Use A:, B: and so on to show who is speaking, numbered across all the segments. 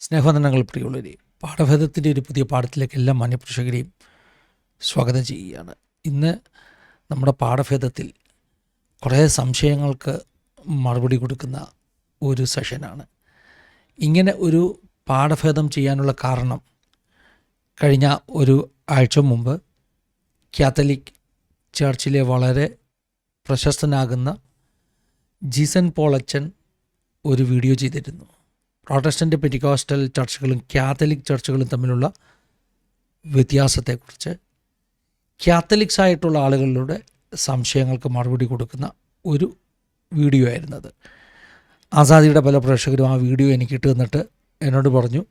A: സ്നേഹവന്ദനങ്ങൾ പ്രിയമുള്ളവരെ, പാഠഭേദത്തിൻ്റെ ഒരു പുതിയ പാഠത്തിലേക്ക് എല്ലാ മാന്യപ്രേക്ഷകരെയും സ്വാഗതം ചെയ്യുകയാണ്. ഇന്ന് നമ്മുടെ പാഠഭേദത്തിൽ കുറേ സംശയങ്ങൾക്ക് മറുപടി കൊടുക്കുന്ന ഒരു സെഷനാണ്. ഇങ്ങനെ ഒരു പാഠഭേദം ചെയ്യാനുള്ള കാരണം, കഴിഞ്ഞ ഒരു ആഴ്ച മുമ്പ് കാത്തലിക് ചർച്ചിലെ വളരെ പ്രശസ്തനാകുന്ന ജീസൻ പോൾ അച്ഛൻ ഒരു വീഡിയോ ചെയ്തിരുന്നു. പ്രോട്ടസ്റ്റൻ്റ് പെന്റിക്കോസ്റ്റൽ ചർച്ചുകളും കാത്തലിക് ചർച്ചുകളും തമ്മിലുള്ള വ്യത്യാസത്തെക്കുറിച്ച്, കാത്തലിക്സ് ആയിട്ടുള്ള ആളുകളുടെ സംശയങ്ങൾക്ക് മറുപടി കൊടുക്കുന്ന ഒരു വീഡിയോ ആയിരുന്നത്. ആസാദിയുടെ പല പ്രേക്ഷകരും ആ വീഡിയോ എനിക്ക് ഇട്ട് തന്നിട്ട് എന്നോട് പറഞ്ഞു,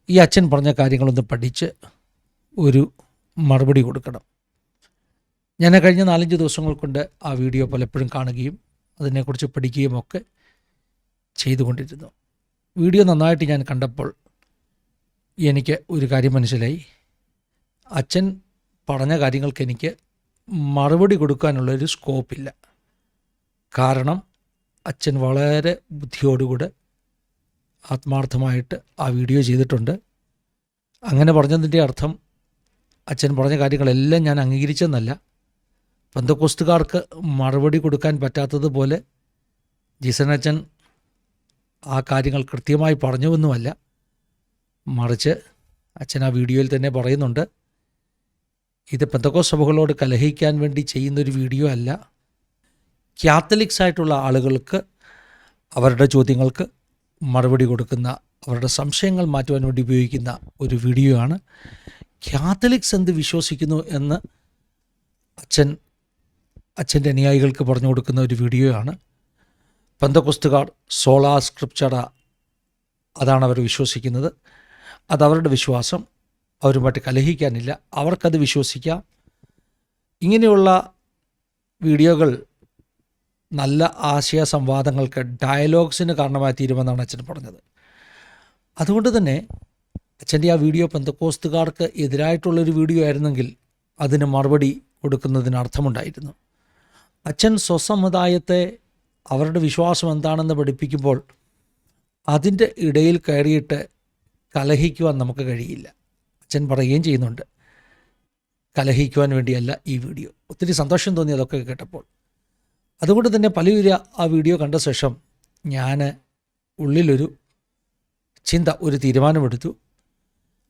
A: ഈ അച്ഛൻ പറഞ്ഞ കാര്യങ്ങളൊന്ന് പഠിച്ച് ഒരു മറുപടി കൊടുക്കണം. ഞാൻ കഴിഞ്ഞ 4-5 ദിവസങ്ങൾ കൊണ്ട് ആ വീഡിയോ പലപ്പോഴും കാണുകയും അതിനെക്കുറിച്ച് പഠിക്കുകയും ഒക്കെ ചെയ്തുകൊണ്ടിരുന്നു. വീഡിയോ നന്നായിട്ട് ഞാൻ കണ്ടപ്പോൾ എനിക്ക് ഒരു കാര്യം മനസ്സിലായി. അച്ഛൻ പറഞ്ഞ കാര്യങ്ങൾക്ക് എനിക്ക് മറുപടി കൊടുക്കാനുള്ളൊരു സ്കോപ്പില്ല. കാരണം അച്ഛൻ വളരെ ബുദ്ധിയോടുകൂടെ ആത്മാർത്ഥമായിട്ട് ആ വീഡിയോ ചെയ്തിട്ടുണ്ട്. അങ്ങനെ പറഞ്ഞതിൻ്റെ അർത്ഥം അച്ഛൻ പറഞ്ഞ കാര്യങ്ങളെല്ലാം ഞാൻ അംഗീകരിച്ചെന്നല്ല. പെന്തക്കോസ്തുകാർക്ക് മറുപടി കൊടുക്കാൻ പറ്റാത്തതുപോലെ ജീസൻ അച്ഛൻ ആ കാര്യങ്ങൾ കൃത്യമായി പറഞ്ഞുവെന്നുമല്ല. മറിച്ച് അച്ഛൻ ആ വീഡിയോയിൽ തന്നെ പറയുന്നുണ്ട്, ഇത് പെന്തക്കോസ്ത് സഭകളോട് കലഹിക്കാൻ വേണ്ടി ചെയ്യുന്നൊരു വീഡിയോ അല്ല, കാത്തലിക്സ് ആയിട്ടുള്ള ആളുകൾക്ക് അവരുടെ ചോദ്യങ്ങൾക്ക് മറുപടി കൊടുക്കുന്ന, അവരുടെ സംശയങ്ങൾ മാറ്റുവാൻ വേണ്ടി ഉപയോഗിക്കുന്ന ഒരു വീഡിയോ ആണ്. കാത്തലിക്സ് എന്ത് വിശ്വസിക്കുന്നു എന്ന് അച്ഛൻ്റെ അനുയായികൾക്ക് പറഞ്ഞു കൊടുക്കുന്ന ഒരു വീഡിയോ ആണ്. പെന്തക്കോസ്തുകാർ സോളാ സ്ക്രിപ്ചറ, അതാണ് അവർ വിശ്വസിക്കുന്നത്. അതവരുടെ വിശ്വാസം, അവരുമായിട്ട് കലഹിക്കാനില്ല, അവർക്കത് വിശ്വസിക്കാം. ഇങ്ങനെയുള്ള വീഡിയോകൾ നല്ല ആശയ സംവാദങ്ങൾക്ക്, ഡയലോഗ്സിന് കാരണമായി തീരുമെന്നാണ് അച്ഛൻ പറഞ്ഞത്. അതുകൊണ്ട് തന്നെ അച്ഛൻ്റെ ആ വീഡിയോ പെന്തക്കോസ്തുകാർക്ക് എതിരായിട്ടുള്ളൊരു വീഡിയോ ആയിരുന്നെങ്കിൽ അതിന് മറുപടി കൊടുക്കുന്നതിന് അർത്ഥമുണ്ടായിരുന്നു. അച്ഛൻ സ്വസമുദായത്തെ അവരുടെ വിശ്വാസം എന്താണെന്ന് പഠിപ്പിക്കുമ്പോൾ അതിൻ്റെ ഇടയിൽ കയറിയിട്ട് കലഹിക്കുവാൻ നമുക്ക് കഴിയില്ല. അച്ഛൻ പറയുകയും ചെയ്യുന്നുണ്ട്, കലഹിക്കുവാൻ വേണ്ടിയല്ല ഈ വീഡിയോ. ഒത്തിരി സന്തോഷം തോന്നി അതൊക്കെ കേട്ടപ്പോൾ. അതുകൊണ്ട് തന്നെ പലരും ആ വീഡിയോ കണ്ട ശേഷം ഞാൻ ഉള്ളിലൊരു ചിന്ത, ഒരു തീരുമാനമെടുത്തു.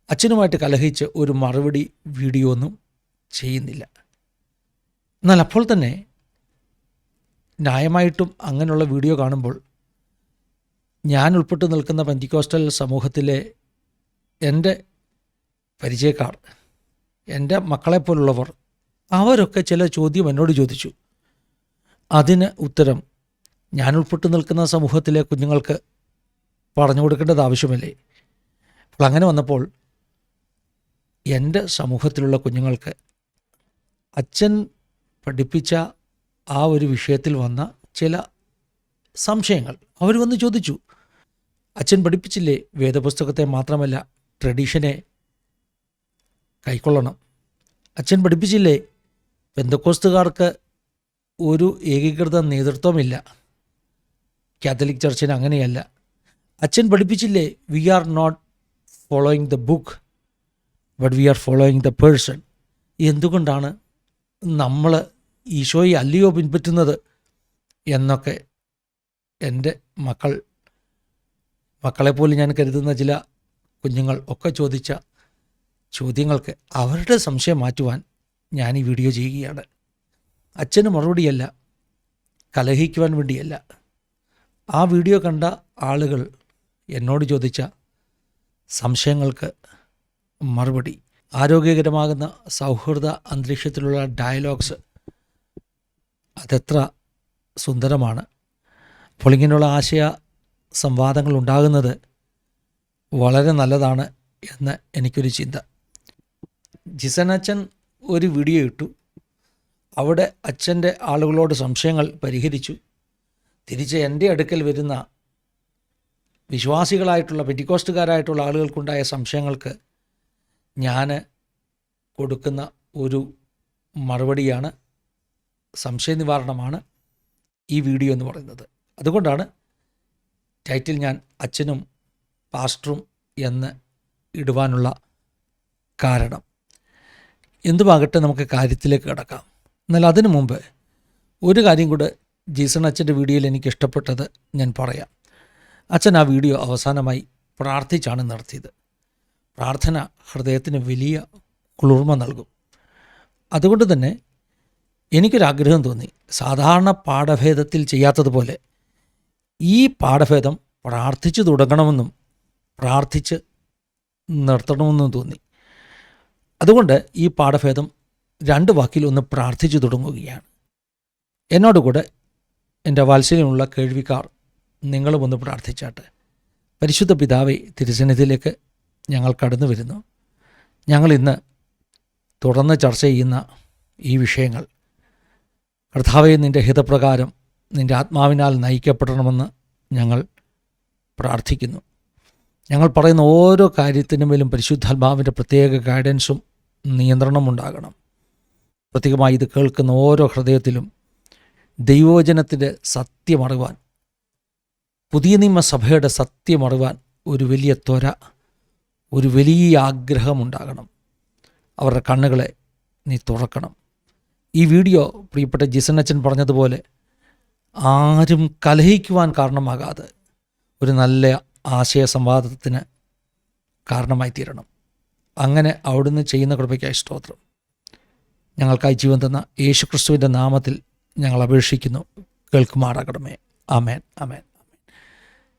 A: അച്ഛനുമായിട്ട് കലഹിച്ച് ഒരു മറുപടി വീഡിയോ ഒന്നും ചെയ്യുന്നില്ല. എന്നാൽ അപ്പോൾ തന്നെ ന്യായമായിട്ടും അങ്ങനെയുള്ള വീഡിയോ കാണുമ്പോൾ ഞാൻ ഉൾപ്പെട്ട് നിൽക്കുന്ന പെന്തിക്കോസ്റ്റൽ സമൂഹത്തിലെ എൻ്റെ പരിചയക്കാർ, എൻ്റെ മക്കളെപ്പോലുള്ളവർ, അവരൊക്കെ ചില ചോദ്യം എന്നോട് ചോദിച്ചു. അതിന് ഉത്തരം ഞാൻ ഉൾപ്പെട്ട് നിൽക്കുന്ന സമൂഹത്തിലെ കുഞ്ഞുങ്ങൾക്ക് പറഞ്ഞു കൊടുക്കേണ്ടത് ആവശ്യമല്ലേ? അപ്പോൾ അങ്ങനെ വന്നപ്പോൾ എൻ്റെ സമൂഹത്തിലുള്ള കുഞ്ഞുങ്ങൾക്ക് അച്ഛൻ പഠിപ്പിച്ച ആ ഒരു വിഷയത്തിൽ വന്ന ചില സംശയങ്ങൾ അവർ വന്ന് ചോദിച്ചു. അച്ഛൻ പഠിപ്പിച്ചില്ലേ വേദപുസ്തകത്തെ മാത്രമല്ല ട്രഡീഷനെ കൈക്കൊള്ളണം? അച്ഛൻ പഠിപ്പിച്ചില്ലേ പെന്തക്കോസ്തുകാർക്ക് ഒരു ഏകീകൃത നേതൃത്വമില്ല, കാത്തലിക് ചർച്ചിന് അങ്ങനെയല്ല? അച്ഛൻ പഠിപ്പിച്ചില്ലേ we are not following the book but we are following the person? എന്തുകൊണ്ടാണ് നമ്മൾ ഈശോയെ അല്ലയോ പിൻപറ്റുന്നത് എന്നൊക്കെ എൻ്റെ മക്കളെപ്പോലും ഞാൻ കരുതുന്ന ചില കുഞ്ഞുങ്ങൾ ഒക്കെ ചോദിച്ച ചോദ്യങ്ങൾക്ക് അവരുടെ സംശയം മാറ്റുവാൻ ഞാൻ ഈ വീഡിയോ ചെയ്യുകയാണ്. അച്ഛന് മറുപടിയല്ല, കലഹിക്കുവാൻ വേണ്ടിയല്ല. ആ വീഡിയോ കണ്ട ആളുകൾ എന്നോട് ചോദിച്ച സംശയങ്ങൾക്ക് മറുപടി, ആരോഗ്യകരമാകുന്ന സൗഹൃദ അന്തരീക്ഷത്തിലുള്ള ഡയലോഗ്സ്, അതെത്ര സുന്ദരമാണ്. അപ്പോൾ ഇങ്ങനെയുള്ള ആശയ സംവാദങ്ങൾ ഉണ്ടാകുന്നത് വളരെ നല്ലതാണ് എന്ന് എനിക്കൊരു ചിന്ത. ജീസൻ അച്ഛൻ ഒരു വീഡിയോ ഇട്ടു. അവിടെ അച്ഛൻ്റെ ആളുകളോട് സംശയങ്ങൾ പരിഹരിച്ചു. തിരിച്ച് എൻ്റെ അടുക്കൽ വരുന്ന വിശ്വാസികളായിട്ടുള്ള പെന്തിക്കോസ്തുകാരായിട്ടുള്ള ആളുകൾക്കുണ്ടായ സംശയങ്ങൾക്ക് ഞാൻ കൊടുക്കുന്ന ഒരു മറുപടിയാണ്, സംശയ നിവാരണമാണ് ഈ വീഡിയോ എന്ന് പറയുന്നത്. അതുകൊണ്ടാണ് ടൈറ്റിൽ ഞാൻ അച്ഛനും പാസ്റ്ററും എന്ന് ഇടുവാനുള്ള കാരണം. എന്തുമാകട്ടെ, നമുക്ക് കാര്യത്തിലേക്ക് കിടക്കാം. എന്നാൽ അതിനു മുമ്പ് ഒരു കാര്യം കൂടെ ജീസൺ അച്ഛൻ്റെ വീഡിയോയിൽ എനിക്ക് ഇഷ്ടപ്പെട്ടത് ഞാൻ പറയാം. അച്ഛൻ ആ വീഡിയോ അവസാനമായി പ്രാർത്ഥിച്ചാണ് നടത്തിയത്. പ്രാർത്ഥന ഹൃദയത്തിന് വലിയ കുളിർമ നൽകും. അതുകൊണ്ട് തന്നെ എനിക്കൊരാഗ്രഹം തോന്നി, സാധാരണ പാഠഭേദത്തിൽ ചെയ്യാത്തതുപോലെ ഈ പാഠഭേദം പ്രാർത്ഥിച്ചു തുടങ്ങണമെന്നും പ്രാർത്ഥിച്ച് നിർത്തണമെന്നും തോന്നി. അതുകൊണ്ട് ഈ പാഠഭേദം 2 വാക്കിൽ ഒന്ന് പ്രാർത്ഥിച്ചു തുടങ്ങുകയാണ്. എന്നോടുകൂടെ എൻ്റെ വാത്സല്യമുള്ള കേൾവിക്കാർ നിങ്ങളും ഒന്ന് പ്രാർത്ഥിച്ചാട്ടെ. പരിശുദ്ധ പിതാവേ, തിരുസന്നിധിയിലേക്ക് ഞങ്ങൾ കടന്നു വരുന്നു. ഞങ്ങൾ ഇന്ന് തുടർന്ന് ചർച്ച ചെയ്യുന്ന ഈ വിഷയങ്ങൾ കർത്താവേ, നിൻ്റെ ഹിതപ്രകാരം നിൻ്റെ ആത്മാവിനാൽ നയിക്കപ്പെടണമെന്ന് ഞങ്ങൾ പ്രാർത്ഥിക്കുന്നു. ഞങ്ങൾ പറയുന്ന ഓരോ കാര്യത്തിനുമേലും പരിശുദ്ധാത്മാവിൻ്റെ പ്രത്യേക ഗൈഡൻസും നിയന്ത്രണവും ഉണ്ടാകണം. പ്രത്യേകമായി ഇത് കേൾക്കുന്ന ഓരോ ഹൃദയത്തിലും ദൈവവചനത്തിൻ്റെ സത്യമറിവാൻ, പുതിയ നിയമസഭയുടെ സത്യമറിവാൻ ഒരു വലിയ ത്വര, ഒരു വലിയ ആഗ്രഹമുണ്ടാകണം. അവരുടെ കണ്ണുകളെ നീ തുറക്കണം. ഈ വീഡിയോ പ്രിയപ്പെട്ട ജിസനച്ചൻ പറഞ്ഞതുപോലെ ആരും കലഹിക്കുവാൻ കാരണമാകാതെ ഒരു നല്ല ആശയ സംവാദത്തിന് കാരണമായി തീരണം. അങ്ങനെ അവിടുന്ന് ചെയ്യുന്ന കൃപയ്ക്കായി സ്തോത്രം. ഞങ്ങൾക്കായി ജീവൻ തന്ന യേശുക്രിസ്തുവിൻ്റെ നാമത്തിൽ ഞങ്ങൾ അപേക്ഷിക്കുന്നു, കേൾക്കുമാറാകണമേ. ആമേൻ, ആമേൻ, ആമേൻ.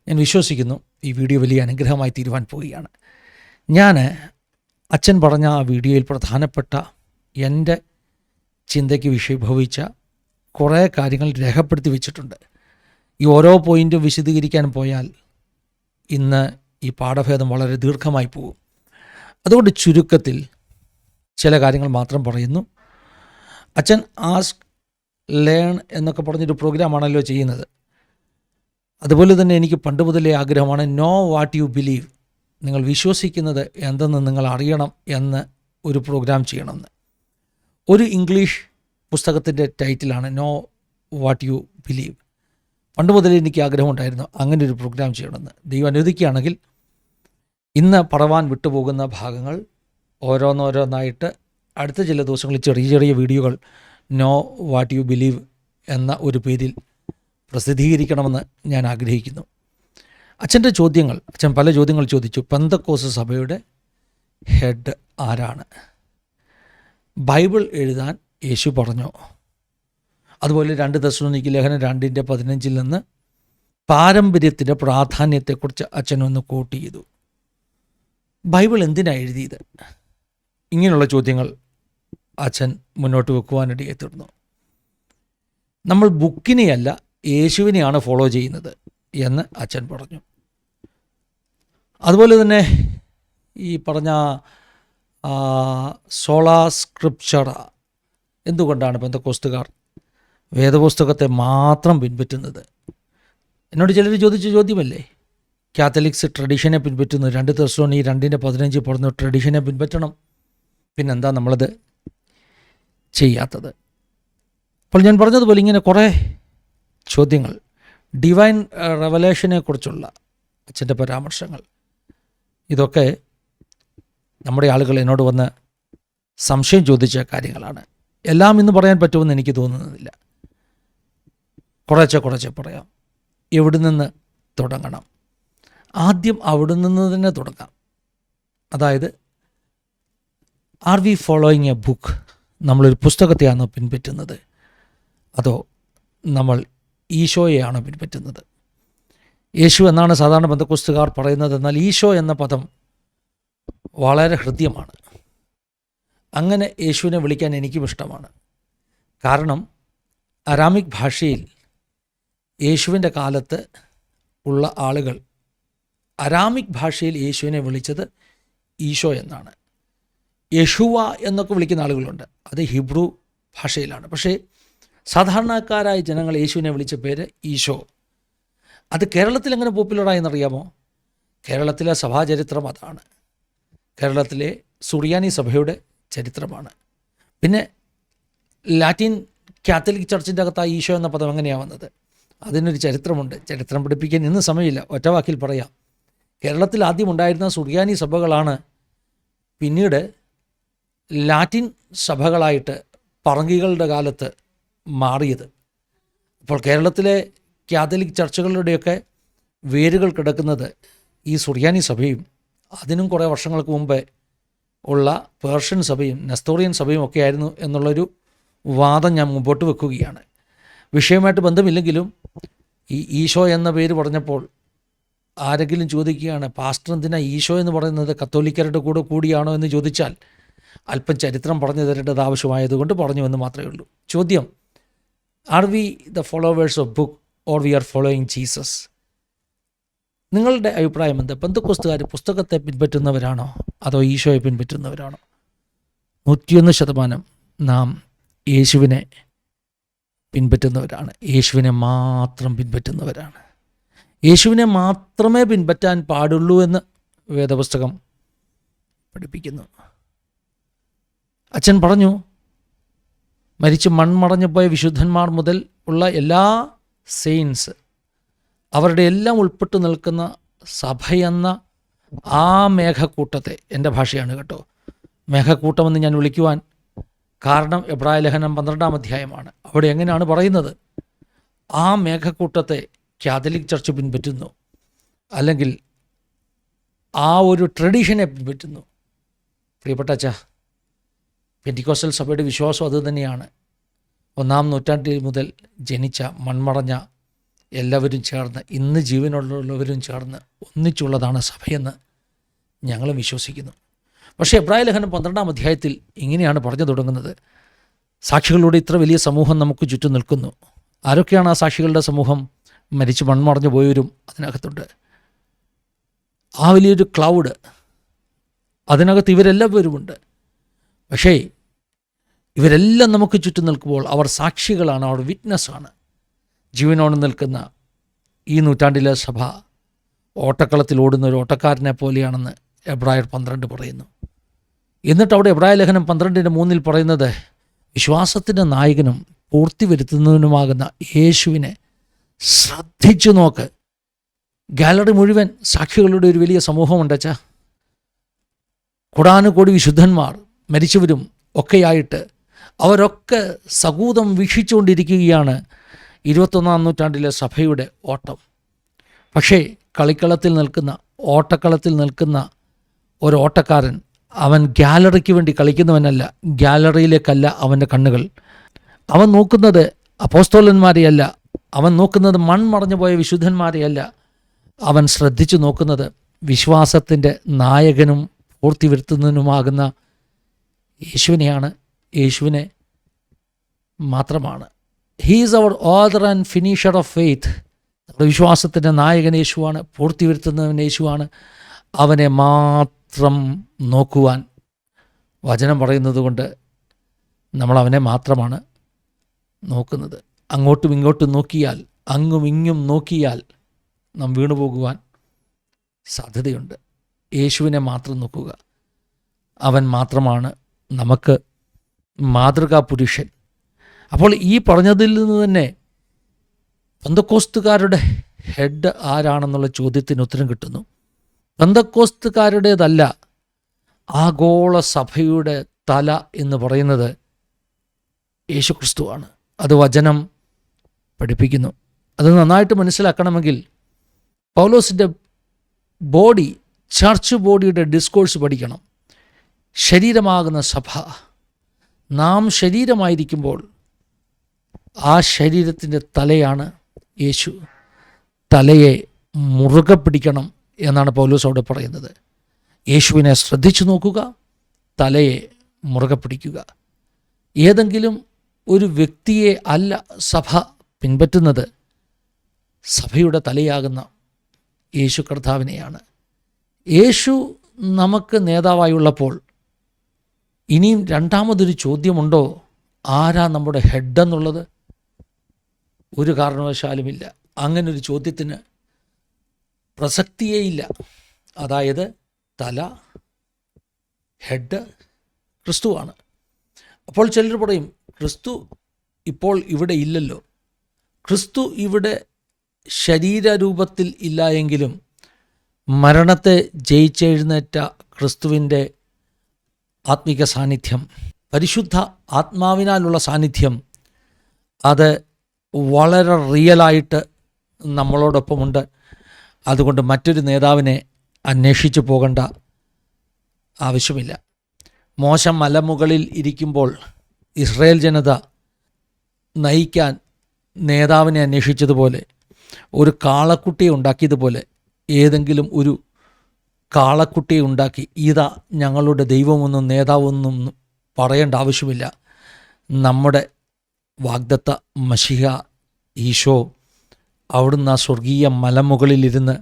A: ഞാൻ വിശ്വസിക്കുന്നു ഈ വീഡിയോ വലിയ അനുഗ്രഹമായി തീരുവാൻ പോവുകയാണ്. ഞാൻ അച്ഛൻ പറഞ്ഞ ആ വീഡിയോയിൽ പ്രധാനപ്പെട്ട എൻ്റെ ചിന്തയ്ക്ക് വിഷയഭവിച്ച കുറേ കാര്യങ്ങൾ രേഖപ്പെടുത്തി വെച്ചിട്ടുണ്ട്. ഈ ഓരോ പോയിൻറ്റും വിശദീകരിക്കാൻ പോയാൽ ഇന്ന് ഈ പാഠഭേദം വളരെ ദീർഘമായി പോകും. അതുകൊണ്ട് ചുരുക്കത്തിൽ ചില കാര്യങ്ങൾ മാത്രം പറയുന്നു. അച്ഛൻ ആസ്ക് ലേൺ എന്നൊക്കെ പറഞ്ഞൊരു പ്രോഗ്രാമാണല്ലോ ചെയ്യുന്നത്. അതുപോലെ തന്നെ എനിക്ക് പണ്ട് മുതലേ ആഗ്രഹമാണ് നോ വാട്ട് യു ബിലീവ്, നിങ്ങൾ വിശ്വസിക്കുന്നത് എന്തെന്ന് നിങ്ങൾ അറിയണം എന്ന് ഒരു പ്രോഗ്രാം ചെയ്യണമെന്ന്. ഒരു ഇംഗ്ലീഷ് പുസ്തകത്തിൻ്റെ ടൈറ്റിലാണ് നോ വാട്ട് യു ബിലീവ്. പണ്ട് മുതലേ എനിക്ക് ആഗ്രഹമുണ്ടായിരുന്നു അങ്ങനെ ഒരു പ്രോഗ്രാം ചെയ്യണമെന്ന്. ദൈവം അനുവദിക്കുകയാണെങ്കിൽ ഇന്ന് പറവാൻ വിട്ടുപോകുന്ന ഭാഗങ്ങൾ ഓരോന്നോരോന്നായിട്ട് അടുത്ത ചില ദിവസങ്ങളിൽ ചെറിയ ചെറിയ വീഡിയോകൾ നോ വാട്ട് യു ബിലീവ് എന്ന ഒരു പേരിൽ പ്രസിദ്ധീകരിക്കണമെന്ന് ഞാൻ ആഗ്രഹിക്കുന്നു. അച്ഛൻ്റെ ചോദ്യങ്ങൾ, അച്ഛൻ പല ചോദ്യങ്ങൾ ചോദിച്ചു. പെന്തക്കോസ്ത് സഭയുടെ ഹെഡ് ആരാണ്? ബൈബിൾ എഴുതാൻ യേശു പറഞ്ഞോ? അതുപോലെ 2 തെസ്സലോനിക്ക ലേഖനം 2:15 നിന്ന് പാരമ്പര്യത്തിൻ്റെ പ്രാധാന്യത്തെക്കുറിച്ച് അച്ഛനൊന്ന് കോട്ട് ചെയ്തു. ബൈബിൾ എന്തിനാണ് എഴുതിയത്? ഇങ്ങനെയുള്ള ചോദ്യങ്ങൾ അച്ഛൻ മുന്നോട്ട് വെക്കുവാനിടയായി തീർന്നു. നമ്മൾ ബുക്കിനെയല്ല യേശുവിനെയാണ് ഫോളോ ചെയ്യുന്നത് എന്ന് അച്ഛൻ പറഞ്ഞു. അതുപോലെ തന്നെ ഈ പറഞ്ഞ സോളാ സ്ക്രിപ്ചറ, എന്തുകൊണ്ടാണ് പെന്തക്കോസ്തുകാർ വേദപുസ്തകത്തെ മാത്രം പിൻപറ്റുന്നത്? എന്നോട് ചിലർ ചോദിച്ച ചോദ്യമല്ലേ. കാത്തലിക്സ് ട്രഡീഷനെ പിൻപറ്റുന്നു. 2 തെസ്സലോനിക്ക 2:15 പറഞ്ഞു ട്രഡീഷനെ പിൻപറ്റണം. പിന്നെന്താ നമ്മളത് ചെയ്യാത്തത്? അപ്പോൾ ഞാൻ പറഞ്ഞതുപോലെ ഇങ്ങനെ കുറേ ചോദ്യങ്ങൾ, ഡിവൈൻ റെവലേഷനെ കുറിച്ചുള്ള അച്ഛൻ്റെ പരാമർശങ്ങൾ, ഇതൊക്കെ നമ്മുടെ ആളുകൾ എന്നോട് വന്ന് സംശയം ചോദിച്ച കാര്യങ്ങളാണ്. എല്ലാം ഇന്ന് പറയാൻ പറ്റുമെന്ന് എനിക്ക് തോന്നുന്നില്ല. കുറേശ്ശെ പറയാം. എവിടെ നിന്ന് തുടങ്ങണം? ആദ്യം അവിടെ നിന്ന് തന്നെ തുടങ്ങാം. അതായത് are we following a book? നമ്മളൊരു പുസ്തകത്തെയാണോ പിൻപറ്റുന്നത്, അതോ നമ്മൾ ഈശോയെയാണോ പിൻപറ്റുന്നത്? യേശു എന്നാണ് സാധാരണ പെന്തക്കോസ്തുകാർ പറയുന്നത്. എന്നാൽ ഈശോ എന്ന പദം വളരെ ഹൃദ്യമാണ്. അങ്ങനെ യേശുവിനെ വിളിക്കാൻ എനിക്കും ഇഷ്ടമാണ്. കാരണം അരാമിക് ഭാഷയിൽ യേശുവിൻ്റെ കാലത്ത് ഉള്ള ആളുകൾ അരാമിക് ഭാഷയിൽ യേശുവിനെ വിളിച്ചത് ഈശോ എന്നാണ്. യശുവ എന്നൊക്കെ വിളിക്കുന്ന ആളുകളുണ്ട്, അത് ഹിബ്രു ഭാഷയിലാണ്. പക്ഷേ സാധാരണക്കാരായ ജനങ്ങൾ യേശുവിനെ വിളിച്ച പേര് ഈശോ. അത് കേരളത്തിൽ എങ്ങനെ പോപ്പുലറായെന്നറിയാമോ? കേരളത്തിലെ സഭാചരിത്രം അതാണ്. കേരളത്തിലെ സുറിയാനി സഭയുടെ ചരിത്രമാണ്. പിന്നെ ലാറ്റിൻ കാത്തലിക് ചർച്ചിൻ്റെ അകത്ത് ആ ഈശോ എന്ന പദം എങ്ങനെയാണ് വന്നത്? അതിനൊരു ചരിത്രമുണ്ട്. ചരിത്രം പഠിപ്പിക്കാൻ ഇന്ന് സമയമില്ല, ഒറ്റ വാക്കിൽ പറയാം. കേരളത്തിൽ ആദ്യം ഉണ്ടായിരുന്ന സുറിയാനി സഭകളാണ് പിന്നീട് ലാറ്റിൻ സഭകളായിട്ട് പറങ്കികളുടെ കാലത്ത് മാറിയത്. അപ്പോൾ കേരളത്തിലെ കാത്തലിക് ചർച്ചുകളുടെയൊക്കെ വേരുകൾ കിടക്കുന്നത് ഈ സുറിയാനി സഭയും അതിനും കുറേ വർഷങ്ങൾക്ക് മുമ്പേ ഉള്ള പേർഷ്യൻ സഭയും നെസ്തോറിയൻ സഭയും ഒക്കെ ആയിരുന്നു എന്നുള്ളൊരു വാദം ഞാൻ മുമ്പോട്ട് വെക്കുകയാണ്. വിഷയമായിട്ട് ബന്ധമില്ലെങ്കിലും ഈ ഈശോ എന്ന പേര് പറഞ്ഞപ്പോൾ ആരെങ്കിലും ചോദിക്കുകയാണ്, പാസ്റ്റർ എന്തിനാ ഈശോ എന്ന് പറയുന്നത് കത്തോലിക്കരുടെ കൂടെ കൂടിയാണോ എന്ന് ചോദിച്ചാൽ അല്പം ചരിത്രം പറഞ്ഞു തരേണ്ടത് ആവശ്യമായതുകൊണ്ട് പറഞ്ഞു എന്ന് മാത്രമേ ഉള്ളൂ. ചോദ്യം, are we the followers of book or we are following Jesus? നിങ്ങളുടെ അഭിപ്രായം എന്ത്? പെന്തക്കോസ്തുകാർ പുസ്തകത്തെ പിൻപറ്റുന്നവരാണോ അതോ ഈശോയെ പിൻപറ്റുന്നവരാണോ? 101% നാം യേശുവിനെ പിൻപറ്റുന്നവരാണ്. യേശുവിനെ മാത്രം പിൻപറ്റുന്നവരാണ്. യേശുവിനെ മാത്രമേ പിൻപറ്റാൻ പാടുള്ളൂ എന്ന് വേദപുസ്തകം പഠിപ്പിക്കുന്നു. അച്ഛൻ പറഞ്ഞു, മരിച്ച് മൺമറഞ്ഞു പോയ വിശുദ്ധന്മാർ മുതൽ ഉള്ള എല്ലാ സെയിൻസ്, അവരുടെ എല്ലാം ഉൾപ്പെട്ടു നിൽക്കുന്ന സഭയെന്ന ആ മേഘക്കൂട്ടത്തെ, എൻ്റെ ഭാഷയാണ് കേട്ടോ, മേഘക്കൂട്ടമെന്ന് ഞാൻ വിളിക്കുവാൻ കാരണം എബ്രായ ലേഖനം 12-ാം അധ്യായമാണ്. അവിടെ എങ്ങനെയാണ് പറയുന്നത്? ആ മേഘക്കൂട്ടത്തെ കാത്തലിക് ചർച്ച് പിൻപറ്റുന്നു, അല്ലെങ്കിൽ ആ ഒരു ട്രഡീഷനെ പിൻപറ്റുന്നു. പ്രിയപ്പെട്ട അച്ഛാ, പെന്തിക്കോസ്റ്റൽ സഭയുടെ വിശ്വാസം അതുതന്നെയാണ്. 1-ാം നൂറ്റാണ്ടിൽ മുതൽ ജനിച്ച മൺമറഞ്ഞ എല്ലാവരും ചേർന്ന്, ഇന്ന് ജീവനുള്ളവരും ചേർന്ന് ഒന്നിച്ചുള്ളതാണ് സഭയെന്ന് ഞങ്ങളും വിശ്വസിക്കുന്നു. പക്ഷേ എബ്രായ ലേഖനം 12-ാം അധ്യായത്തിൽ ഇങ്ങനെയാണ് പറഞ്ഞു തുടങ്ങുന്നത്. സാക്ഷികളുടെ ഇത്ര വലിയ സമൂഹം നമുക്ക് ചുറ്റും നിൽക്കുന്നു. ആരൊക്കെയാണ് ആ സാക്ഷികളുടെ സമൂഹം? മരിച്ച് മൺമറഞ്ഞു പോയവരും അതിനകത്തുണ്ട്. ആ വലിയൊരു ക്ലൗഡ്, അതിനകത്ത് ഇവരെല്ലാവരുമുണ്ട്. പക്ഷേ ഇവരെല്ലാം നമുക്ക് ചുറ്റും നിൽക്കുമ്പോൾ അവർ സാക്ഷികളാണ്, അവർ വിറ്റ്നസ്സാണ്. ജീവനോട് നിൽക്കുന്ന ഈ നൂറ്റാണ്ടിലെ സഭ ഓട്ടക്കളത്തിൽ ഓടുന്ന ഒരു ഓട്ടക്കാരനെ പോലെയാണെന്ന് എബ്രായർ 12 പറയുന്നു. എന്നിട്ട് അവിടെ എബ്രായ ലേഖനം 12:3 പറയുന്നത്, വിശ്വാസത്തിൻ്റെ നായകനും പൂർത്തി വരുത്തുന്നതിനുമാകുന്ന യേശുവിനെ ശ്രദ്ധിച്ചു നോക്ക്. ഗാലറി മുഴുവൻ സാക്ഷികളുടെ ഒരു വലിയ സമൂഹമുണ്ട് അച്ഛാ. കോടാനുകോടി വിശുദ്ധന്മാർ മരിച്ചവരും ഒക്കെയായിട്ട് അവരൊക്കെ സകൂതം വീക്ഷിച്ചുകൊണ്ടിരിക്കുകയാണ് 21-ാം നൂറ്റാണ്ടിലെ സഭയുടെ ഓട്ടം. പക്ഷേ കളിക്കളത്തിൽ നിൽക്കുന്ന, ഓട്ടക്കളത്തിൽ നിൽക്കുന്ന ഒരു ഓട്ടക്കാരൻ, അവൻ ഗാലറിക്ക് വേണ്ടി കളിക്കുന്നവനല്ല, ഗാലറിയിലേക്കല്ല അവൻ്റെ കണ്ണുകൾ. അവൻ നോക്കുന്നത് അപ്പോസ്തലന്മാരെയല്ല, അവൻ നോക്കുന്നത് മൺമറഞ്ഞു പോയ വിശുദ്ധന്മാരെയല്ല, അവൻ ശ്രദ്ധിച്ചു നോക്കുന്നത് വിശ്വാസത്തിൻ്റെ നായകനും പൂർത്തി വരുത്തുന്നതിനുമാകുന്ന യേശുവിനെയാണ്, യേശുവിനെ മാത്രമാണ്. He is our author and finisher of faith. നമ്മുടെ വിശ്വാസത്തിൻ്റെ നായകൻ യേശുവാണ്, പൂർത്തി വരുത്തുന്നവൻ യേശുവാണ്. അവനെ മാത്രം നോക്കുവാൻ വചനം പറയുന്നത് കൊണ്ട് നമ്മൾ അവനെ മാത്രമാണ് നോക്കുന്നത്. അങ്ങോട്ടും ഇങ്ങോട്ടും നോക്കിയാൽ, അങ്ങും ഇങ്ങും നോക്കിയാൽ നാം വീണുപോകുവാൻ സാധ്യതയുണ്ട്. യേശുവിനെ മാത്രം നോക്കുക. അവൻ മാത്രമാണ് നമുക്ക് മാതൃകാ പുരുഷൻ. അപ്പോൾ ഈ പറഞ്ഞതിൽ നിന്ന് തന്നെ പെന്തക്കോസ്തുകാരുടെ ഹെഡ് ആരാണെന്നുള്ള ചോദ്യത്തിന് ഉത്തരം കിട്ടുന്നു. പെന്തക്കോസ്തുകാരുടേതല്ല, ആഗോള സഭയുടെ തല എന്ന് പറയുന്നത് യേശുക്രിസ്തുവാണ്. അത് വചനം പഠിപ്പിക്കുന്നു. അത് നന്നായിട്ട് മനസ്സിലാക്കണമെങ്കിൽ പൗലോസിൻ്റെ ബോഡി, ചർച്ച് ബോഡിയുടെ ഡിസ്കോഴ്സ് പഠിക്കണം. ശരീരമാകുന്ന സഭ, നാം ശരീരമായിരിക്കുമ്പോൾ ആ ശരീരത്തിൻ്റെ തലയാണ് യേശു. തലയെ മുറുകെ പിടിക്കണം എന്നാണ് പൗലോസ് അവിടെ പറയുന്നത്. യേശുവിനെ ശ്രദ്ധിച്ചു നോക്കുക, തലയെ മുറുകെ പിടിക്കുക. ഏതെങ്കിലും ഒരു വ്യക്തിയെ അല്ല സഭ പിൻപറ്റുന്നത്, സഭയുടെ തലയാകുന്ന യേശു കർത്താവിനെയാണ്. യേശു നമുക്ക് നേതാവായുള്ളപ്പോൾ ഇനിയും രണ്ടാമതൊരു ചോദ്യമുണ്ടോ? ആരാ നമ്മുടെ ഹെഡ് എന്നുള്ളത്? ഒരു കാരണവശാലുമില്ല. അങ്ങനൊരു ചോദ്യത്തിന് പ്രസക്തിയേയില്ല. അതായത് തല, ഹെഡ് ക്രിസ്തുവാണ്. അപ്പോൾ ചിലർ പറയും, ക്രിസ്തു ഇപ്പോൾ ഇവിടെ ഇല്ലല്ലോ. ക്രിസ്തു ഇവിടെ ശരീരരൂപത്തിൽ ഇല്ല എങ്കിലും മരണത്തെ ജയിച്ചെഴുന്നേറ്റ ക്രിസ്തുവിൻ്റെ ആത്മിക സാന്നിധ്യം, പരിശുദ്ധ ആത്മാവിനാലുള്ള സാന്നിധ്യം, അത് വളരെ റിയലായിട്ട് നമ്മളോടൊപ്പമുണ്ട്. അതുകൊണ്ട് മറ്റൊരു നേതാവിനെ അന്വേഷിച്ചു പോകേണ്ട ആവശ്യമില്ല. മോശ മലമുകളിൽ ഇരിക്കുമ്പോൾ ഇസ്രായേൽ ജനത നയിക്കാൻ നേതാവിനെ അന്വേഷിച്ചതുപോലെ, ഒരു കാളക്കുട്ടിയെ ഉണ്ടാക്കിയതുപോലെ ഏതെങ്കിലും ഒരു കാളക്കുട്ടിയെ ഉണ്ടാക്കി ഇതാ ഞങ്ങളുടെ ദൈവമൊന്നും നേതാവൊന്നും പറയേണ്ട ആവശ്യമില്ല. നമ്മുടെ വാഗ്ദത്ത മശിഹ ഈശോ അവിടുന്ന് ആ സ്വർഗീയ മലമുകളിലിരുന്ന്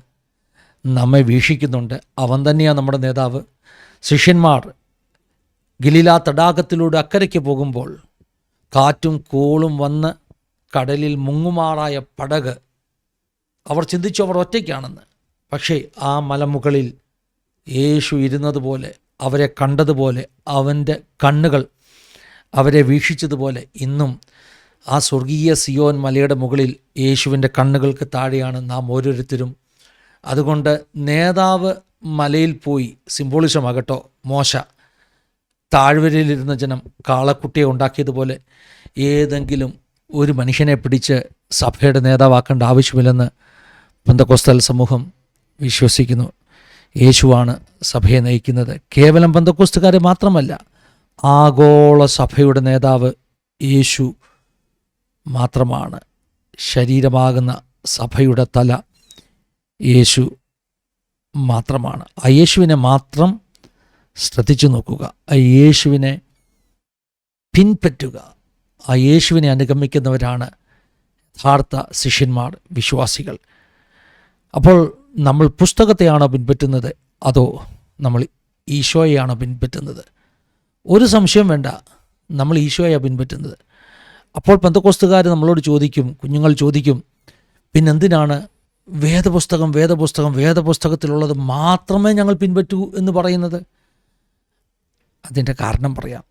A: നമ്മെ വീക്ഷിക്കുന്നുണ്ട്. അവൻ തന്നെയാണ് നമ്മുടെ നേതാവ്. ശിഷ്യന്മാർ ഗലീലാ തടാകത്തിലൂടെ അക്കരയ്ക്ക് പോകുമ്പോൾ കാറ്റും കോളും വന്ന് കടലിൽ മുങ്ങുമാറായ പടക്, അവർ ചിന്തിച്ചു അവർ ഒറ്റയ്ക്കാണെന്ന്. പക്ഷേ ആ മലമുകളിൽ യേശു ഇരുന്നതുപോലെ, അവരെ കണ്ടതുപോലെ, അവൻ്റെ കണ്ണുകൾ അവരെ വീക്ഷിച്ചതുപോലെ ഇന്നും ആ സ്വർഗീയ സിയോൻ മലയുടെ മുകളിൽ യേശുവിൻ്റെ കണ്ണുകൾക്ക് താഴെയാണ് നാം ഓരോരുത്തരും. അതുകൊണ്ട് നേതാവ് മലയിൽ പോയി, സിംബോളിസമാകട്ടോ, മോശ താഴ്വരയിലിരുന്ന ജനം കാളക്കുട്ടിയെ ഉണ്ടാക്കിയതുപോലെ ഏതെങ്കിലും ഒരു മനുഷ്യനെ പിടിച്ച് സഭയുടെ നേതാവാക്കേണ്ട ആവശ്യമില്ലെന്ന് പെന്തക്കോസ്തൽ സമൂഹം വിശ്വസിക്കുന്നു. യേശുവാണ് സഭയെ നയിക്കുന്നത്. കേവലം പെന്തക്കോസ്തുകാരെ മാത്രമല്ല, ആഗോള സഭയുടെ നേതാവ് യേശു മാത്രമാണ്. ശരീരമാകുന്ന സഭയുടെ തല യേശു മാത്രമാണ്. ആ യേശുവിനെ മാത്രം ശ്രദ്ധിച്ചു നോക്കുക, ആ യേശുവിനെ പിൻപറ്റുക. ആ യേശുവിനെ അനുഗമിക്കുന്നവരാണ് യഥാർത്ഥ ശിഷ്യന്മാർ, വിശ്വാസികൾ. അപ്പോൾ നമ്മൾ പുസ്തകത്തെയാണോ പിൻപറ്റുന്നത്, അതോ നമ്മൾ ഈശോയെയാണോ പിൻപറ്റുന്നത്? ഒരു സംശയം വേണ്ട, നമ്മൾ ഈശോയെയാണ് പിൻപറ്റുന്നത്. അപ്പോൾ പെന്തക്കോസ്തുകാർ നമ്മളോട് ചോദിക്കും, കുഞ്ഞുങ്ങൾ ചോദിക്കും, പിന്നെന്തിനാണ് വേദപുസ്തകത്തിലുള്ളത് മാത്രമേ ഞങ്ങൾ പിൻപറ്റൂ എന്ന് പറയുന്നത്? അതിൻ്റെ കാരണം പറയാം.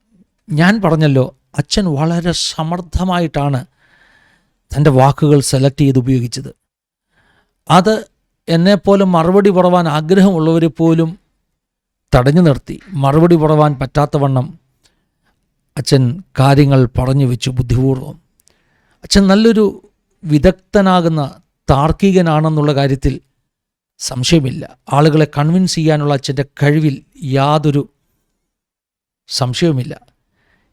A: ഞാൻ പറഞ്ഞല്ലോ, അച്ഛൻ വളരെ സമർത്ഥമായിട്ടാണ് തൻ്റെ വാക്കുകൾ സെലക്ട് ചെയ്ത് ഉപയോഗിച്ചത്. അത് എന്നെപ്പോലെ മറുപടി പറവാൻ ആഗ്രഹമുള്ളവരെ പോലും തടഞ്ഞു നിർത്തി. മറുപടി പറവാൻ പറ്റാത്തവണ്ണം അച്ഛൻ കാര്യങ്ങൾ പറഞ്ഞു വെച്ചു ബുദ്ധിപൂർവം. അച്ഛൻ നല്ലൊരു വിദഗ്ധനാകുന്ന താർക്കികനാണെന്നുള്ള കാര്യത്തിൽ സംശയമില്ല. ആളുകളെ കൺവിൻസ് ചെയ്യാനുള്ള അച്ഛൻ്റെ കഴിവിൽ യാതൊരു സംശയവുമില്ല.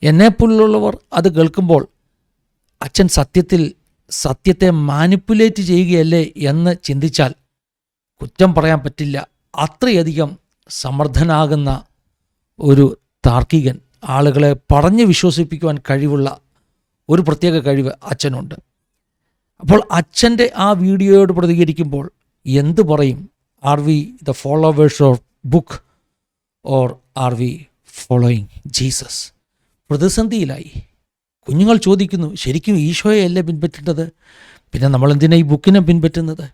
A: എന്നെപ്പോലുള്ളവർ അത് കേൾക്കുമ്പോൾ അച്ഛൻ സത്യത്തെ മാനിപ്പുലേറ്റ് ചെയ്യുകയല്ലേ എന്ന് ചിന്തിച്ചാൽ കുറ്റം പറയാൻ പറ്റില്ല. അത്രയധികം സമർത്ഥനാകുന്ന ഒരു താർക്കികൻ, ആളുകളെ പറഞ്ഞ് വിശ്വസിപ്പിക്കുവാൻ കഴിവുള്ള ഒരു പ്രത്യേക കഴിവ് അച്ഛനുണ്ട്. അപ്പോൾ അച്ഛൻ്റെ ആ വീഡിയോയോട് പ്രതികരിക്കുമ്പോൾ എന്ത് പറയും? Are we the followers of book or are we following Jesus? പ്രതിസന്ധിയിലായി. കുഞ്ഞുങ്ങൾ ചോദിക്കുന്നു, ശരിക്കും ഈശോയല്ലേ പിൻപറ്റേണ്ടത്? പിന്നെ നമ്മളെന്തിനാ ഈ ബുക്കിനെ പിൻപറ്റുന്നത്?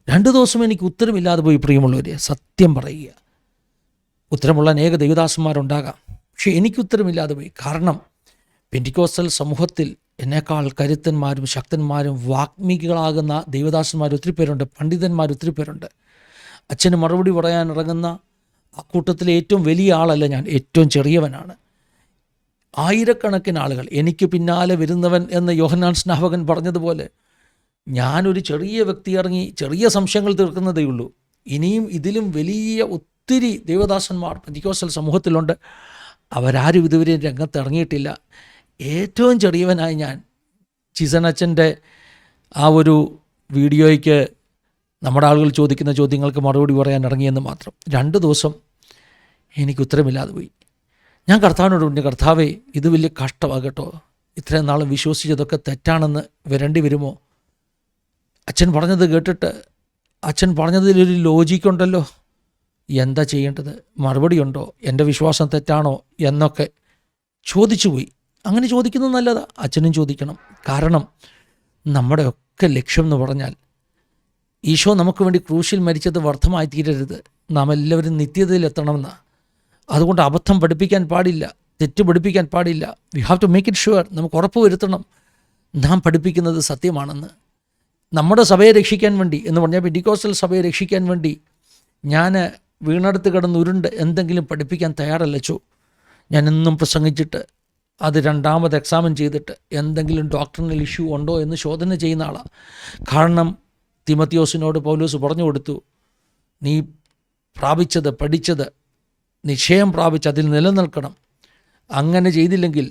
A: 2 ദിവസം എനിക്ക് ഉത്തരമില്ലാതെ പോയി പ്രിയമുള്ളവരെ, സത്യം പറയുക. ഉത്തരമുള്ള അനേക ദൈവദാസന്മാരുണ്ടാകാം, പക്ഷെ എനിക്ക് ഉത്തരമില്ലാതെ പോയി. കാരണം പെന്തിക്കോസ്തൽ സമൂഹത്തിൽ എന്നേക്കാൾ കരുത്തന്മാരും ശക്തന്മാരും വാഗ്മികളാകുന്ന ദൈവദാസന്മാർ ഒത്തിരി പേരുണ്ട്, പണ്ഡിതന്മാർ ഒത്തിരി പേരുണ്ട്. അച്ഛന് മറുപടി പറയാൻ ഇറങ്ങുന്ന ആ കൂട്ടത്തിലെ ഏറ്റവും വലിയ ആളല്ല ഞാൻ, ഏറ്റവും ചെറിയവനാണ്. ആയിരക്കണക്കിന് ആളുകൾ എനിക്ക് പിന്നാലെ വരുന്നവൻ എന്ന് യോഹന്നാൻ സ്നാപകൻ പറഞ്ഞതുപോലെ ഞാനൊരു ചെറിയ വ്യക്തി ഇറങ്ങി ചെറിയ സംശയങ്ങൾ തീർക്കുന്നതേ ഉള്ളൂ. ഇനിയും ഇതിലും വലിയ ഒത്തിരി ദൈവദാസന്മാർ പെന്തിക്കോസ്തൽ സമൂഹത്തിലുണ്ട്. അവരാരും ഇതുവരെ രംഗത്ത് ഇറങ്ങിയിട്ടില്ല. ഏറ്റവും ചെറിയവനായി ഞാൻ ചിസനച്ഛൻ്റെ ആ ഒരു വീഡിയോയ്ക്ക് നമ്മുടെ ആളുകൾ ചോദിക്കുന്ന ചോദ്യങ്ങൾക്ക് മറുപടി പറയാൻ ഇറങ്ങിയെന്ന് മാത്രം. 2 ദിവസം എനിക്ക് ഉത്തരമില്ലാതെ പോയി. ഞാൻ കർത്താവിനോട്, കർത്താവേ, ഇത് വലിയ കഷ്ടമാകട്ടോ, ഇത്രയും നാളും വിശ്വസിച്ചതൊക്കെ തെറ്റാണെന്ന് വരേണ്ടി വരുമോ? അച്ഛൻ പറഞ്ഞത് കേട്ടിട്ട്, അച്ഛൻ പറഞ്ഞതിലൊരു ലോജിക്കുണ്ടല്ലോ, എന്താ ചെയ്യേണ്ടത്? മറുപടിയുണ്ടോ? എൻ്റെ വിശ്വാസം തെറ്റാണോ എന്നൊക്കെ ചോദിച്ചു പോയി. അങ്ങനെ ചോദിക്കുന്നത് നല്ലതാണ്, അച്ഛനും ചോദിക്കണം. കാരണം നമ്മുടെയൊക്കെ ലക്ഷ്യം എന്ന് പറഞ്ഞാൽ ഈശോ നമുക്ക് വേണ്ടി ക്രൂശിൽ മരിച്ചത് വ്യർത്ഥമായി തീരരുത്. നാം എല്ലാവരും നിത്യതയിലെത്തണമെന്ന്. അതുകൊണ്ട് അബദ്ധം പഠിപ്പിക്കാൻ പാടില്ല, തെറ്റ് പഠിപ്പിക്കാൻ പാടില്ല. We have to make it sure. നമുക്ക് ഉറപ്പ് വരുത്തണം നാം പഠിപ്പിക്കുന്നത് സത്യമാണെന്ന്. നമ്മുടെ സഭയെ രക്ഷിക്കാൻ വേണ്ടി എന്ന് പറഞ്ഞാൽ പെന്തിക്കോസ്തൽ സഭയെ രക്ഷിക്കാൻ വേണ്ടി ഞാൻ വീണടുത്ത് കിടന്ന് ഉരുണ്ട് എന്തെങ്കിലും പഠിപ്പിക്കാൻ തയ്യാറല്ല ചോ. ഞാൻ എന്നും പ്രസംഗിച്ചിട്ട് അത് രണ്ടാമത് എക്സാമിൻ ചെയ്തിട്ട് എന്തെങ്കിലും ഡോക്ടറിനൽ ഇഷ്യൂ ഉണ്ടോ എന്ന് ശോധന ചെയ്യുന്ന ആളാണ്. കാരണം തിമത്തിയോസിനോട് പൗലോസ് പറഞ്ഞു കൊടുത്തു, നീ പ്രാപിച്ചത് പഠിച്ചത് നിശ്ചയം പ്രാപിച്ച് അതിൽ നിലനിൽക്കണം. അങ്ങനെ ചെയ്തില്ലെങ്കിൽ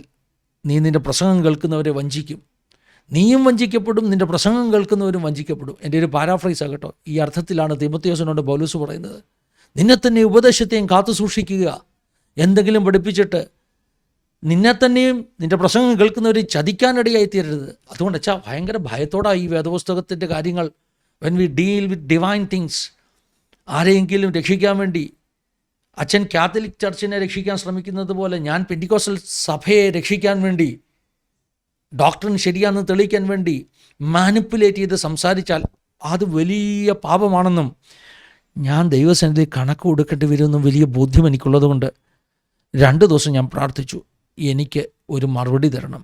A: നീ നിൻ്റെ പ്രസംഗം കേൾക്കുന്നവരെ വഞ്ചിക്കും. നീയും വഞ്ചിക്കപ്പെടും, നിൻ്റെ പ്രസംഗം കേൾക്കുന്നവരും വഞ്ചിക്കപ്പെടും. എൻ്റെ ഒരു പാരാഫ്രൈസ് ആകട്ടോ. ഈ അർത്ഥത്തിലാണ് തിമത്തിയോസിനോട് പൗലോസ് പറയുന്നത്, നിന്നെ തന്നെ ഉപദേശത്തെയും കാത്തു സൂക്ഷിക്കുക. എന്തെങ്കിലും പഠിപ്പിച്ചിട്ട് നിന്നെ തന്നെയും നിൻ്റെ പ്രസംഗം കേൾക്കുന്നവരെ ചതിക്കാനിടയായി തീരരുത്. അതുകൊണ്ട് അച്ഛാ ഭയങ്കര ഭയത്തോടാണ് ഈ വേദപുസ്തകത്തിൻ്റെ കാര്യങ്ങൾ. When we deal with divine things, ആരെയെങ്കിലും രക്ഷിക്കാൻ വേണ്ടി അച്ഛൻ കാത്തലിക് ചർച്ചിനെ രക്ഷിക്കാൻ ശ്രമിക്കുന്നത് പോലെ ഞാൻ പെന്തിക്കോസ്റ്റൽ സഭയെ രക്ഷിക്കാൻ വേണ്ടി, ഡോക്ടറിന് ശരിയാണെന്ന് തെളിയിക്കാൻ വേണ്ടി മാനിപ്പുലേറ്റ് ചെയ്ത് സംസാരിച്ചാൽ അത് വലിയ പാപമാണെന്നും ഞാൻ ദൈവസന്നിധിയിൽ കണക്ക് കൊടുക്കേണ്ടി വരുമെന്നും വലിയ ബോധ്യം എനിക്കുള്ളത് കൊണ്ട് 2 ദിവസം ഞാൻ പ്രാർത്ഥിച്ചു, എനിക്ക് ഒരു മറുപടി തരണം.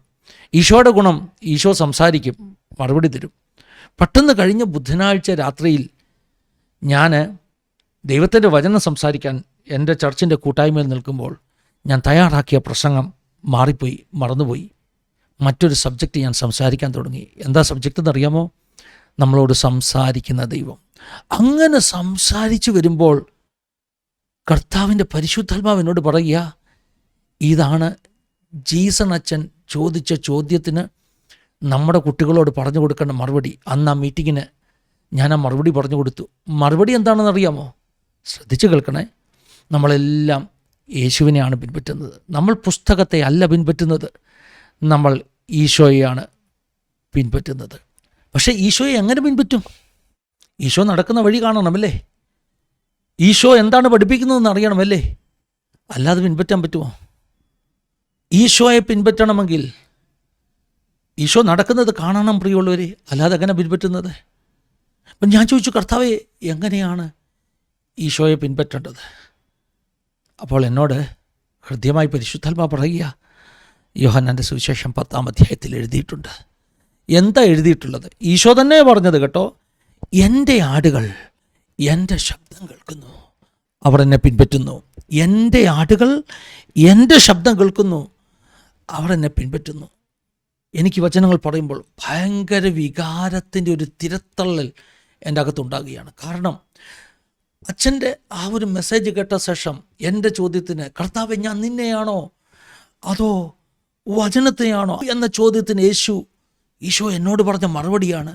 A: ഈശോയുടെ ഗുണം, ഈശോ സംസാരിക്കും, മറുപടി തരും. പെട്ടെന്ന് കഴിഞ്ഞ ബുധനാഴ്ച രാത്രിയിൽ ഞാൻ ദൈവത്തിൻ്റെ വചനം സംസാരിക്കാൻ എൻ്റെ ചർച്ചിൻ്റെ കൂട്ടായ്മയിൽ നിൽക്കുമ്പോൾ ഞാൻ തയ്യാറാക്കിയ പ്രസംഗം മാറിപ്പോയി, മറന്നുപോയി. മറ്റൊരു സബ്ജക്റ്റ് ഞാൻ സംസാരിക്കാൻ തുടങ്ങി. എന്താ സബ്ജക്റ്റ് എന്നറിയാമോ? നമ്മളോട് സംസാരിക്കുന്ന ദൈവം. അങ്ങനെ സംസാരിച്ചു വരുമ്പോൾ കർത്താവിൻ്റെ പരിശുദ്ധാത്മാവ് എന്നോട് പറയുക, ഇതാണ് ജീസൺ അച്ഛൻ ചോദിച്ച ചോദ്യത്തിന് നമ്മുടെ കുട്ടികളോട് പറഞ്ഞു കൊടുക്കേണ്ട മറുപടി. അന്ന് ആ മീറ്റിങ്ങിന് ഞാൻ ആ മറുപടി പറഞ്ഞു കൊടുത്തു. മറുപടി എന്താണെന്ന് അറിയാമോ? ശ്രദ്ധിച്ച് കേൾക്കണേ. നമ്മളെല്ലാം യേശുവിനെയാണ് പിൻപറ്റുന്നത്. നമ്മൾ പുസ്തകത്തെ അല്ല പിൻപറ്റുന്നത്, നമ്മൾ ഈശോയെയാണ് പിൻപറ്റുന്നത്. പക്ഷേ ഈശോയെ എങ്ങനെ പിൻപറ്റും? ഈശോ നടക്കുന്ന വഴി കാണണമല്ലേ? ഈശോ എന്താണ് പഠിപ്പിക്കുന്നതെന്ന് അറിയണമല്ലേ? അല്ലാതെ പിൻപറ്റാൻ പറ്റുമോ? ഈശോയെ പിൻപറ്റണമെങ്കിൽ ഈശോ നടക്കുന്നത് കാണണം പ്രിയമുള്ളവരെ, അല്ലാതെ എങ്ങനെ പിൻപറ്റുന്നത്? അപ്പം ഞാൻ ചോദിച്ചു, കർത്താവേ എങ്ങനെയാണ് ഈശോയെ പിൻപറ്റേണ്ടത്? അപ്പോൾ എന്നോട് ഹൃദ്യമായി പരിശുദ്ധാത്മാവ് പറയുക, യോഹന്നാൻ്റെ സുവിശേഷം 10-ാം അധ്യായത്തിൽ എഴുതിയിട്ടുണ്ട്. എന്താ എഴുതിയിട്ടുള്ളത്? ഈശോ തന്നെ പറഞ്ഞത് കേട്ടോ, എൻ്റെ ആടുകൾ എൻ്റെ ശബ്ദം കേൾക്കുന്നു, അവർ എന്നെ പിൻപറ്റുന്നു. എൻ്റെ ആടുകൾ എൻ്റെ ശബ്ദം കേൾക്കുന്നു, അവർ എന്നെ പിൻപറ്റുന്നു. എനിക്ക് വചനങ്ങൾ പറയുമ്പോൾ ഭയങ്കര വികാരത്തിൻ്റെ ഒരു തിരത്തള്ളൽ എൻ്റെ അകത്തുണ്ടാകുകയാണ്. കാരണം അച്ഛൻ്റെ ആ ഒരു മെസ്സേജ് കേട്ട ശേഷം എൻ്റെ ചോദ്യത്തിന്, കർത്താവേ ഞാൻ നിന്നെയാണോ അതോ വചനത്തെയാണോ എന്ന ചോദ്യത്തിന് ഈശോ എന്നോട് പറഞ്ഞ മറുപടിയാണ്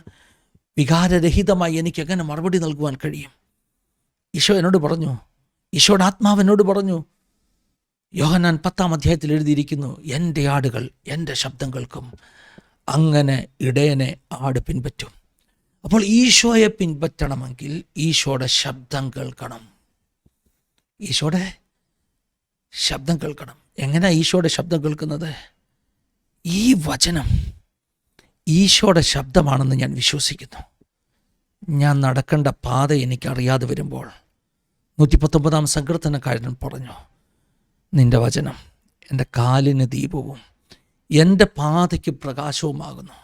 A: വികാരരഹിതമായി എനിക്ക് എങ്ങനെ മറുപടി നൽകുവാൻ കഴിയും? ഈശോ എന്നോട് പറഞ്ഞു, ഈശോയുടെ ആത്മാവ് എന്നോട് പറഞ്ഞു, യോഹന്നാൻ 10-ാം അധ്യായത്തിൽ എഴുതിയിരിക്കുന്നു, എൻ്റെ ആടുകൾ എൻ്റെ ശബ്ദം കേൾക്കും, അങ്ങനെ ഇടയനെ ആട് പിൻപറ്റും. അപ്പോൾ ഈശോയെ പിൻപറ്റണമെങ്കിൽ ഈശോയുടെ ശബ്ദം കേൾക്കണം. ഈശോയുടെ ശബ്ദം കേൾക്കണം. എങ്ങനെയാണ് ഈശോയുടെ ശബ്ദം കേൾക്കുന്നത്? ഈ വചനം ഈശോയുടെ ശബ്ദമാണെന്ന് ഞാൻ വിശ്വസിക്കുന്നു. ഞാൻ നടക്കേണ്ട പാത എനിക്കറിയാതെ വരുമ്പോൾ 119-ാം സങ്കീർത്തനക്കാരൻ പറഞ്ഞു, നിൻ്റെ വചനം എൻ്റെ കാലിന് ദീപവും എൻ്റെ പാതയ്ക്ക് പ്രകാശവുമാകുന്നു.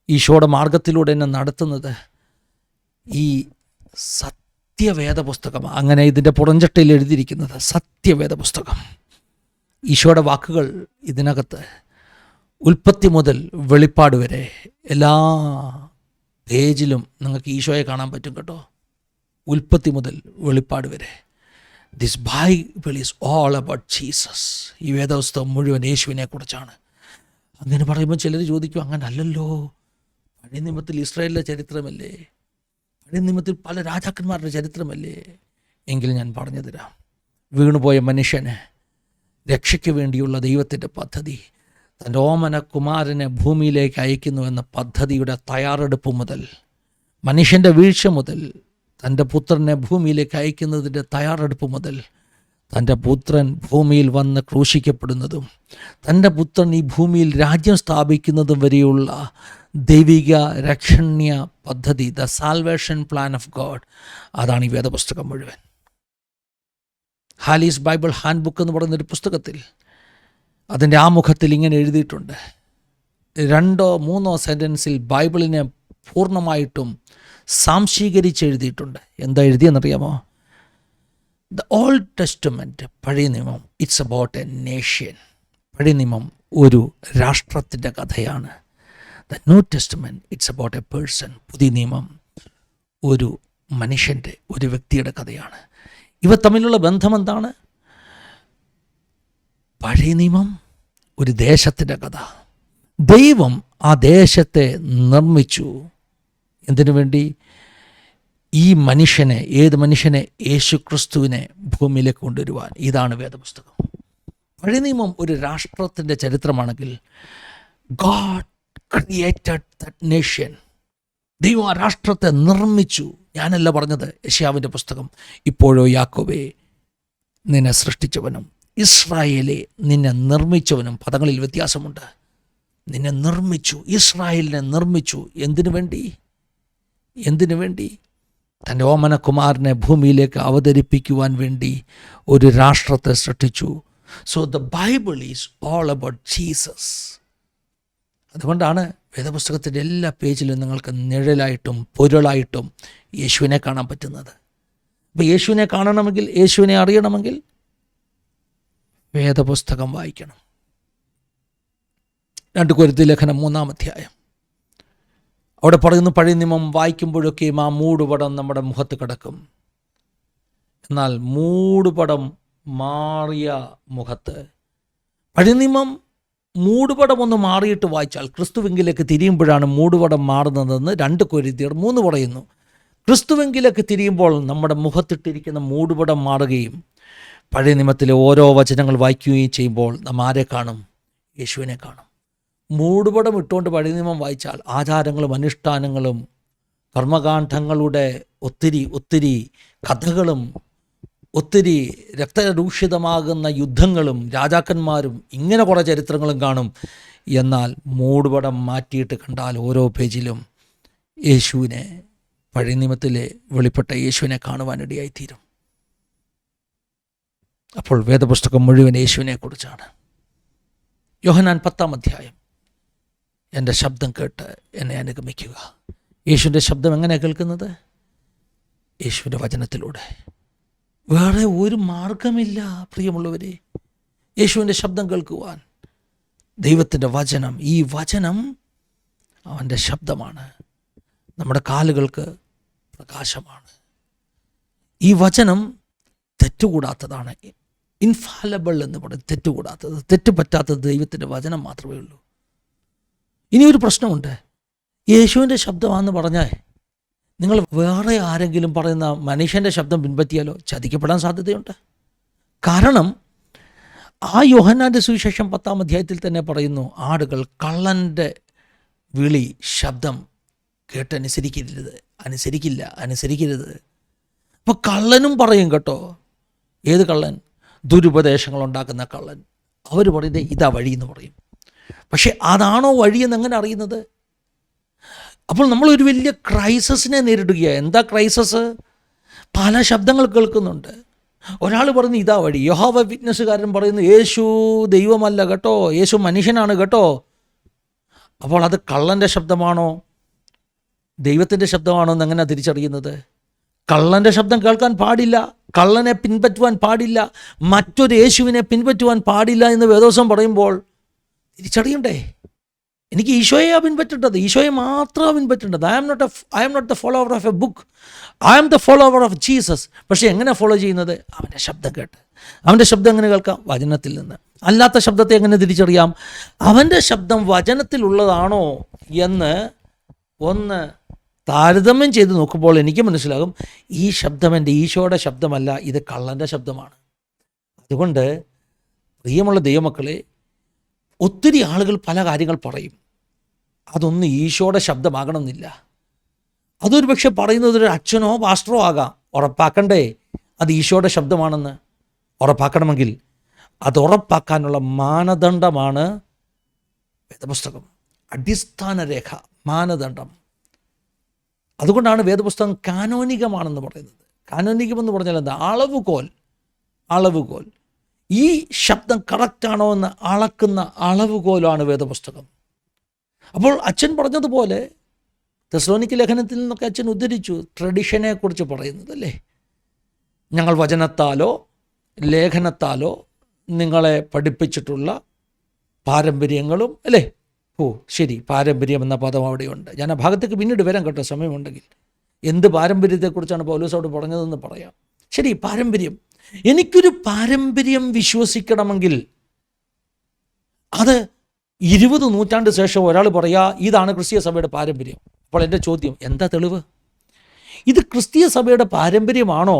A: ഈശോയുടെ മാർഗത്തിലൂടെ എന്നെ നടത്തുന്നത് ഈ സത്യവേദ പുസ്തകമാണ്. അങ്ങനെ ഇതിൻ്റെ പുറംചട്ടയിൽ എഴുതിയിരിക്കുന്നത് സത്യവേദ പുസ്തകം. ഈശോയുടെ വാക്കുകൾ ഇതിനകത്ത് ഉൽപ്പത്തി മുതൽ വെളിപ്പാട് വരെ എല്ലാ പേജിലും നിങ്ങൾക്ക് ഈശോയെ കാണാൻ പറ്റും കേട്ടോ. ഉൽപ്പത്തി മുതൽ വെളിപ്പാട് വരെ this Bible is all about Jesus. ഈ വേദപുസ്തകം മുഴുവൻ യേശുവിനെ കുറിച്ചാണ്. അങ്ങനെ പറയുമ്പോൾ ചിലർ ചോദിക്കും, അങ്ങനെ അല്ലല്ലോ, പഴയ നിയമത്തിൽ ഇസ്രായേലിലെ ചരിത്രമല്ലേ, പഴയ നിയമത്തിൽ പല രാജാക്കന്മാരുടെ ചരിത്രമല്ലേ? എങ്കിൽ ഞാൻ പറഞ്ഞു തരാം. വീണുപോയ മനുഷ്യന് രക്ഷയ്ക്ക് വേണ്ടിയുള്ള ദൈവത്തിൻ്റെ പദ്ധതി, തൻ്റെ ഓമന കുമാരനെ ഭൂമിയിലേക്ക് അയക്കുന്നു എന്ന പദ്ധതിയുടെ തയ്യാറെടുപ്പ് മുതൽ, മനുഷ്യൻ്റെ വീഴ്ച മുതൽ, തൻ്റെ പുത്രനെ ഭൂമിയിലേക്ക് അയക്കുന്നതിൻ്റെ തയ്യാറെടുപ്പ് മുതൽ, തൻ്റെ പുത്രൻ ഭൂമിയിൽ വന്ന് ക്രൂശിക്കപ്പെടുന്നതും തൻ്റെ പുത്രൻ ഈ ഭൂമിയിൽ രാജ്യം സ്ഥാപിക്കുന്നതും വരെയുള്ള ദൈവിക രക്ഷണ്യ പദ്ധതി, the salvation plan of God, അതാണ് ഈ വേദപുസ്തകം മുഴുവൻ. ഹാലീസ് ബൈബിൾ ഹാൻഡ് ബുക്ക് എന്ന് പറയുന്നൊരു പുസ്തകത്തിൽ അതിൻ്റെ ആമുഖത്തിൽ ഇങ്ങനെ എഴുതിയിട്ടുണ്ട്. 2-3 സെൻറ്റൻസിൽ ബൈബിളിനെ പൂർണ്ണമായിട്ടും സാംശീകരിച്ച് എഴുതിയിട്ടുണ്ട്. എന്താ എഴുതിയെന്നറിയാമോ? ദ ഓൾഡ് ടെസ്റ്റമെൻറ്റ്, പഴയ നിയമം, ഇറ്റ്സ് അബൌട്ട് എ നേഷൻ. പഴയ നിയമം ഒരു രാഷ്ട്രത്തിൻ്റെ കഥയാണ്. The new testament it's about A person. പുതിയ നിയമം ഒരു മനുഷ്യൻ്റെ, ഒരു വ്യക്തിയുടെ കഥയാണ്. ഇവ തമ്മിലുള്ള ബന്ധം എന്താണ്? പഴയ നിയമം ഒരു ദേശത്തിൻ്റെ കഥ. ദൈവം ആ ദേശത്തെ നിർമ്മിച്ചു. എന്തിനു വേണ്ടി? ഈ മനുഷ്യനെ, ഏത് മനുഷ്യനെ? യേശുക്രിസ്തുവിനെ ഭൂമിയിലേക്ക് കൊണ്ടുവരുവാൻ. ഇതാണ് വേദപുസ്തകം. പഴയ നിയമം ഒരു രാഷ്ട്രത്തിൻ്റെ ചരിത്രമാണെങ്കിൽ, ഗോഡ് ക്രിയേറ്റഡ് ദാറ്റ് നേഷൻ. ദൈവം ആ രാഷ്ട്രത്തെ നിർമ്മിച്ചു. ഞാനല്ല പറഞ്ഞത്, യെശയ്യാവിൻ്റെ പുസ്തകം. ഇപ്പോഴോ യാക്കോബേ, നിന്നെ സൃഷ്ടിച്ചവനും ഇസ്രായേലെ നിന്നെ നിർമ്മിച്ചവനും. പദങ്ങളിൽ വ്യത്യാസമുണ്ട്. നിന്നെ നിർമ്മിച്ചു, ഇസ്രായേലിനെ നിർമ്മിച്ചു. എന്തിനു വേണ്ടി? എന്തിനു വേണ്ടി? തൻ്റെ ഓമനകുമാരനെ ഭൂമിയിലേക്ക് അവതരിപ്പിക്കുവാൻ വേണ്ടി ഒരു രാഷ്ട്രത്തെ സൃഷ്ടിച്ചു. So the Bible is all about Jesus. അതുകൊണ്ടാണ് വേദപുസ്തകത്തിൻ്റെ എല്ലാ പേജിലും നിങ്ങൾക്ക് നിഴലായിട്ടും പൊരുളായിട്ടും യേശുവിനെ കാണാൻ പറ്റുന്നത്. അപ്പോൾ യേശുവിനെ കാണണമെങ്കിൽ, യേശുവിനെ അറിയണമെങ്കിൽ വേദപുസ്തകം വായിക്കണം. 2 കൊരിന്ത്യർ ലേഖനം 3-ാം അധ്യായം. അവിടെ പറയുന്നു, പഴയ നിയമം വായിക്കുമ്പോഴൊക്കെയും ആ മൂടുപടം നമ്മുടെ മുഖത്ത് കിടക്കും. എന്നാൽ മൂടുപടം മാറിയ മുഖത്ത്, പഴയ നിയമം മൂടുപടം ഒന്ന് മാറിയിട്ട് വായിച്ചാൽ ക്രിസ്തുവെങ്കിലേക്ക് തിരിയുമ്പോഴാണ് മൂടുപടം മാറുന്നതെന്ന് 2 കൊരിന്ത്യർ 3 പറയുന്നു. ക്രിസ്തുവെങ്കിലേക്ക് തിരിയുമ്പോൾ നമ്മുടെ മുഖത്തിട്ടിരിക്കുന്ന മൂടുപടം മാറുകയും പഴയ നിയമത്തിലെ ഓരോ വചനങ്ങൾ വായിക്കുകയും ചെയ്യുമ്പോൾ നാം ആരെ കാണും? യേശുവിനെ കാണും. മൂടുപടം ഇട്ടുകൊണ്ട് പഴയ നിയമം വായിച്ചാൽ ആചാരങ്ങളും അനുഷ്ഠാനങ്ങളും കർമ്മകാണ്ഡങ്ങളുടെ ഒത്തിരി കഥകളും ഒത്തിരി രക്തരൂഷിതമാകുന്ന യുദ്ധങ്ങളും രാജാക്കന്മാരും ഇങ്ങനെ കുറേ ചരിത്രങ്ങളും കാണും. എന്നാൽ മൂടുപടം മാറ്റിയിട്ട് കണ്ടാൽ ഓരോ പേജിലും യേശുവിനെ, പഴയ നിയമത്തിലെ വെളിപ്പെട്ട യേശുവിനെ കാണുവാനിടയായിത്തീരും. അപ്പോൾ വേദപുസ്തകം മുഴുവൻ യേശുവിനെക്കുറിച്ചാണ്. യോഹന്നാൻ 10-ാം അധ്യായം. എൻ്റെ ശബ്ദം കേട്ട് എന്നെ അനുഗമിക്കുക. യേശുവിൻ്റെ ശബ്ദം എങ്ങനെയാണ് കേൾക്കുന്നത്? യേശുവിൻ്റെ വചനത്തിലൂടെ. വേറെ ഒരു മാർഗമില്ല പ്രിയമുള്ളവരെ യേശുവിൻ്റെ ശബ്ദം കേൾക്കുവാൻ. ദൈവത്തിൻ്റെ വചനം, ഈ വചനം അവൻ്റെ ശബ്ദമാണ്. നമ്മുടെ കാലുകൾക്ക് പ്രകാശമാണ്. ഈ വചനം തെറ്റുകൂടാത്തതാണ്. ഇൻഫാലബിൾ എന്ന് പറയും, തെറ്റുകൂടാത്തത്, തെറ്റ് പറ്റാത്തത് ദൈവത്തിൻ്റെ വചനം മാത്രമേ ഉള്ളൂ. ഇനിയൊരു പ്രശ്നമുണ്ട്. യേശുവിൻ്റെ ശബ്ദമാണെന്ന് പറഞ്ഞാൽ നിങ്ങൾ വേറെ ആരെങ്കിലും പറയുന്ന മനുഷ്യൻ്റെ ശബ്ദം പിൻപറ്റിയാലോ ചതിക്കപ്പെടാൻ സാധ്യതയുണ്ട്. കാരണം ആ യോഹന്നാൻ്റെ സുവിശേഷം 10-ാം അധ്യായത്തിൽ തന്നെ പറയുന്നു, ആടുകൾ കള്ളൻ്റെ വിളി ശബ്ദം അനുസരിക്കരുത്. അപ്പോൾ കള്ളനും പറയും കേട്ടോ. ഏത് കള്ളൻ? ദുരുപദേശങ്ങൾ ഉണ്ടാക്കുന്ന കള്ളൻ. അവർ പറയുന്നത് ഇതാ വഴി എന്ന് പറയും. പക്ഷെ അതാണോ വഴിയെന്ന് എങ്ങനെ അറിയുന്നത്? അപ്പോൾ നമ്മളൊരു വലിയ ക്രൈസിസിനെ നേരിടുകയാണ്. എന്താ ക്രൈസിസ്? പല ശബ്ദങ്ങൾ കേൾക്കുന്നുണ്ട്. ഒരാൾ പറയുന്നു ഇതാ വഴി. യഹോവ വിറ്റ്നസ്സുകാരൻ പറയുന്നു യേശു ദൈവമല്ല കേട്ടോ, യേശു മനുഷ്യനാണ് കേട്ടോ. അപ്പോൾ അത് കള്ളൻ്റെ ശബ്ദമാണോ ദൈവത്തിൻ്റെ ശബ്ദമാണോ എന്ന് എങ്ങനെയാണ് തിരിച്ചറിയുന്നത്? കള്ളൻ്റെ ശബ്ദം കേൾക്കാൻ പാടില്ല, കള്ളനെ പിൻപറ്റുവാൻ പാടില്ല, മറ്റൊരു യേശുവിനെ പിൻപറ്റുവാൻ പാടില്ല എന്ന് വേദോസം പറയുമ്പോൾ തിരിച്ചറിയണ്ടേ? എനിക്ക് ഈശോയെയാണ് പിൻപറ്റേണ്ടത്, ഈശോയെ മാത്രമാണ് പിൻപറ്റേണ്ടത്. I am not the follower of a book, I am the follower of Jesus. പക്ഷേ എങ്ങനെ ഫോളോ ചെയ്യുന്നത്? അവൻ്റെ ശബ്ദം കേട്ട്. അവൻ്റെ ശബ്ദം എങ്ങനെ കേൾക്കാം? വചനത്തിൽ നിന്ന്. അല്ലാത്ത ശബ്ദത്തെ എങ്ങനെ തിരിച്ചറിയാം? അവൻ്റെ ശബ്ദം വചനത്തിലുള്ളതാണോ എന്ന് ഒന്ന് താരതമ്യം ചെയ്ത് നോക്കുമ്പോൾ എനിക്ക് മനസ്സിലാകും, ഈ ശബ്ദം എൻ്റെ ഈശോയുടെ ശബ്ദമല്ല, ഇത് കള്ളൻ്റെ ശബ്ദമാണ്. അതുകൊണ്ട് പ്രിയമുള്ള ദൈവമക്കളെ, ഒത്തിരി ആളുകൾ പല കാര്യങ്ങൾ പറയും, അതൊന്നും ഈശോയുടെ ശബ്ദമാകണമെന്നില്ല. അതൊരു പക്ഷെ പറയുന്നത് ഒരു അച്ഛനോ പാസ്റ്ററോ ആകാം. ഉറപ്പാക്കണ്ടേ അത് ഈശോയുടെ ശബ്ദമാണെന്ന്? ഉറപ്പാക്കണമെങ്കിൽ അത് ഉറപ്പാക്കാനുള്ള മാനദണ്ഡമാണ് വേദപുസ്തകം. അടിസ്ഥാന രേഖ, മാനദണ്ഡം. അതുകൊണ്ടാണ് വേദപുസ്തകം കാനോനികമാണെന്ന് പറയുന്നത്. കാനോനികമെന്ന് പറഞ്ഞാൽ എന്താ? അളവുകോൽ. ഈ ശബ്ദം കറക്റ്റാണോ എന്ന് അളക്കുന്ന അളവുകോലാണ് വേദപുസ്തകം. അപ്പോൾ അച്ഛൻ പറഞ്ഞതുപോലെ തെസ്സലോനിക്ക ലേഖനത്തിൽ നിന്നൊക്കെ അച്ഛൻ ഉദ്ധരിച്ചു ട്രഡിഷനെ കുറിച്ച് പറയുന്നത് അല്ലേ. ഞങ്ങൾ വചനത്താലോ ലേഖനത്താലോ നിങ്ങളെ പഠിപ്പിച്ചിട്ടുള്ള പാരമ്പര്യങ്ങളും, അല്ലേ? ഓ ശരി, പാരമ്പര്യം എന്ന പദം അവിടെയുണ്ട്. ഞാൻ ആ ഭാഗത്തേക്ക് പിന്നീട് വരാം കേട്ടോ, സമയമുണ്ടെങ്കിൽ. എന്ത് പാരമ്പര്യത്തെക്കുറിച്ചാണ് പൗലോസ് അവിടെ പറഞ്ഞതെന്ന് പറയാം. ശരി, പാരമ്പര്യം. എനിക്കൊരു പാരമ്പര്യം വിശ്വസിക്കണമെങ്കിൽ അത് 20 നൂറ്റാണ്ട് ശേഷം ഒരാൾ പറയാ ഇതാണ് ക്രിസ്തീയ സഭയുടെ പാരമ്പര്യം. അപ്പോൾ എൻ്റെ ചോദ്യം, എന്താ തെളിവ്? ഇത് ക്രിസ്തീയ സഭയുടെ പാരമ്പര്യമാണോ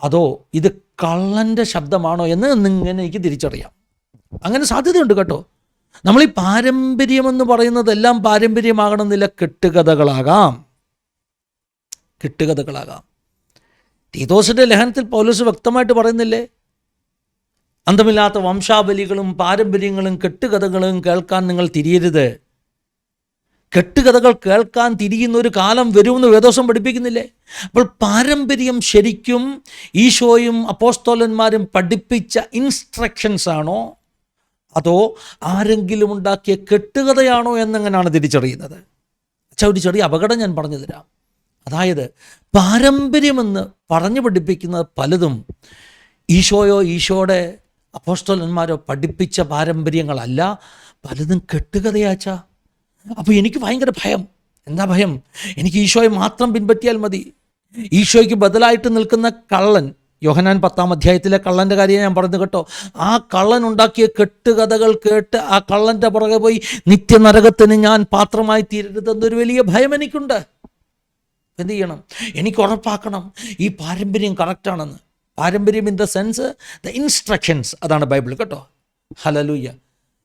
A: അതോ ഇത് കള്ളൻ്റെ ശബ്ദമാണോ എന്ന് ഇങ്ങനെ എനിക്ക് തിരിച്ചറിയാം. അങ്ങനെ സാധ്യതയുണ്ട് കേട്ടോ. നമ്മൾ ഈ പാരമ്പര്യമെന്ന് പറയുന്നതെല്ലാം പാരമ്പര്യമാകണമെന്നില്ല, കെട്ടുകഥകളാകാം. തീത്തോസിൻ്റെ ലേഖനത്തിൽ പൗലോസ് വ്യക്തമായിട്ട് പറയുന്നില്ലേ, അന്തമില്ലാത്ത വംശാവലികളും പാരമ്പര്യങ്ങളും കെട്ടുകഥകളും കേൾക്കാൻ നിങ്ങൾ തിരിയരുത്. കെട്ടുകഥകൾ കേൾക്കാൻ തിരിയുന്ന ഒരു കാലം വരുമെന്ന് വേദോസം പഠിപ്പിക്കുന്നില്ലേ? അപ്പോൾ പാരമ്പര്യം ശരിക്കും ഈശോയും അപ്പോസ്തലന്മാരും പഠിപ്പിച്ച ഇൻസ്ട്രക്ഷൻസ് ആണോ അതോ ആരെങ്കിലും ഉണ്ടാക്കിയ കെട്ടുകഥയാണോ എന്നെങ്ങനെയാണ് തിരിച്ചറിയുന്നത്? ഒരു ചെറിയ അപകടം ഞാൻ പറഞ്ഞു തരാം. അതായത് പാരമ്പര്യമെന്ന് പറഞ്ഞു പഠിപ്പിക്കുന്നത് പലതും ഈശോയോ ഈശോയുടെ അപ്പോസ്തലന്മാരോ പഠിപ്പിച്ച പാരമ്പര്യങ്ങളല്ല, പലതും കെട്ടുകഥയാച്ചാ. അപ്പോൾ എനിക്ക് ഭയങ്കര ഭയം. എന്താ ഭയം? എനിക്ക് ഈശോയെ മാത്രം പിൻപറ്റിയാൽ മതി. ഈശോയ്ക്ക് ബദലായിട്ട് നിൽക്കുന്ന കള്ളൻ, യോഹന്നാൻ 10-ാം അധ്യായത്തിലെ കള്ളൻ്റെ കാര്യം ഞാൻ പറഞ്ഞു കേട്ടോ. ആ കള്ളൻ ഉണ്ടാക്കിയ കെട്ടുകഥകൾ കേട്ട് ആ കള്ളൻ്റെ പുറകെ പോയി നിത്യനരകത്തിന് ഞാൻ പാത്രമായി തീരരുതെന്നൊരു വലിയ ഭയം എനിക്കുണ്ട്. എന്ത് ചെയ്യണം? എനിക്ക് ഉറപ്പാക്കണം ഈ പാരമ്പര്യം കറക്റ്റാണെന്ന്. പാരമ്പര്യം in the sense the instructions, അതാണ് ബൈബിൾ കേട്ടോ. ഹല്ലേലൂയ.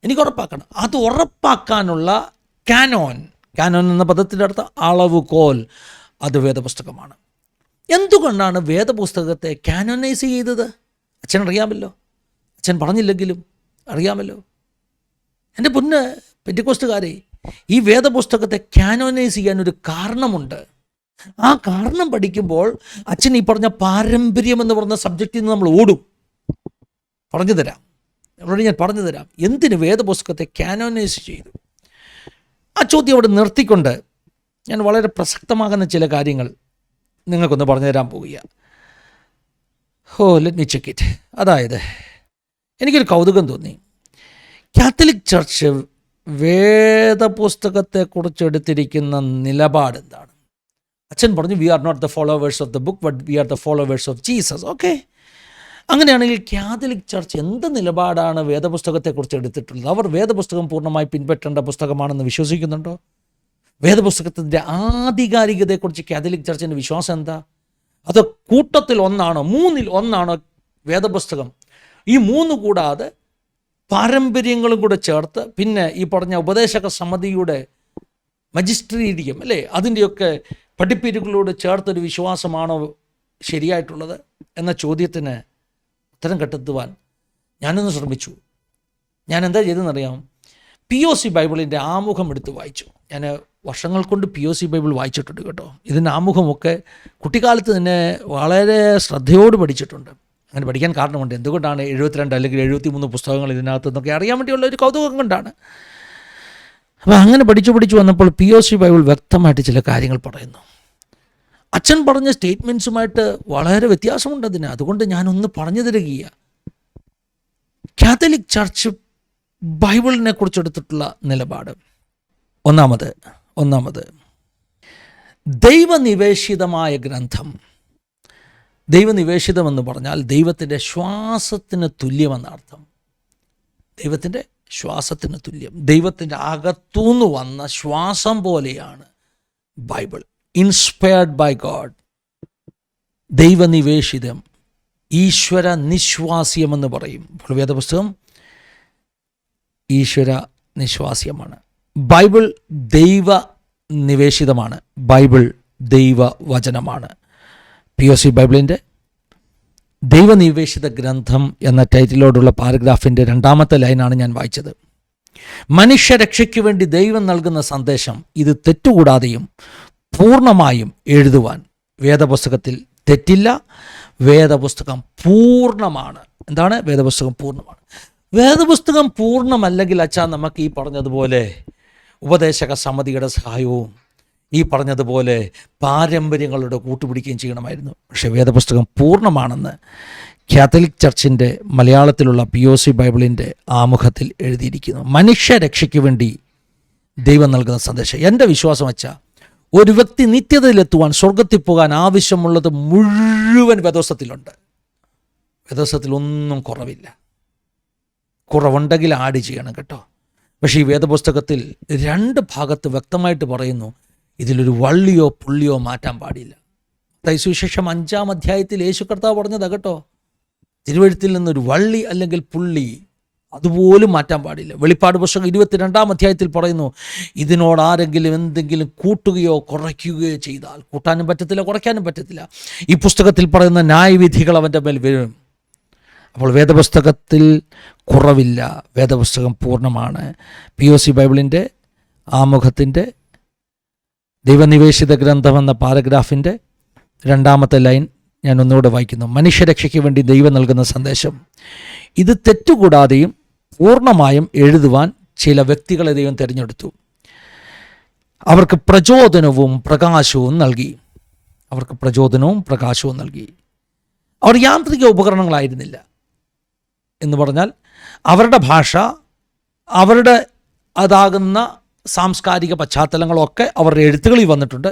A: എനിക്ക് ഉറപ്പാക്കണം. അത് ഉറപ്പാക്കാനുള്ള കാനോൻ എന്ന പദത്തിൻ്റെ അർത്ഥം അളവുകോൽ, അത് വേദപുസ്തകമാണ്. എന്തുകൊണ്ടാണ് വേദപുസ്തകത്തെ കാനോനൈസ് ചെയ്തത്? അച്ഛൻ അറിയാമല്ലോ, അച്ഛൻ പറഞ്ഞില്ലെങ്കിലും അറിയാമല്ലോ. എൻ്റെ പൊന്ന് പെന്തിക്കോസ്തുകാരെ, ഈ വേദപുസ്തകത്തെ കാനോനൈസ് ചെയ്യാൻ ഒരു കാരണമുണ്ട്. ആ കാരണം പഠിക്കുമ്പോൾ അച്ഛൻ ഈ പറഞ്ഞ പാരമ്പര്യം എന്ന് പറഞ്ഞ സബ്ജക്റ്റിൽ നിന്ന് നമ്മൾ ഓടും. പറഞ്ഞു തരാം, ഞാൻ പറഞ്ഞു തരാം എന്തിന് വേദപുസ്തകത്തെ കാനോനൈസ് ചെയ്തു. ആ ചോദ്യം അവിടെ നിർത്തിക്കൊണ്ട് ഞാൻ വളരെ പ്രസക്തമാകുന്ന ചില കാര്യങ്ങൾ നിങ്ങൾക്കൊന്ന് പറഞ്ഞു തരാൻ പോവുകയാണ്. Let me check it. അതായത് എനിക്കൊരു കൗതുകം തോന്നി. കാത്തലിക് ചർച്ച് വേദപുസ്തകത്തെക്കുറിച്ച് എടുത്തിരിക്കുന്ന നിലപാട് എന്താണ്? അച്ഛൻ പറഞ്ഞു we are not the followers of the book but we are the followers of Jesus. Okay, അങ്ങനെയാണെങ്കിൽ കാത്തലിക് ചർച്ച് എന്ത് നിലപാടാണ് വേദപുസ്തകത്തെക്കുറിച്ച് എടുത്തിട്ടുള്ളത്? അവർ വേദപുസ്തകം പൂർണ്ണമായി പിൻപറ്റേണ്ട പുസ്തകമാണെന്ന് വിശ്വസിക്കുന്നുണ്ടോ? വേദപുസ്തകത്തിൻ്റെ ആധികാരികതയെക്കുറിച്ച് കാത്തലിക് ചർച്ചിൻ്റെ വിശ്വാസം എന്താ? അത് കൂട്ടത്തിൽ ഒന്നാണോ, മൂന്നിൽ ഒന്നാണോ വേദപുസ്തകം? ഈ മൂന്ന് കൂടാതെ പാരമ്പര്യങ്ങളും കൂടെ ചേർത്ത് പിന്നെ ഈ പറഞ്ഞ ഉപദേശക സമിതിയുടെ മജിസ്ട്രീരിയം, അല്ലേ, അതിൻ്റെയൊക്കെ പഠിപ്പീരുകളോട് ചേർത്തൊരു വിശ്വാസമാണോ ശരിയായിട്ടുള്ളത് എന്ന ചോദ്യത്തിന് ഉത്തരം കണ്ടെത്തുവാൻ ഞാനൊന്ന് ശ്രമിച്ചു. ഞാൻ എന്താ ചെയ്തതെന്നറിയാം? POC ബൈബിളിൻ്റെ ആമുഖം എടുത്ത് വായിച്ചു. ഞാൻ വർഷങ്ങൾ കൊണ്ട് POC ബൈബിൾ വായിച്ചിട്ടുണ്ട് കേട്ടോ. ഇതിൻ്റെ ആമുഖമൊക്കെ കുട്ടിക്കാലത്ത് തന്നെ വളരെ ശ്രദ്ധയോട് പഠിച്ചിട്ടുണ്ട്. അങ്ങനെ പഠിക്കാൻ കാരണമുണ്ട്. എന്തുകൊണ്ടാണ് 72 അല്ലെങ്കിൽ 73 പുസ്തകങ്ങൾ ഇതിനകത്ത് നിന്നൊക്കെ അറിയാൻ വേണ്ടിയുള്ള ഒരു കൗതുകം കൊണ്ടാണ്. അപ്പോൾ അങ്ങനെ പഠിച്ചു വന്നപ്പോൾ POC ബൈബിൾ വ്യക്തമായിട്ട് ചില കാര്യങ്ങൾ പറയുന്നു. അച്ഛൻ പറഞ്ഞ സ്റ്റേറ്റ്മെൻറ്റ്സുമായിട്ട് വളരെ വ്യത്യാസമുണ്ട് അതിന്. അതുകൊണ്ട് ഞാനൊന്ന് പറഞ്ഞു തരികയാണ്. കാത്തലിക് ചർച്ച് ബൈബിളിനെ കുറിച്ചെടുത്തിട്ടുള്ള നിലപാട്. ഒന്നാമത് ദൈവനിവേശിതമായ ഗ്രന്ഥം. ദൈവനിവേശിതമെന്ന് പറഞ്ഞാൽ ദൈവത്തിൻ്റെ ശ്വാസത്തിന് തുല്യമെന്നർത്ഥം. ദൈവത്തിൻ്റെ ശ്വാസത്തിന് തുല്യം. ദൈവത്തിൻ്റെ അകത്തുനിന്ന് വന്ന ശ്വാസം പോലെയാണ് ബൈബിൾ. ഇൻസ്പയർഡ് ബൈ ഗോഡ്, ദൈവനിവേശിതം, ഈശ്വര നിശ്വാസ്യമെന്ന് പറയും. അപ്പോൾ വേദപുസ്തകം ഈശ്വര നിശ്വാസ്യമാണ്. ബൈബിൾ ദൈവ നിവേശിതമാണ്. ബൈബിൾ ദൈവവചനമാണ്. POC ബൈബിളിൻ്റെ ദൈവനിവേശിത ഗ്രന്ഥം എന്ന ടൈറ്റിലോടുള്ള പാരഗ്രാഫിൻ്റെ 2ാമത്തെ ലൈനാണ് ഞാൻ വായിച്ചത്. മനുഷ്യരക്ഷയ്ക്ക് വേണ്ടി ദൈവം നൽകുന്ന സന്ദേശം ഇത് തെറ്റുകൂടാതെയും പൂർണ്ണമായും എഴുതുവാൻ വേദപുസ്തകത്തിൽ തെറ്റില്ല. വേദപുസ്തകം പൂർണ്ണമാണ്. എന്താണ്? വേദപുസ്തകം പൂർണ്ണമാണ്. വേദപുസ്തകം പൂർണ്ണമല്ലെങ്കിൽ അച്ഛാ നമുക്ക് ഈ പറഞ്ഞതുപോലെ ഉപദേശക സമിതിയുടെ സഹായവും ഈ പറഞ്ഞതുപോലെ പാരമ്പര്യങ്ങളുടെ കൂട്ടുപിടിക്കുകയും ചെയ്യണമായിരുന്നു. പക്ഷേ വേദപുസ്തകം പൂർണ്ണമാണെന്ന് കാത്തലിക് ചർച്ചിൻ്റെ മലയാളത്തിലുള്ള POC ബൈബിളിൻ്റെ ആമുഖത്തിൽ എഴുതിയിരിക്കുന്നു. മനുഷ്യരക്ഷയ്ക്ക് വേണ്ടി ദൈവം നൽകുന്ന സന്ദേശം. എൻ്റെ വിശ്വാസം വെച്ചാൽ ഒരു വ്യക്തി നിത്യതയിലെത്തുവാൻ, സ്വർഗത്തിൽ പോകാൻ ആവശ്യമുള്ളത് മുഴുവൻ വേദപുസ്തകത്തിലുണ്ട്. വേദപുസ്തകത്തിലൊന്നും കുറവില്ല. കുറവുണ്ടെങ്കിൽ ആഡ് ചെയ്യണം കേട്ടോ. പക്ഷേ ഈ വേദപുസ്തകത്തിൽ 2 ഭാഗത്ത് വ്യക്തമായിട്ട് പറയുന്നു, ഇതിലൊരു വള്ളിയോ പുള്ളിയോ മാറ്റാൻ പാടില്ല. സുവിശേഷം 5-ാം അധ്യായത്തിൽ യേശു കർത്താവ് പറഞ്ഞതാ കേട്ടോ. തിരുവെഴുത്തിൽ നിന്നൊരു വള്ളി അല്ലെങ്കിൽ പുള്ളി അതുപോലും മാറ്റാൻ പാടില്ല. വെളിപ്പാട് പുസ്തകം 22-ാം അധ്യായത്തിൽ പറയുന്നു, ഇതിനോട് ആരെങ്കിലും എന്തെങ്കിലും കൂട്ടുകയോ കുറയ്ക്കുകയോ ചെയ്താൽ, കൂട്ടാനും പറ്റത്തില്ല, കുറയ്ക്കാനും പറ്റത്തില്ല. ഈ പുസ്തകത്തിൽ പറയുന്ന ന്യായവിധികൾ അവൻ്റെ മേൽ വരും. അപ്പോൾ വേദപുസ്തകത്തിൽ കുറവില്ല. വേദപുസ്തകം പൂർണ്ണമാണ്. POC ബൈബിളിൻ്റെ ആമുഖത്തിൻ്റെ ദൈവനിവേശിത ഗ്രന്ഥം എന്ന പാരഗ്രാഫിൻ്റെ 2ാമത്തെ ലൈൻ ഞാൻ ഒന്നുകൂടെ വായിക്കുന്നു. മനുഷ്യരക്ഷയ്ക്ക് വേണ്ടി ദൈവം നൽകുന്ന സന്ദേശം. ഇത് തെറ്റുകൂടാതെയും പൂർണ്ണമായും എഴുതുവാൻ ചില വ്യക്തികളെ ദൈവം തിരഞ്ഞെടുത്തു. അവർക്ക് പ്രചോദനവും പ്രകാശവും നൽകി. അവർ യാന്ത്രിക ഉപകരണങ്ങളായിരുന്നില്ല എന്ന് പറഞ്ഞാൽ അവരുടെ ഭാഷ, അവരുടെ അതാകുന്ന സാംസ്കാരിക പശ്ചാത്തലങ്ങളൊക്കെ അവരുടെ എഴുത്തുകളിൽ വന്നിട്ടുണ്ട്.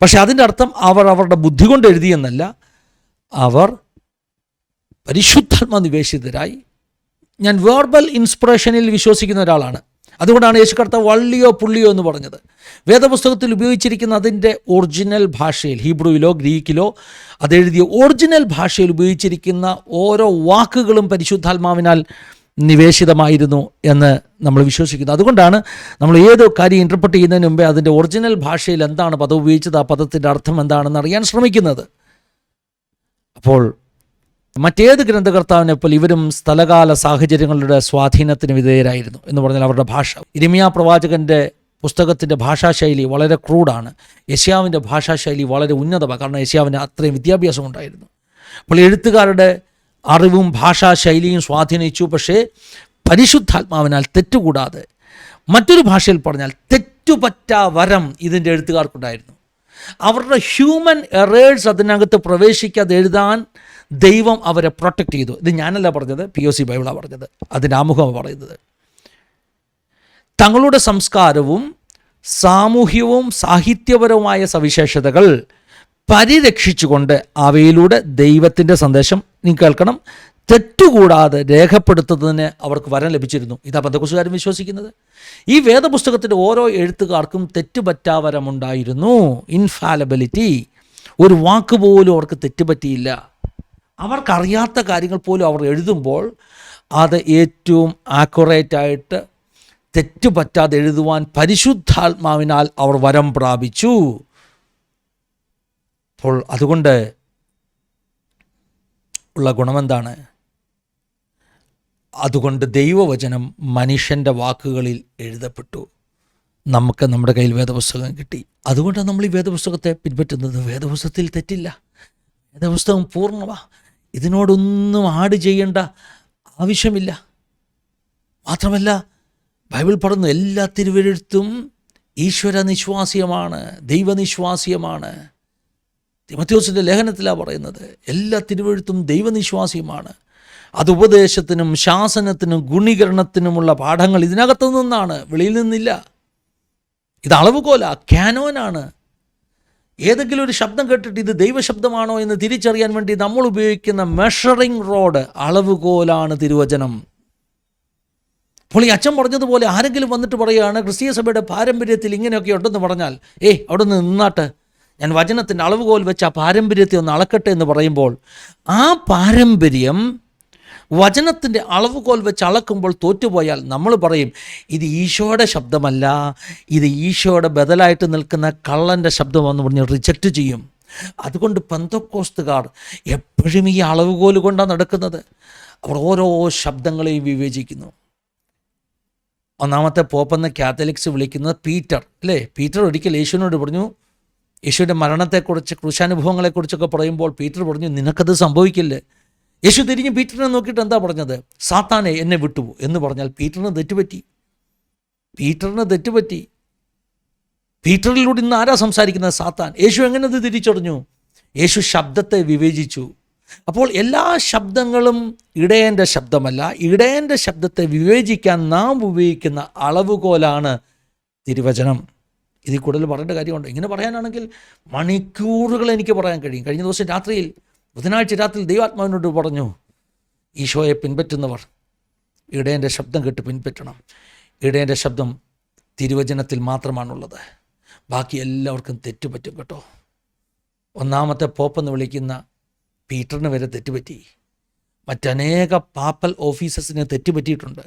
A: പക്ഷെ അതിൻ്റെ അർത്ഥം അവർ അവരുടെ ബുദ്ധി കൊണ്ട് എഴുതിയെന്നല്ല. അവർ പരിശുദ്ധാത്മ നിവേശിതരായി. ഞാൻ വേർബൽ ഇൻസ്പിറേഷനിൽ വിശ്വസിക്കുന്ന ഒരാളാണ്. അതുകൊണ്ടാണ് യേശു കർത്താവ് വള്ളിയോ പുള്ളിയോ എന്ന് പറഞ്ഞത്. വേദപുസ്തകത്തിൽ ഉപയോഗിച്ചിരിക്കുന്ന അതിൻ്റെ ഒറിജിനൽ ഭാഷയിൽ, ഹീബ്രുവിലോ ഗ്രീക്കിലോ അതെഴുതിയ ഒറിജിനൽ ഭാഷയിൽ ഉപയോഗിച്ചിരിക്കുന്ന ഓരോ വാക്കുകളും പരിശുദ്ധാത്മാവിനാൽ നിവേശിതമായിരുന്നു എന്ന് നമ്മൾ വിശ്വസിക്കുന്നു. അതുകൊണ്ടാണ് നമ്മൾ ഏതോ കാര്യം ഇൻ്റർപ്രറ്റ് ചെയ്യുന്നതിന് മുമ്പേ അതിൻ്റെ ഒറിജിനൽ ഭാഷയിൽ എന്താണ് പദം ഉപയോഗിച്ചത്, ആ പദത്തിൻ്റെ അർത്ഥം എന്താണെന്ന് അറിയാൻ ശ്രമിക്കുന്നത്. അപ്പോൾ മറ്റേത് ഗ്രന്ഥകർത്താവിനെ പോലെ ഇവരും സ്ഥലകാല സാഹചര്യങ്ങളുടെ സ്വാധീനത്തിന് വിധേയരായിരുന്നു എന്ന് പറഞ്ഞാൽ അവരുടെ ഭാഷ. ഇരിമ്യാ പ്രവാചകൻ്റെ പുസ്തകത്തിൻ്റെ ഭാഷാശൈലി വളരെ ക്രൂഡാണ്. യെശയ്യാവിൻ്റെ ഭാഷാശൈലി വളരെ ഉന്നതമാണ്. കാരണം യെശയ്യാവിന് അത്രയും വിദ്യാഭ്യാസം ഉണ്ടായിരുന്നു. അപ്പോൾ എഴുത്തുകാരുടെ അറിവും ഭാഷാശൈലിയും സ്വാധീനിച്ചു. പക്ഷേ പരിശുദ്ധാത്മാവിനാൽ തെറ്റുകൂടാതെ, മറ്റൊരു ഭാഷയിൽ പറഞ്ഞാൽ തെറ്റുപറ്റാ വരം ഇതിൻ്റെ എഴുത്തുകാർക്കുണ്ടായിരുന്നു. അവരുടെ ഹ്യൂമൻ എറേഴ്സ് അതിനകത്ത് പ്രവേശിക്കാതെ എഴുതാൻ ദൈവം അവരെ പ്രൊട്ടക്റ്റ് ചെയ്തു. ഇത് ഞാനല്ല പറഞ്ഞത്, POC ബൈബിളാണ് പറഞ്ഞത്. അതിൻ്റെ ആമുഖമാണ് പറയുന്നത്. തങ്ങളുടെ സംസ്കാരവും സാമൂഹ്യവും സാഹിത്യപരവുമായ സവിശേഷതകൾ പരിരക്ഷിച്ചുകൊണ്ട് അവയിലൂടെ ദൈവത്തിൻ്റെ സന്ദേശം നിങ്ങൾ കേൾക്കണം, തെറ്റുകൂടാതെ രേഖപ്പെടുത്തുന്നതിന് അവർക്ക് വരം ലഭിച്ചിരുന്നു. ഇതാ പെന്തക്കോസ്തുകാരും വിശ്വസിക്കുന്നത്. ഈ വേദപുസ്തകത്തിൻ്റെ ഓരോ എഴുത്തുകാർക്കും തെറ്റുപറ്റാവരമുണ്ടായിരുന്നു. ഇൻഫാലബിലിറ്റി. ഒരു വാക്ക് പോലും അവർക്ക് തെറ്റുപറ്റിയില്ല. അവർക്കറിയാത്ത കാര്യങ്ങൾ പോലും അവർ എഴുതുമ്പോൾ അത് ഏറ്റവും ആക്യുറേറ്റായിട്ട് തെറ്റുപറ്റാതെ എഴുതുവാൻ പരിശുദ്ധാത്മാവിനാൽ അവർ വരം പ്രാപിച്ചു. അപ്പോൾ അതുകൊണ്ട് ഉള്ള ഗുണമെന്താണ്? അതുകൊണ്ട് ദൈവവചനം മനുഷ്യൻ്റെ വാക്കുകളിൽ എഴുതപ്പെട്ടു. നമുക്ക് നമ്മുടെ കയ്യിൽ വേദപുസ്തകം കിട്ടി. അതുകൊണ്ടാണ് നമ്മൾ ഈ വേദപുസ്തകത്തെ പിൻപറ്റുന്നത്. വേദപുസ്തകത്തിൽ തെറ്റില്ല. വേദപുസ്തകം പൂർണ്ണമാണ്. ഇതിനോടൊന്നും ആഡ് ചെയ്യേണ്ട ആവശ്യമില്ല. മാത്രമല്ല ബൈബിൾ പറയുന്നു എല്ലാ തിരുവെഴുത്തും ഈശ്വരനിശ്വാസ്യമാണ്, ദൈവനിശ്വാസ്യമാണ്. തിമോഥെയോസിൻ്റെ ലേഖനത്തിലാണ് പറയുന്നത് എല്ലാ തിരുവെഴുത്തും ദൈവനിശ്വാസ്യമാണ്. അത് ഉപദേശത്തിനും ശാസനത്തിനും ഗുണീകരണത്തിനുമുള്ള പാഠങ്ങൾ ഇതിനകത്തു നിന്നാണ്, വെളിയിൽ നിന്നില്ല. ഇത് അളവുകോല, ക്യാനോനാണ്. ഏതെങ്കിലും ഒരു ശബ്ദം കേട്ടിട്ട് ഇത് ദൈവശബ്ദമാണോ എന്ന് തിരിച്ചറിയാൻ വേണ്ടി നമ്മൾ ഉപയോഗിക്കുന്ന മെഷറിംഗ് റോഡ്, അളവുകോലാണ് തിരുവചനം. അപ്പോൾ ഈ അച്ഛൻ പറഞ്ഞതുപോലെ ആരെങ്കിലും വന്നിട്ട് പറയുകയാണ് ക്രിസ്തീയ സഭയുടെ പാരമ്പര്യത്തിൽ ഇങ്ങനെയൊക്കെ ഉണ്ടെന്ന് പറഞ്ഞാൽ, അവിടെ നിന്ന് നിന്നാട്ട് ഞാൻ വചനത്തിൻ്റെ അളവുകോൽ വെച്ച് ആ പാരമ്പര്യത്തെ ഒന്ന് അളക്കട്ടെ എന്ന് പറയുമ്പോൾ, ആ പാരമ്പര്യം വചനത്തിൻ്റെ അളവുകോൽ വെച്ച് അളക്കുമ്പോൾ തോറ്റുപോയാൽ നമ്മൾ പറയും ഇത് ഈശോയുടെ ശബ്ദമല്ല, ഇത് ഈശോയുടെ ബദലായിട്ട് നിൽക്കുന്ന കള്ളൻ്റെ ശബ്ദമെന്ന് പറഞ്ഞ് റിജക്റ്റ് ചെയ്യും. അതുകൊണ്ട് പെന്തക്കോസ്തുകാർ എപ്പോഴും ഈ അളവുകോൽ കൊണ്ടാണ് നടക്കുന്നത്. അവർ ഓരോ ശബ്ദങ്ങളെയും വിവേചിക്കുന്നു. ഒന്നാമത്തെ പോപ്പെന്ന് കാത്തലിക്സ് വിളിക്കുന്നത് പീറ്റർ അല്ലേ. പീറ്റർ ഒരിക്കൽ യേശുവിനോട് പറഞ്ഞു, യേശുവിൻ്റെ മരണത്തെക്കുറിച്ച് ക്രൂശാനുഭവങ്ങളെക്കുറിച്ചൊക്കെ പറയുമ്പോൾ പീറ്റർ പറഞ്ഞു നിനക്കത് സംഭവിക്കില്ലേ. യേശു തിരിഞ്ഞ് പീറ്ററിനെ നോക്കിയിട്ട് എന്താ പറഞ്ഞത്? സാത്താനെ എന്നെ വിട്ടുപോ എന്ന് പറഞ്ഞാൽ പീറ്ററിന് തെറ്റുപറ്റി. പീറ്ററിലൂടെ ഇന്ന് ആരാ സംസാരിക്കുന്നത്? സാത്താൻ. യേശു എങ്ങനെ അത് തിരിച്ചറിഞ്ഞു? യേശു ശബ്ദത്തെ വിവേചിച്ചു. അപ്പോൾ എല്ലാ ശബ്ദങ്ങളും ഇടയൻ്റെ ശബ്ദമല്ല. ഇടയൻ്റെ ശബ്ദത്തെ വിവേചിക്കാൻ നാം ഉപയോഗിക്കുന്ന അളവുകോലാണ് തിരുവചനം. ഇതിൽ കൂടുതൽ പറയേണ്ട കാര്യമുണ്ട്. ഇങ്ങനെ പറയാനാണെങ്കിൽ മണിക്കൂറുകൾ എനിക്ക് പറയാൻ കഴിയും. കഴിഞ്ഞ ദിവസം രാത്രിയിൽ, ബുധനാഴ്ച രാത്രിയിൽ ദൈവാത്മാവിനോട് പറഞ്ഞു, ഈശോയെ പിൻപറ്റുന്നവർ ഇടയൻ്റെ ശബ്ദം കേട്ട് പിൻപറ്റണം. ഇടയൻ്റെ ശബ്ദം തിരുവചനത്തിൽ മാത്രമാണുള്ളത്. ബാക്കി എല്ലാവർക്കും തെറ്റുപറ്റും കേട്ടോ. ഒന്നാമത്തെ പോപ്പെന്ന് വിളിക്കുന്ന പീറ്ററിന് വരെ തെറ്റുപറ്റി. മറ്റനേക പാപ്പൽ ഓഫീസേഴ്സിന് തെറ്റുപറ്റിയിട്ടുണ്ട്.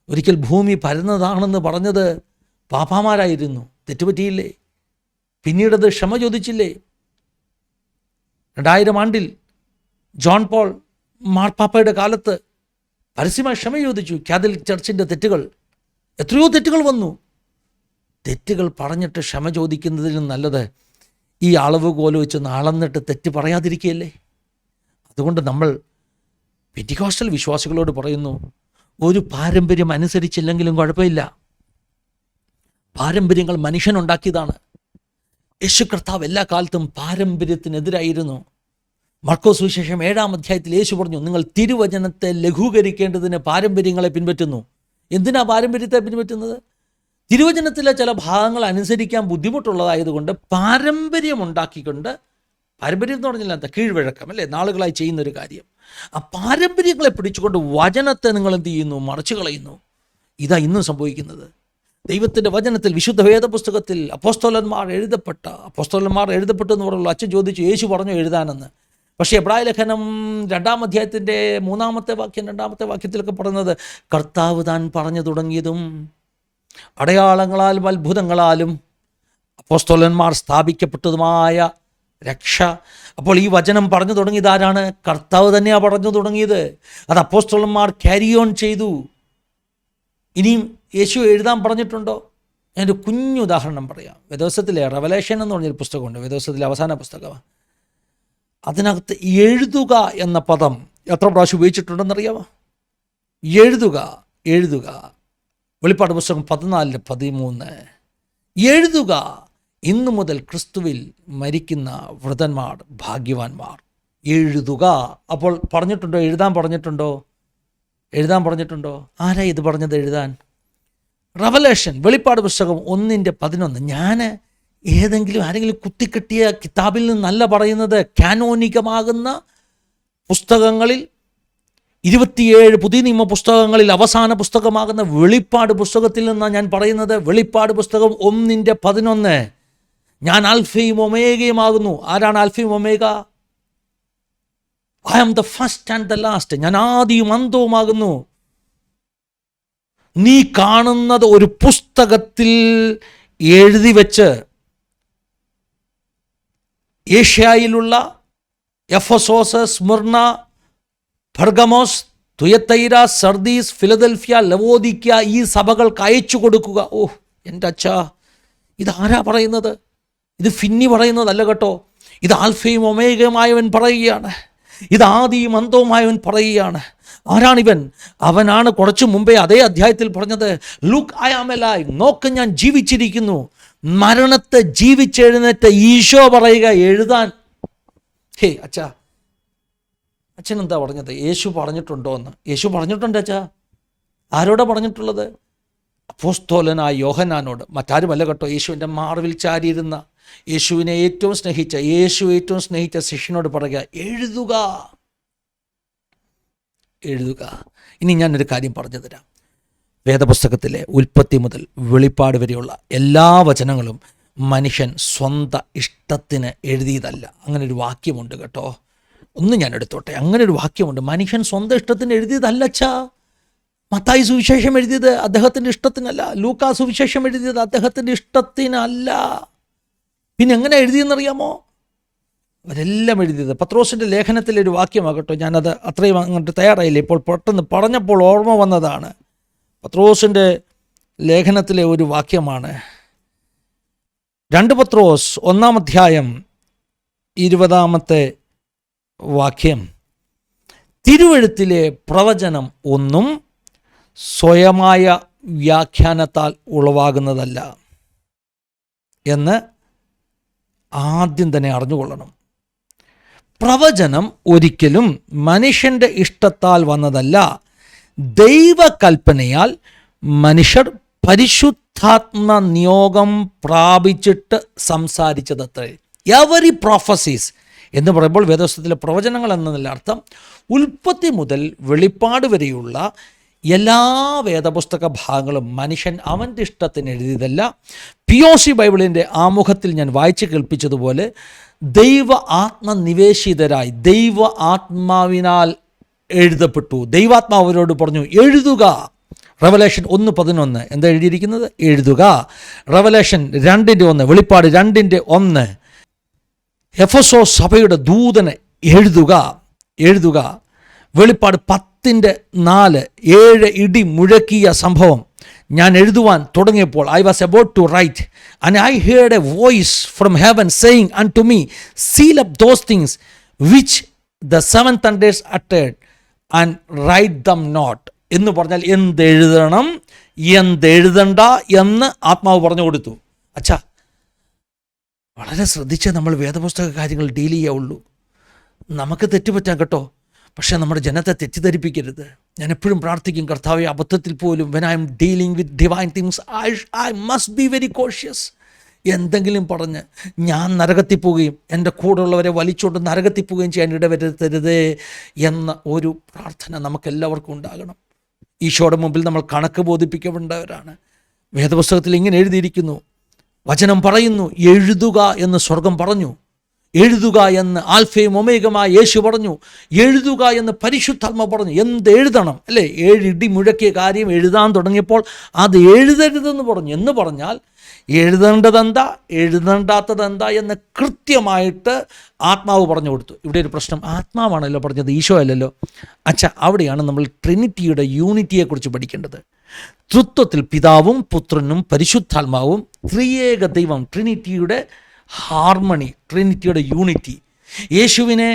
A: ഒരിക്കൽ ഭൂമി പരന്നതാണെന്ന് പറഞ്ഞത് പാപ്പാമാരായിരുന്നു. തെറ്റുപറ്റിയില്ലേ? പിന്നീടത് ക്ഷമ ചോദിച്ചില്ലേ? 2000 ആണ്ടിൽ ജോൺ പോൾ മാർപ്പാപ്പയുടെ കാലത്ത് പരസ്യമായി ക്ഷമ ചോദിച്ചു. കാത്തലിക് ചർച്ചിൻ്റെ തെറ്റുകൾ, എത്രയോ തെറ്റുകൾ വന്നു. തെറ്റുകൾ പറഞ്ഞിട്ട് ക്ഷമ ചോദിക്കുന്നതിനും നല്ലത് ഈ അളവുകോല് വെച്ച് അളന്നിട്ട് തെറ്റ് പറയാതിരിക്കുകയല്ലേ. അതുകൊണ്ട് നമ്മൾ പെന്തിക്കോസ്റ്റൽ വിശ്വാസികളോട് പറയുന്നു, ഒരു പാരമ്പര്യം അനുസരിച്ചില്ലെങ്കിലും കുഴപ്പമില്ല. പാരമ്പര്യങ്ങൾ മനുഷ്യനുണ്ടാക്കിയതാണ്. യേശു കർത്താവ് എല്ലാ കാലത്തും പാരമ്പര്യത്തിനെതിരായിരുന്നു. മർക്കോസ് സുവിശേഷം 7-ാം അധ്യായത്തിൽ യേശു പറഞ്ഞു, നിങ്ങൾ തിരുവചനത്തെ ലഘൂകരിക്കേണ്ടതിന് പാരമ്പര്യങ്ങളെ പിൻപറ്റുന്നു. എന്തിനാ പാരമ്പര്യത്തെ പിൻപറ്റുന്നത്? തിരുവചനത്തിലെ ചില ഭാഗങ്ങൾ അനുസരിക്കാൻ ബുദ്ധിമുട്ടുള്ളതായതുകൊണ്ട് പാരമ്പര്യം ഉണ്ടാക്കിക്കൊണ്ട്, പാരമ്പര്യം എന്ന് പറഞ്ഞാൽ എന്താ? കീഴ്വഴക്കം അല്ലേ? നാളുകളായി ചെയ്യുന്നൊരു കാര്യം. ആ പാരമ്പര്യങ്ങളെ പിടിച്ചുകൊണ്ട് വചനത്തെ നിങ്ങൾ എന്ത് ചെയ്യുന്നു? മറച്ചു കളയുന്നു. ഇതാ ഇന്നും സംഭവിക്കുന്നത്. ദൈവത്തിൻ്റെ വചനത്തിൽ, വിശുദ്ധ വേദപുസ്തകത്തിൽ അപ്പോസ്തലന്മാർ എഴുതപ്പെട്ടു എന്ന് പറയുള്ളൂ. അച്ഛൻ ചോദിച്ചു, യേശു പറഞ്ഞു എഴുതാനെന്ന്. പക്ഷേ എബ്രായ ലേഖനം 2-ാം അധ്യായത്തിൻ്റെ 3-ാമത്തെ വാക്യം 2-ാമത്തെ വാക്യത്തിലൊക്കെ പറയുന്നത്, കർത്താവ് താൻ പറഞ്ഞു തുടങ്ങിയതും അടയാളങ്ങളാലും അത്ഭുതങ്ങളാലും അപ്പോസ്തലന്മാർ സ്ഥാപിക്കപ്പെട്ടതുമായ രക്ഷ. അപ്പോൾ ഈ വചനം പറഞ്ഞു തുടങ്ങിയത് ആരാണ്? കർത്താവ് തന്നെയാണ് പറഞ്ഞു തുടങ്ങിയത്. അത് അപ്പോസ്തലന്മാർ ക്യാരി ഓൺ ചെയ്തു. ഇനിയും യേശു എഴുതാൻ പറഞ്ഞിട്ടുണ്ടോ? ഞാനൊരു കുഞ്ഞു ഉദാഹരണം പറയാം. വേദപുസ്തകത്തിലെ റെവലേഷൻ എന്ന് പറഞ്ഞൊരു പുസ്തകമുണ്ട്. വേദപുസ്തകത്തിലെ അവസാന പുസ്തകമാണ്. അതിനകത്ത് എഴുതുക എന്ന പദം എത്ര പ്രാവശ്യം ഉപയോഗിച്ചിട്ടുണ്ടെന്നറിയാമോ? എഴുതുക. വെളിപ്പാട് പുസ്തകം 14:13. എഴുതുക, ഇന്നു മുതൽ ക്രിസ്തുവിൽ മരിക്കുന്ന വൃതന്മാർ ഭാഗ്യവാന്മാർ. എഴുതുക. അപ്പോൾ പറഞ്ഞിട്ടുണ്ടോ? എഴുതാൻ പറഞ്ഞിട്ടുണ്ടോ? ആരാ ഇത് പറഞ്ഞത് എഴുതാൻ? റെവലേഷൻ, വെളിപ്പാട് പുസ്തകം 1:11. ഞാൻ ആരെങ്കിലും കുത്തിക്കെട്ടിയ കിതാബിൽ നിന്നല്ല പറയുന്നത്. കാനോനികമാകുന്ന പുസ്തകങ്ങളിൽ 27 പുതിയ നിയമ പുസ്തകങ്ങളിൽ അവസാന പുസ്തകമാകുന്ന വെളിപ്പാട് പുസ്തകത്തിൽ നിന്നാണ് ഞാൻ പറയുന്നത്. വെളിപ്പാട് പുസ്തകം 1:11. ഞാൻ ആൽഫയും ഒമേഗയുമാകുന്നു. ആരാണ് ആൽഫയും omega? I am the first and the last. ഞാൻ ആദിയും അന്തവുമാകുന്നു. നീ കാണുന്നത് ഒരു പുസ്തകത്തിൽ എഴുതി വെച്ച് ഏഷ്യായിലുള്ള Ephesus, Smyrna, Pergamos, Thyatira, Sardis, Philadelphia, Laodicea ഈ സഭകൾക്ക് അയച്ചു കൊടുക്കുക. എൻ്റെ അച്ഛാ, ഇതാരാ പറയുന്നത്? ഇത് ഫിന്നി പറയുന്നതല്ല കേട്ടോ. ഇത് ആൽഫയും ഒമേഗയുമായവൻ പറയുകയാണ്. ഇത് ആദിയും അന്തവുമായവൻ പറയുകയാണ്. ആരാണിവൻ? അവനാണ് കുറച്ചു മുമ്പേ അതേ അധ്യായത്തിൽ പറഞ്ഞത്, ലുക്ക് ഐ ആം അലൈവ്, നോക്ക് ഞാൻ ജീവിച്ചിരിക്കുന്നു. മരണത്തെ ജീവിച്ചെഴുന്നേറ്റ ഈശോ പറയുക എഴുതാൻ. അച്ഛൻ എന്താ പറഞ്ഞത്? യേശു പറഞ്ഞിട്ടുണ്ടോ എന്ന്? യേശു പറഞ്ഞിട്ടുണ്ട് അച്ഛാ. ആരോടാ പറഞ്ഞിട്ടുള്ളത്? അപ്പോസ്തലനായ യോഹന്നാനോട്. മറ്റാരുമല്ല കേട്ടോ. യേശുവിൻ്റെ മാർവിൽ ചാരിയിരുന്ന, യേശുവിനെ ഏറ്റവും സ്നേഹിച്ച ശിഷ്യനോട് പറയുക എഴുതുക. ഇനി ഞാനൊരു കാര്യം പറഞ്ഞു തരാം. വേദപുസ്തകത്തിലെ ഉൽപ്പത്തി മുതൽ വെളിപ്പാട് വരെയുള്ള എല്ലാ വചനങ്ങളും മനുഷ്യൻ സ്വന്തം ഇഷ്ടത്തിന് എഴുതിയതല്ല. അങ്ങനൊരു വാക്യമുണ്ട് കേട്ടോ. ഒന്ന് ഞാൻ എടുത്തോട്ടെ. അങ്ങനെ ഒരു വാക്യമുണ്ട്. മനുഷ്യൻ സ്വന്തം ഇഷ്ടത്തിന് എഴുതിയതല്ലച്ചാ. മത്തായി സുവിശേഷം എഴുതിയത് അദ്ദേഹത്തിൻ്റെ ഇഷ്ടത്തിനല്ല. ലൂക്കാ സുവിശേഷം എഴുതിയത് അദ്ദേഹത്തിൻ്റെ ഇഷ്ടത്തിനല്ല. പിന്നെ എങ്ങനെ എഴുതിയെന്നറിയാമോ? അവരെല്ലാം എഴുതിയത് പത്രോസിൻ്റെ ലേഖനത്തിലെ ഒരു വാക്യമാകട്ടോ. ഞാനത് അത്രയും അങ്ങോട്ട് തയ്യാറായില്ല. ഇപ്പോൾ പെട്ടെന്ന് പറഞ്ഞപ്പോൾ ഓർമ്മ വന്നതാണ്. പത്രോസിൻ്റെ ലേഖനത്തിലെ ഒരു വാക്യമാണ്. 2 പത്രോസ് 1-ാം അധ്യായം 20-ാമത്തെ വാക്യം. തിരുവെഴുത്തിലെ പ്രവചനം ഒന്നും സ്വയമായ വ്യാഖ്യാനത്താൽ ഉളവാകുന്നതല്ല. എന്ന് ആദ്യം തന്നെ അറിഞ്ഞുകൊള്ളണം. പ്രവചനം ഒരിക്കലും മനുഷ്യൻ്റെ ഇഷ്ടത്താൽ വന്നതല്ല, ദൈവകൽപ്പനയാൽ മനുഷ്യർ പരിശുദ്ധാത്മ നിയോഗം പ്രാപിച്ചിട്ട് സംസാരിച്ചതത്രേ. എവരി പ്രോഫസീസ് എന്ന് പറയുമ്പോൾ വേദപുസ്തകത്തിലെ പ്രവചനങ്ങൾ എന്നതിൻ്റെ അർത്ഥം ഉൽപ്പത്തി മുതൽ വെളിപ്പാട് വരെയുള്ള എല്ലാ വേദപുസ്തക ഭാഗങ്ങളും മനുഷ്യൻ അവൻ്റെ ഇഷ്ടത്തിന് എഴുതിയതല്ല. POC ബൈബിളിൻ്റെ ആമുഖത്തിൽ ഞാൻ വായിച്ച് കേൾപ്പിച്ചതുപോലെ ദൈവ ആത്മനിവേശിതരായി ദൈവ ആത്മാവിനാൽ എഴുതപ്പെട്ടു. ദൈവാത്മാവ് അവരോട് പറഞ്ഞു എഴുതുക. റെവലേഷൻ 1:11 എന്താ എഴുതിയിരിക്കുന്നത്? എഴുതുക. റെവലേഷൻ 2:1, വെളിപ്പാട് 2:1, എഫെസോസ് സഭയുടെ ദൂതനെ എഴുതുക. വെളിപ്പാട് 10:4, 7 ഇടി മുഴക്കിയ സംഭവം ഞാൻ എഴുതുവാൻ തുടങ്ങിയപ്പോൾ, I was about to write and I heard a voice from heaven saying unto me, seal up those things which the 7 thunders uttered and write them not. എന്ന് പറഞ്ഞാൽ എന്തെഴുതണം എന്തെഴുതണ്ട എന്ന് ആത്മാവ് പറഞ്ഞു കൊടുത്തു. അച്ഛാ, വളരെ ശ്രദ്ധിച്ച് നമ്മൾ വേദപുസ്തക കാര്യങ്ങൾ ഡീൽ ചെയ്യാവുള്ളൂ. നമുക്ക് തെറ്റുപറ്റാം കേട്ടോ, പക്ഷേ നമ്മുടെ ജനത്തെ തെറ്റിദ്ധരിപ്പിക്കരുത്. ഞാൻ എപ്പോഴും പ്രാർത്ഥിക്കും, കർത്താവേ, അബദ്ധത്തിൽ പോലും when I am dealing with divine things I must be very cautious. എന്തെങ്കിലും പറഞ്ഞ് ഞാൻ നരകത്തിൽ പോവുകയും എൻ്റെ കൂടെയുള്ളവരെ വലിച്ചുകൊണ്ട് നരകത്തിൽ പോവുകയും ചെയ്യാൻ ഇടവരുത്തരുതേ എന്ന ഒരു പ്രാർത്ഥന നമുക്കെല്ലാവർക്കും ഉണ്ടാകണം. ഈശോയുടെ മുമ്പിൽ നമ്മൾ കണക്ക് ബോധിപ്പിക്കേണ്ടവരാണ്. വേദപുസ്തകത്തിൽ ഇങ്ങനെ എഴുതിയിരിക്കുന്നു, വചനം പറയുന്നു, എഴുതുക എന്ന് സ്വർഗം പറഞ്ഞു, എഴുതുക എന്ന് ആൽഫയും ഒമേഗമായ യേശു പറഞ്ഞു, എഴുതുക എന്ന് പരിശുദ്ധാത്മ പറഞ്ഞു. എന്ത് എഴുതണം അല്ലേ? 7 ഇടി മുഴക്കിയ കാര്യം എഴുതാൻ തുടങ്ങിയപ്പോൾ അത് എഴുതരുതെന്ന് പറഞ്ഞു. എന്ന് പറഞ്ഞാൽ എഴുതേണ്ടതെന്താ എഴുതേണ്ടാത്തതെന്താ എന്ന് കൃത്യമായിട്ട് ആത്മാവ് പറഞ്ഞു കൊടുത്തു. ഇവിടെ ഒരു പ്രശ്നം, ആത്മാവാണല്ലോ പറഞ്ഞത്, ഈശോ അല്ലല്ലോ. അച്ഛാ, അവിടെയാണ് നമ്മൾ ട്രിനിറ്റിയുടെ യൂണിറ്റിയെക്കുറിച്ച് പഠിക്കേണ്ടത്. തൃത്വത്തിൽ പിതാവും പുത്രനും പരിശുദ്ധാത്മാവും ത്രിയേക ദൈവം, ട്രിനിറ്റിയുടെ ഹാർമണി, ട്രിനിറ്റിയുടെ യൂണിറ്റി. യേശുവിനെ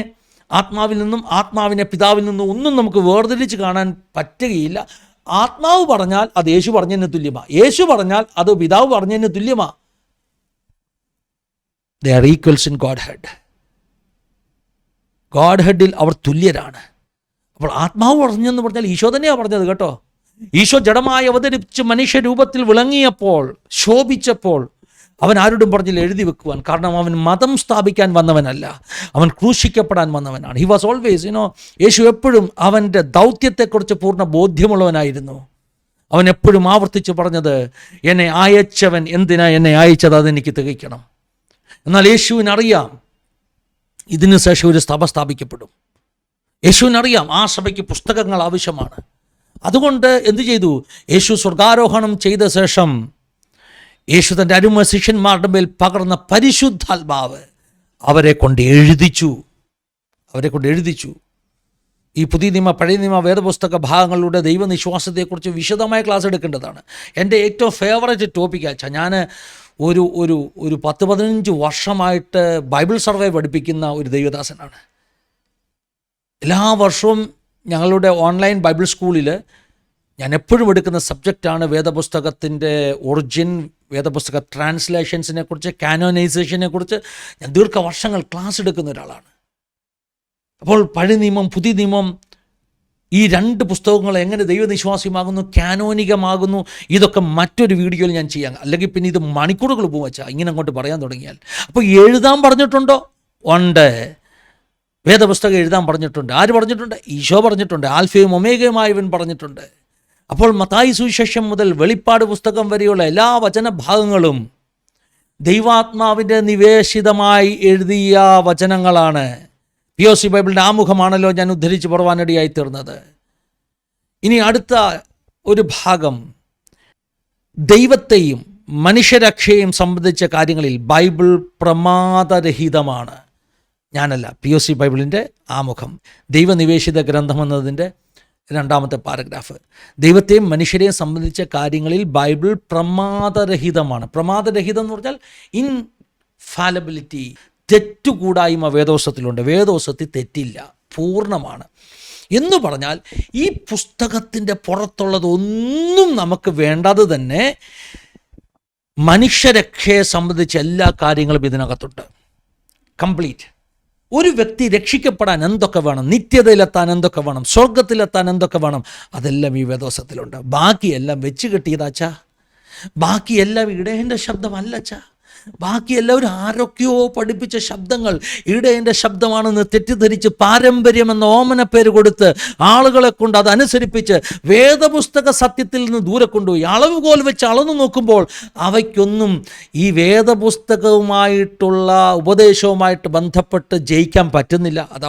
A: ആത്മാവിൽ നിന്നും ആത്മാവിനെ പിതാവിൽ നിന്നും ഒന്നും നമുക്ക് വേർതിരിച്ച് കാണാൻ പറ്റുകയില്ല. ആത്മാവ് പറഞ്ഞാൽ അത് യേശു പറഞ്ഞതിന് തുല്യമാണ്, യേശു പറഞ്ഞാൽ അത് പിതാവ് പറഞ്ഞതിന് തുല്യമാണ്. They are equals in Godhead. ഗോഡ്ഹെഡിൽ അവർ തുല്യരാണ്. അപ്പോൾ ആത്മാവ് പറഞ്ഞെന്ന് പറഞ്ഞാൽ ഈശോ തന്നെയാണ് പറഞ്ഞത് കേട്ടോ. ഈശോ ജഡമായി അവതരിച്ച് മനുഷ്യരൂപത്തിൽ വിളങ്ങിയപ്പോൾ, ശോഭിച്ചപ്പോൾ അവൻ ആരോടും പറഞ്ഞില്ല എഴുതി വെക്കുവാൻ. കാരണം അവൻ മതം സ്ഥാപിക്കാൻ വന്നവനല്ല, അവൻ ക്രൂശിക്കപ്പെടാൻ വന്നവനാണ്. ഹി വാസ് ഓൾവേസ് യേശു എപ്പോഴും അവൻ്റെ ദൗത്യത്തെക്കുറിച്ച് പൂർണ്ണ ബോധ്യമുള്ളവനായിരുന്നു. അവൻ എപ്പോഴും ആവർത്തിച്ച് പറഞ്ഞത്, എന്നെ അയച്ചവൻ എന്തിനാ എന്നെ അയച്ചത്, അതെനിക്ക് തികയ്ക്കണം. എന്നാൽ യേശുവിനറിയാം ഇതിനു ശേഷം ഒരു സഭ സ്ഥാപിക്കപ്പെടും. യേശുവിനറിയാം ആ സഭയ്ക്ക് പുസ്തകങ്ങൾ ആവശ്യമാണ്. അതുകൊണ്ട് എന്തു ചെയ്തു? യേശു സ്വർഗാരോഹണം ചെയ്ത ശേഷം യേശു തൻ്റെ അരുമ ശിഷ്യന്മാരുടെ മേൽ പകർന്ന പരിശുദ്ധാത്മാവ് അവരെ കൊണ്ട് എഴുതിച്ചു. ഈ പുതിയ നിയമ പഴയ നിയമ വേദപുസ്തക ഭാഗങ്ങളുടെ ദൈവനിശ്വാസത്തെക്കുറിച്ച് വിശദമായ ക്ലാസ് എടുക്കേണ്ടതാണ്. എൻ്റെ ഏറ്റവും ഫേവറേറ്റ് ടോപ്പിക്കാച്ചാ. ഞാൻ ഒരു 10-15 വർഷമായിട്ട് ബൈബിൾ സർവേ പഠിപ്പിക്കുന്ന ഒരു ദൈവദാസനാണ്. എല്ലാ വർഷവും ഞങ്ങളുടെ ഓൺലൈൻ ബൈബിൾ സ്കൂളിൽ ഞാൻ എപ്പോഴും എടുക്കുന്ന സബ്ജക്റ്റാണ് വേദപുസ്തകത്തിൻ്റെ ഒറിജിൻ, വേദപുസ്തക ട്രാൻസ്ലേഷൻസിനെ കുറിച്ച്, കാനോനൈസേഷനെ കുറിച്ച് ഞാൻ ദീർഘവർഷങ്ങൾ ക്ലാസ് എടുക്കുന്ന ഒരാളാണ്. അപ്പോൾ പഴയ നിയമം പുതിയ നിയമം ഈ 2 പുസ്തകങ്ങൾ എങ്ങനെ ദൈവനിശ്വാസ്യമാകുന്നു, കാനോനികമാകുന്നു, ഇതൊക്കെ മറ്റൊരു വീഡിയോയിൽ ഞാൻ ചെയ്യാം. അല്ലെങ്കിൽ പിന്നെ ഇത് മണിക്കൂറുകൾ പോകും വെച്ചാൽ ഇങ്ങനെ അങ്ങോട്ട് പറയാൻ തുടങ്ങിയാൽ. അപ്പോൾ എഴുതാൻ പറഞ്ഞിട്ടുണ്ടോ? ഉണ്ട്. വേദപുസ്തകം എഴുതാൻ പറഞ്ഞിട്ടുണ്ട്. ആര് പറഞ്ഞിട്ടുണ്ട്? ഈശോ പറഞ്ഞിട്ടുണ്ട്. ആൽഫയും ഒമേഗയുമായവൻ പറഞ്ഞിട്ടുണ്ട്. അപ്പോൾ മത്തായി സുവിശേഷം മുതൽ വെളിപ്പാട് പുസ്തകം വരെയുള്ള എല്ലാ വചനഭാഗങ്ങളും ദൈവാത്മാവിൻ്റെ നിവേശിതമായി എഴുതിയ വചനങ്ങളാണ്. POC ബൈബിളിൻ്റെ ആമുഖമാണല്ലോ ഞാൻ ഉദ്ധരിച്ച് പറവാനിടയായി തീർന്നത്. ഇനി അടുത്ത ഒരു ഭാഗം, ദൈവത്തെയും മനുഷ്യരക്ഷയെയും സംബന്ധിച്ച കാര്യങ്ങളിൽ ബൈബിൾ പ്രമാദരഹിതമാണ്. ഞാനല്ല, POC ബൈബിളിൻ്റെ ആമുഖം, ദൈവനിവേശിത ഗ്രന്ഥം എന്നതിൻ്റെ 2ാമത്തെ പാരഗ്രാഫ്. ദൈവത്തെയും മനുഷ്യരെയും സംബന്ധിച്ച കാര്യങ്ങളിൽ ബൈബിൾ പ്രമാദരഹിതമാണ്. പ്രമാദരഹിതം എന്ന് പറഞ്ഞാൽ ഇൻഫാലബിലിറ്റി, തെറ്റുകൂടായ്മ വേദോസത്തിലുണ്ട്. വേദോസത്തിൽ തെറ്റില്ല, പൂർണ്ണമാണ്. എന്ന് പറഞ്ഞാൽ ഈ പുസ്തകത്തിൻ്റെ പുറത്തുള്ളതൊന്നും നമുക്ക് വേണ്ടാതെ തന്നെ മനുഷ്യരക്ഷയെ സംബന്ധിച്ച എല്ലാ കാര്യങ്ങളും ഇതിനകത്തുണ്ട്, കംപ്ലീറ്റ്. ഒരു വ്യക്തി രക്ഷിക്കപ്പെടാൻ എന്തൊക്കെ വേണം, നിത്യതയിലെത്താൻ എന്തൊക്കെ വേണം, സ്വർഗത്തിലെത്താൻ എന്തൊക്കെ വേണം, അതെല്ലാം ഈ വേദോസത്തിലുണ്ട്. ബാക്കിയെല്ലാം വെച്ച് കെട്ടിയതാച്ചാ, ബാക്കിയെല്ലാം ഇടയൻ്റെ ശബ്ദമല്ലച്ചാ, ബാക്കി എല്ലാവരും ആരൊക്കെയോ പഠിപ്പിച്ച ശബ്ദങ്ങൾ ഇടയൻ്റെ ശബ്ദമാണെന്ന് തെറ്റിദ്ധരിച്ച് പാരമ്പര്യം എന്ന ഓമന പേര് കൊടുത്ത് ആളുകളെ കൊണ്ട് അതനുസരിപ്പിച്ച് വേദപുസ്തക സത്യത്തിൽ നിന്ന് ദൂരെ കൊണ്ടുപോയി അളവുകോൽ വെച്ച് അളന്നു നോക്കുമ്പോൾ അവയ്ക്കൊന്നും ഈ വേദപുസ്തകവുമായിട്ടുള്ള ഉപദേശവുമായിട്ട് ബന്ധപ്പെട്ട് ജയിക്കാൻ പറ്റുന്നില്ല. അതാ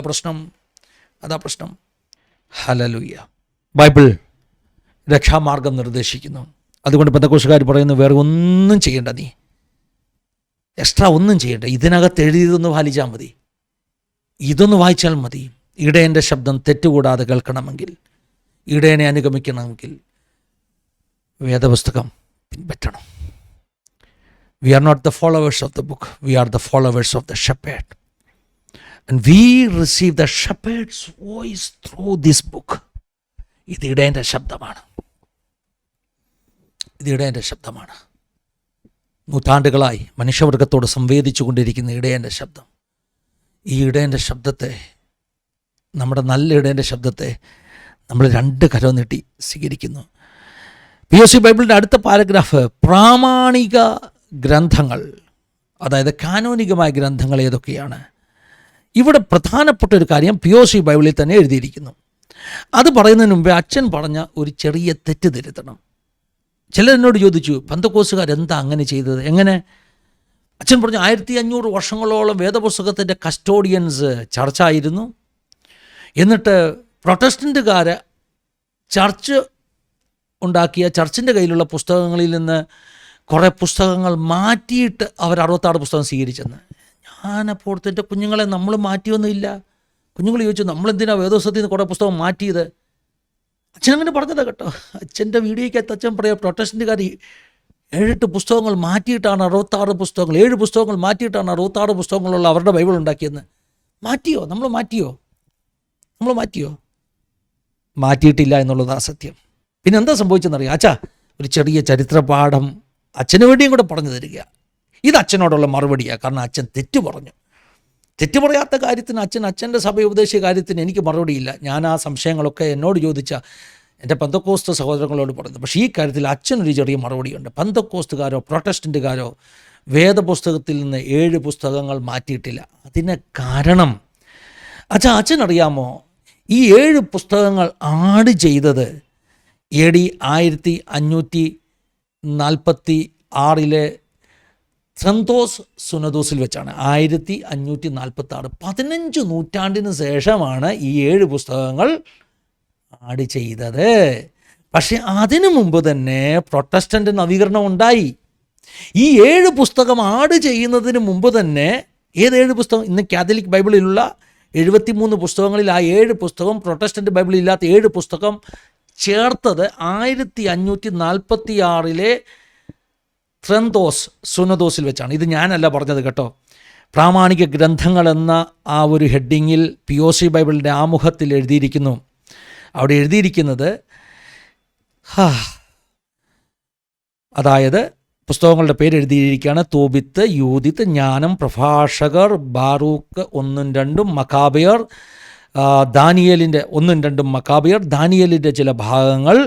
A: പ്രശ്നം. ഹല്ലേലൂയ. ബൈബിൾ രക്ഷാമാർഗം നിർദ്ദേശിക്കുന്നു. അതുകൊണ്ട് പെന്തക്കോസ്തുകാർ പറയുന്നു, വേറെ ഒന്നും ചെയ്യേണ്ട, നീ എക്സ്ട്രാ ഒന്നും ചെയ്യണ്ട, ഇതിനകത്ത് എഴുതിയതൊന്ന് പാലിച്ചാൽ മതി, ഇതൊന്ന് വായിച്ചാൽ മതി. ഇടയൻ്റെ ശബ്ദം തെറ്റുകൂടാതെ കേൾക്കണമെങ്കിൽ, ഇടയനെ അനുഗമിക്കണമെങ്കിൽ വേദപുസ്തകം പിൻപറ്റണം. We are not the followers of the book, we are the followers of the shepherd, and we receive the shepherd's voice through this book. ഇത് ഇടയൻ്റെ ശബ്ദമാണ്. നൂറ്റാണ്ടുകളായി മനുഷ്യവർഗത്തോട് സംവേദിച്ചു കൊണ്ടിരിക്കുന്ന ഇടയൻ്റെ ശബ്ദം. ഈ ഇടയൻ്റെ ശബ്ദത്തെ, നമ്മുടെ നല്ല ഇടയൻ്റെ ശബ്ദത്തെ നമ്മൾ 2 കരം നീട്ടി സ്വീകരിക്കുന്നു. POC ബൈബിളിൻ്റെ അടുത്ത പാരഗ്രാഫ്, പ്രാമാണിക ഗ്രന്ഥങ്ങൾ, അതായത് കാനോനികമായ ഗ്രന്ഥങ്ങൾ ഏതൊക്കെയാണ്. ഇവിടെ പ്രധാനപ്പെട്ട ഒരു കാര്യം POC ബൈബിളിൽ തന്നെ എഴുതിയിരിക്കുന്നു. അത് പറയുന്നതിന് മുമ്പേ അച്ഛൻ പറഞ്ഞ ഒരു ചെറിയ തെറ്റ് തിരുത്തണം. ചിലരെന്നോട് ചോദിച്ചു, പെന്തക്കോസ്തുകാരെന്താ അങ്ങനെ ചെയ്തത്, എങ്ങനെ? അച്ഛൻ പറഞ്ഞു, 1500 വർഷങ്ങളോളം വേദപുസ്തകത്തിൻ്റെ കസ്റ്റോഡിയൻസ് ചർച്ചായിരുന്നു. എന്നിട്ട് പ്രൊട്ടസ്റ്റൻ്റുകാർ ചർച്ച് ഉണ്ടാക്കിയ ചർച്ചിൻ്റെ കയ്യിലുള്ള പുസ്തകങ്ങളിൽ നിന്ന് കുറേ പുസ്തകങ്ങൾ മാറ്റിയിട്ട് അവർ 66 പുസ്തകം സ്വീകരിച്ചെന്ന്. ഞാനപ്പോൾ എൻ്റെ കുഞ്ഞുങ്ങളെ, നമ്മൾ മാറ്റിയൊന്നുമില്ല. കുഞ്ഞുങ്ങൾ ചോദിച്ചു, നമ്മളെന്തിനാണ് വേദപുസ്തകത്തിൽ നിന്ന് കുറേ പുസ്തകം മാറ്റിയത്? അച്ഛനങ്ങനെ പറഞ്ഞതാണ് കേട്ടോ. അച്ഛൻ്റെ വീഡിയോയ്ക്കകത്ത് അച്ഛൻ പറയാം, പ്രൊട്ടസ്റ്റൻ്റുകാർ 7-8 പുസ്തകങ്ങൾ മാറ്റിയിട്ടാണ് 66 പുസ്തകങ്ങൾ, 7 പുസ്തകങ്ങൾ മാറ്റിയിട്ടാണ് 66 പുസ്തകങ്ങളുള്ള അവരുടെ ബൈബിൾ ഉണ്ടാക്കിയെന്ന്. നമ്മൾ മാറ്റിയോ? മാറ്റിയിട്ടില്ല എന്നുള്ളതാ സത്യം. പിന്നെ എന്താ സംഭവിച്ചെന്നറിയാം? അച്ഛാ, ഒരു ചെറിയ ചരിത്രപാഠം അച്ഛന് വേണ്ടിയും കൂടെ പറഞ്ഞു തരിക. ഇത് അച്ഛനോടുള്ള മറുപടിയാണ്. കാരണം അച്ഛൻ തെറ്റ് പറയാത്ത കാര്യത്തിന് അച്ഛൻ്റെ സഭ ഉപദേശിച്ച കാര്യത്തിന് എനിക്ക് മറുപടിയില്ല. ഞാൻ ആ സംശയങ്ങളൊക്കെ എന്നോട് ചോദിച്ച എൻ്റെ പെന്തക്കോസ്ത് സഹോദരങ്ങളോട് പറയുന്നത്. പക്ഷേ ഈ കാര്യത്തിൽ അച്ഛനൊരു ചെറിയ മറുപടിയുണ്ട്. പെന്തക്കോസ്തുകാരോ പ്രൊട്ടസ്റ്റൻ്റുകാരോ വേദപുസ്തകത്തിൽ നിന്ന് 7 പുസ്തകങ്ങൾ മാറ്റിയിട്ടില്ല. അതിന് കാരണം അച്ഛനറിയാമോ? ഈ 7 പുസ്തകങ്ങൾ ആഡ് ചെയ്തത് AD 1546 ത്രന്തോസ് സുനദോസിൽ വെച്ചാണ്. 1546, 15 നൂറ്റാണ്ടിന് ശേഷമാണ് ഈ 7 പുസ്തകങ്ങൾ ആഡ് ചെയ്തത്. പക്ഷെ അതിനു മുമ്പ് തന്നെ പ്രൊട്ടസ്റ്റൻ്റ് നവീകരണം ഉണ്ടായി. ഈ 7 പുസ്തകം ആഡ് ചെയ്യുന്നതിന് മുമ്പ് തന്നെ, ഏത് 7 പുസ്തകം? ഇന്ന് കാത്തലിക് ബൈബിളിലുള്ള 73 പുസ്തകങ്ങളിൽ ആ 7 പുസ്തകം, പ്രൊട്ടസ്റ്റൻ്റ് ബൈബിളിൽ ഇല്ലാത്ത 7 പുസ്തകം ചേർത്തത് 1546 ത്രന്തോസ് സുനദോസിൽ വെച്ചാണ്. ഇത് ഞാനല്ല പറഞ്ഞത് കേട്ടോ. പ്രാമാണിക ഗ്രന്ഥങ്ങൾ എന്ന ആ ഒരു ഹെഡിങ്ങിൽ POC ബൈബിളിൻ്റെ ആമുഖത്തിൽ എഴുതിയിരിക്കുന്നു. അവിടെ എഴുതിയിരിക്കുന്നത്, അതായത് പുസ്തകങ്ങളുടെ പേര് എഴുതിയിരിക്കുകയാണ്: തോബിത്ത്, യൂദിത്ത്, ജ്ഞാനം, പ്രഭാഷകർ, ബാറൂക്ക് 1ഉം 2ഉം, മക്കാബയർ, ദാനിയേലിൻ്റെ 1ഉം 2ഉം മക്കാബയർ, ദാനിയേലിൻ്റെ ചില ഭാഗങ്ങൾ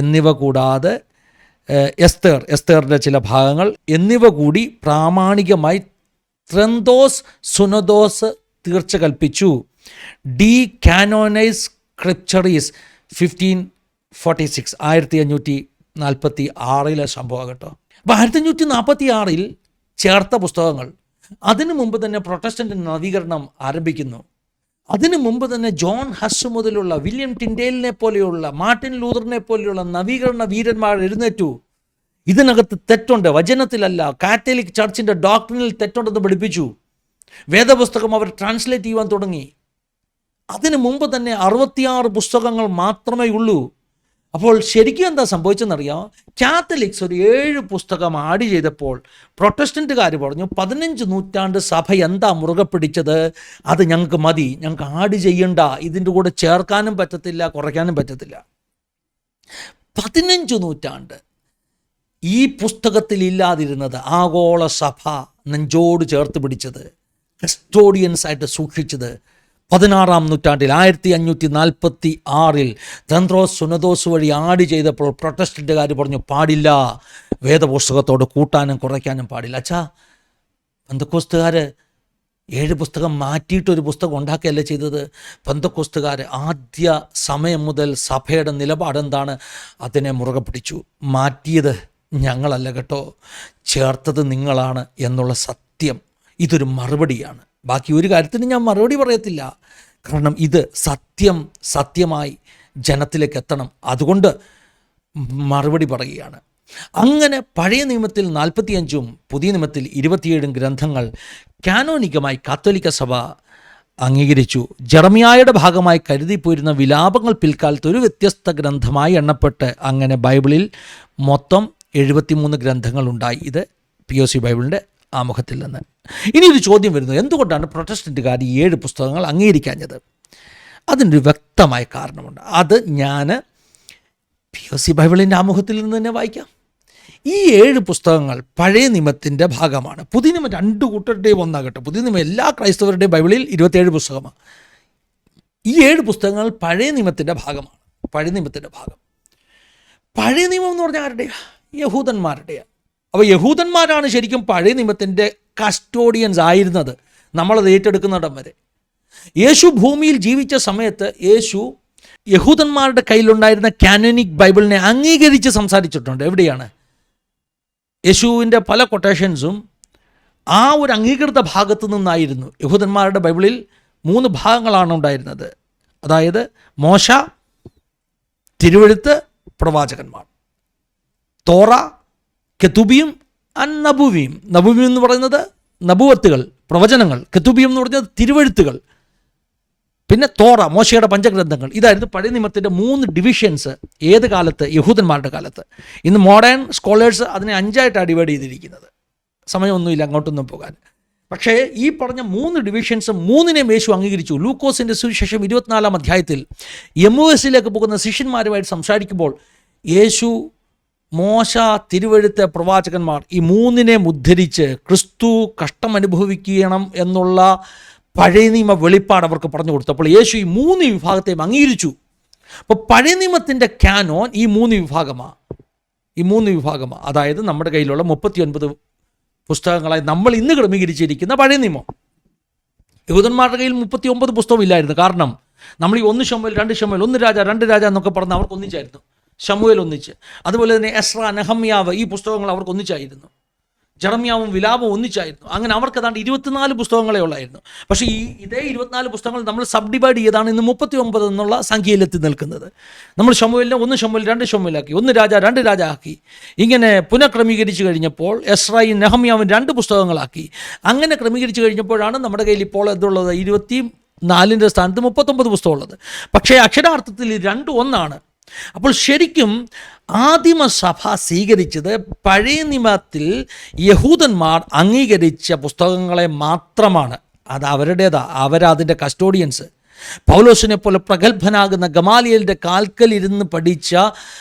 A: എന്നിവ കൂടാതെ എസ്തേറിൻ്റെ ചില ഭാഗങ്ങൾ എന്നിവ കൂടി പ്രാമാണികമായി ത്രന്തോസ് സുനദോസ് തീർച്ച കൽപ്പിച്ചു. ഡി കാനോനൈസ് സ്ക്രിപ്ചറീസ് 1546, 1546 സംഭവം കേട്ടോ. അപ്പോൾ 1546 ചേർത്ത പുസ്തകങ്ങൾ. അതിനു മുമ്പ് തന്നെ പ്രൊട്ടസ്റ്റൻ്റ് നവീകരണം ആരംഭിക്കുന്നു. അതിനു മുമ്പ് തന്നെ ജോൺ ഹസ് മുതലുള്ള, വില്യം ടിൻഡേലിനെ പോലെയുള്ള, മാർട്ടിൻ ലൂതറിനെ പോലെയുള്ള നവീകരണ വീരന്മാർ എഴുന്നേറ്റു. ഇതിനകത്ത് തെറ്റുണ്ട്, വചനത്തിലല്ല, കാത്തലിക് ചർച്ചിൻ്റെ ഡോക്ട്രിനിൽ തെറ്റുണ്ടെന്ന് പഠിപ്പിച്ചു. വേദപുസ്തകം അവർ ട്രാൻസ്ലേറ്റ് ചെയ്യുവാൻ തുടങ്ങി. അതിനു മുമ്പ് തന്നെ 66 പുസ്തകങ്ങൾ മാത്രമേ ഉള്ളൂ. അപ്പോൾ ശരിക്കും എന്താ സംഭവിച്ചെന്നറിയാം? കാത്തലിക്സ് ഒരു 7 പുസ്തകം ആഡ് ചെയ്തപ്പോൾ പ്രൊട്ടസ്റ്റൻ്റുകാർ പറഞ്ഞു, 15 നൂറ്റാണ്ട് സഭ എന്താ മുറുകെ പിടിച്ചത്, അത് ഞങ്ങൾക്ക് മതി, ഞങ്ങൾക്ക് ആഡ് ചെയ്യണ്ട, ഇതിൻ്റെ കൂടെ ചേർക്കാനും പറ്റത്തില്ല, കുറയ്ക്കാനും പറ്റത്തില്ല. 15 നൂറ്റാണ്ട് ഈ പുസ്തകത്തിൽ ഇല്ലാതിരുന്നത് ആഗോള സഭ നെഞ്ചോട് ചേർത്ത് പിടിച്ചത്, കസ്റ്റോഡിയൻസായിട്ട് സൂക്ഷിച്ചത് 16-ാം നൂറ്റാണ്ടിൽ 1546 തന്ത്രോസ് സുനദോസ് വഴി ആഡ് ചെയ്തപ്പോൾ പ്രൊട്ടസ്റ്റന്റുകാർ പറഞ്ഞു പാടില്ല, വേദപുസ്തകത്തോട് കൂട്ടാനും കുറയ്ക്കാനും പാടില്ല. അച്ഛാ, പെന്തക്കോസ്തുകാർ 7 പുസ്തകം മാറ്റിയിട്ടൊരു പുസ്തകം ഉണ്ടാക്കുകയല്ല ചെയ്തത്. പെന്തക്കോസ്തുകാർ ആദ്യ സമയം മുതൽ സഭയുടെ നിലപാടെന്താണ്, അതിനെ മുറുകെ പിടിച്ചു. മാറ്റിയത് ഞങ്ങളല്ല കേട്ടോ, ചേർത്തത് നിങ്ങളാണ് എന്നുള്ള സത്യം ഇതൊരു മറുപടിയാണ്. ബാക്കി ഒരു കാര്യത്തിന് ഞാൻ മറുപടി പറയത്തില്ല, കാരണം ഇത് സത്യമായി ജനത്തിലേക്ക് എത്തണം. അതുകൊണ്ട് മറുപടി പറയുകയാണ്. അങ്ങനെ പഴയ നിയമത്തിൽ 45-ഉം പുതിയ നിയമത്തിൽ 27 ഗ്രന്ഥങ്ങൾ കാനോനികമായി കത്തോലിക്ക സഭ അംഗീകരിച്ചു. ജെറമിയായുടെ ഭാഗമായി കരുതിപ്പോയിരുന്ന വിലാപങ്ങൾ പിൽക്കാലത്ത് ഒരു വ്യത്യസ്ത ഗ്രന്ഥമായി എണ്ണപ്പെട്ട് അങ്ങനെ ബൈബിളിൽ മൊത്തം 73 ഗ്രന്ഥങ്ങളുണ്ടായി. ഇത് POC ബൈബിളിൻ്റെ ആമുഖത്തിൽ നിന്ന്. ഇനി ഒരു ചോദ്യം വരുന്നു, എന്തുകൊണ്ടാണ് പ്രൊട്ടസ്റ്റന്റുകാർ ഈ 7 പുസ്തകങ്ങൾ അംഗീകരിക്കാഞ്ഞത്? അതിനൊരു വ്യക്തമായ കാരണമുണ്ട്. അത് ഞാൻ POC ബൈബിളിൻ്റെ ആമുഖത്തിൽ നിന്ന് തന്നെ വായിക്കാം. ഈ 7 പുസ്തകങ്ങൾ പഴയ നിയമത്തിൻ്റെ ഭാഗമാണ്. പുതിയ നിയമം 2 കൂട്ടരുടെയും ഒന്നാകട്ടെ. പുതിയ നിയമം എല്ലാ ക്രൈസ്തവരുടെയും ബൈബിളിൽ 27 പുസ്തകമാണ്. ഈ 7 പുസ്തകങ്ങൾ പഴയ നിയമത്തിൻ്റെ ഭാഗമാണ്. പഴയ നിയമത്തിൻ്റെ ഭാഗം. പഴയ നിയമം എന്ന് പറഞ്ഞാൽ ആരുടെയാണ്? യഹൂദന്മാരുടെയാണ്. അപ്പോൾ യഹൂദന്മാരാണ് ശരിക്കും പഴയ നിയമത്തിൻ്റെ കസ്റ്റോഡിയൻസ് ആയിരുന്നത്, നമ്മളത് ഏറ്റെടുക്കുന്നിടം വരെ. യേശു ഭൂമിയിൽ ജീവിച്ച സമയത്ത് യേശു യഹൂദന്മാരുടെ കയ്യിലുണ്ടായിരുന്ന കാനോനിക് ബൈബിളിനെ അംഗീകരിച്ച് സംസാരിച്ചിട്ടുണ്ട്. എവിടെയാണ്? യേശുവിൻ്റെ പല കൊട്ടേഷൻസും ആ ഒരു അംഗീകൃത ഭാഗത്തു നിന്നായിരുന്നു. യഹൂദന്മാരുടെ ബൈബിളിൽ 3 ഭാഗങ്ങളാണ് ഉണ്ടായിരുന്നത്. അതായത് മോശ, തിരുവെഴുത്ത്, പ്രവാചകന്മാർ. തോറ, കെത്തുബിയും നബുവിയും. നബുവിയും എന്ന് പറയുന്നത് നബുവത്തുകൾ, പ്രവചനങ്ങൾ. കെത്തുബിയും എന്ന് പറയുന്നത് തിരുവെഴുത്തുകൾ. പിന്നെ തോറ, മോശയുടെ പഞ്ചഗ്രന്ഥങ്ങൾ. ഇതായിരുന്നു പഴയ നിയമത്തിൻ്റെ 3 ഡിവിഷൻസ്. ഏത് കാലത്ത്? യഹൂദന്മാരുടെ കാലത്ത്. ഇന്ന് മോഡേൺ സ്കോളേഴ്സ് അതിനെ 5ആയിട്ടാണ് ഡിവൈഡ് ചെയ്തിരിക്കുന്നത്. സമയമൊന്നുമില്ല അങ്ങോട്ടൊന്നും പോകാൻ. പക്ഷേ ഈ പറഞ്ഞ 3 ഡിവിഷൻസ് 3നെയും യേശു അംഗീകരിച്ചു. ലൂക്കോസിൻ്റെ സുവിശേഷം 24-ാം അധ്യായത്തിൽ എമ്മുവേസിലേക്ക് പോകുന്ന ശിഷ്യന്മാരുമായിട്ട് സംസാരിക്കുമ്പോൾ യേശു മോശ, തിരുവെഴുത്ത്, പ്രവാചകന്മാർ ഈ 3നെയും ഉദ്ധരിച്ച് ക്രിസ്തു കഷ്ടം അനുഭവിക്കണം എന്നുള്ള പഴയ നിയമ വെളിപ്പാട് അവർക്ക് പറഞ്ഞു കൊടുത്തപ്പോൾ യേശു ഈ 3 വിഭാഗത്തെയും അംഗീകരിച്ചു. അപ്പോൾ പഴയ നിയമത്തിൻ്റെ ക്യാനോൻ ഈ 3 വിഭാഗമാണ്. അതായത് നമ്മുടെ കയ്യിലുള്ള 39 പുസ്തകങ്ങളായി നമ്മൾ ഇന്ന് ക്രമീകരിച്ചിരിക്കുന്ന പഴയ നിയമം. യഹൂദന്മാരുടെ കയ്യിൽ 39 പുസ്തകം ഇല്ലായിരുന്നു. കാരണം നമ്മൾ ഈ 1 ശമൂവേൽ, 2 ശമൂവേൽ, 1 രാജ, 2 രാജ എന്നൊക്കെ പറഞ്ഞ് അവർക്ക് ഒന്നിച്ചായിരുന്നു. ശമൂവേൽ ഒന്നിച്ച്, അതുപോലെ തന്നെ എസ്ര, നെഹമ്യാവ്, ഈ പുസ്തകങ്ങൾ അവർക്ക് ഒന്നിച്ചായിരുന്നു. ജെറമ്യാവും വിലാപവും ഒന്നിച്ചായിരുന്നു. അങ്ങനെ അവർക്ക് ഏതാണ്ട് 24 പുസ്തകങ്ങളെ ഉള്ളായിരുന്നു. പക്ഷേ ഇതേ 24 പുസ്തകങ്ങൾ നമ്മൾ സബ് ഡിവൈഡ് ചെയ്താണ് ഇന്ന് 39 എന്നുള്ള സംഖ്യയിലെത്തി നിൽക്കുന്നത്. നമ്മൾ ശമൂവേലിനെ 1 ശമൂവേൽ, 2 ശമൂവേലാക്കി, 1 രാജ, 2 രാജ ആക്കി. ഇങ്ങനെ പുനഃക്രമീകരിച്ച് കഴിഞ്ഞപ്പോൾ എസ്രയും നെഹമ്യാവും 2 പുസ്തകങ്ങളാക്കി. അങ്ങനെ ക്രമീകരിച്ച് കഴിഞ്ഞപ്പോഴാണ് നമ്മുടെ കയ്യിൽ ഇപ്പോൾ എന്തുള്ളത്? 24ൻ്റെ സ്ഥാനത്ത് 39 പുസ്തകം ഉള്ളത്. പക്ഷേ അക്ഷരാർത്ഥത്തിൽ 2 ഒന്നാണ്. അപ്പോൾ ശരിക്കും ആദിമസഭ സ്വീകരിച്ചത് പഴയ നിയമത്തിൽ യഹൂദന്മാർ അംഗീകരിച്ച പുസ്തകങ്ങളെ മാത്രമാണ്. അത് അവരതിൻ്റെ കസ്റ്റോഡിയൻസ്. പൗലോസിനെ പോലെ പ്രഗത്ഭനാകുന്ന ഗമാലിയലിൻ്റെ കാൽക്കലിരുന്ന് പഠിച്ച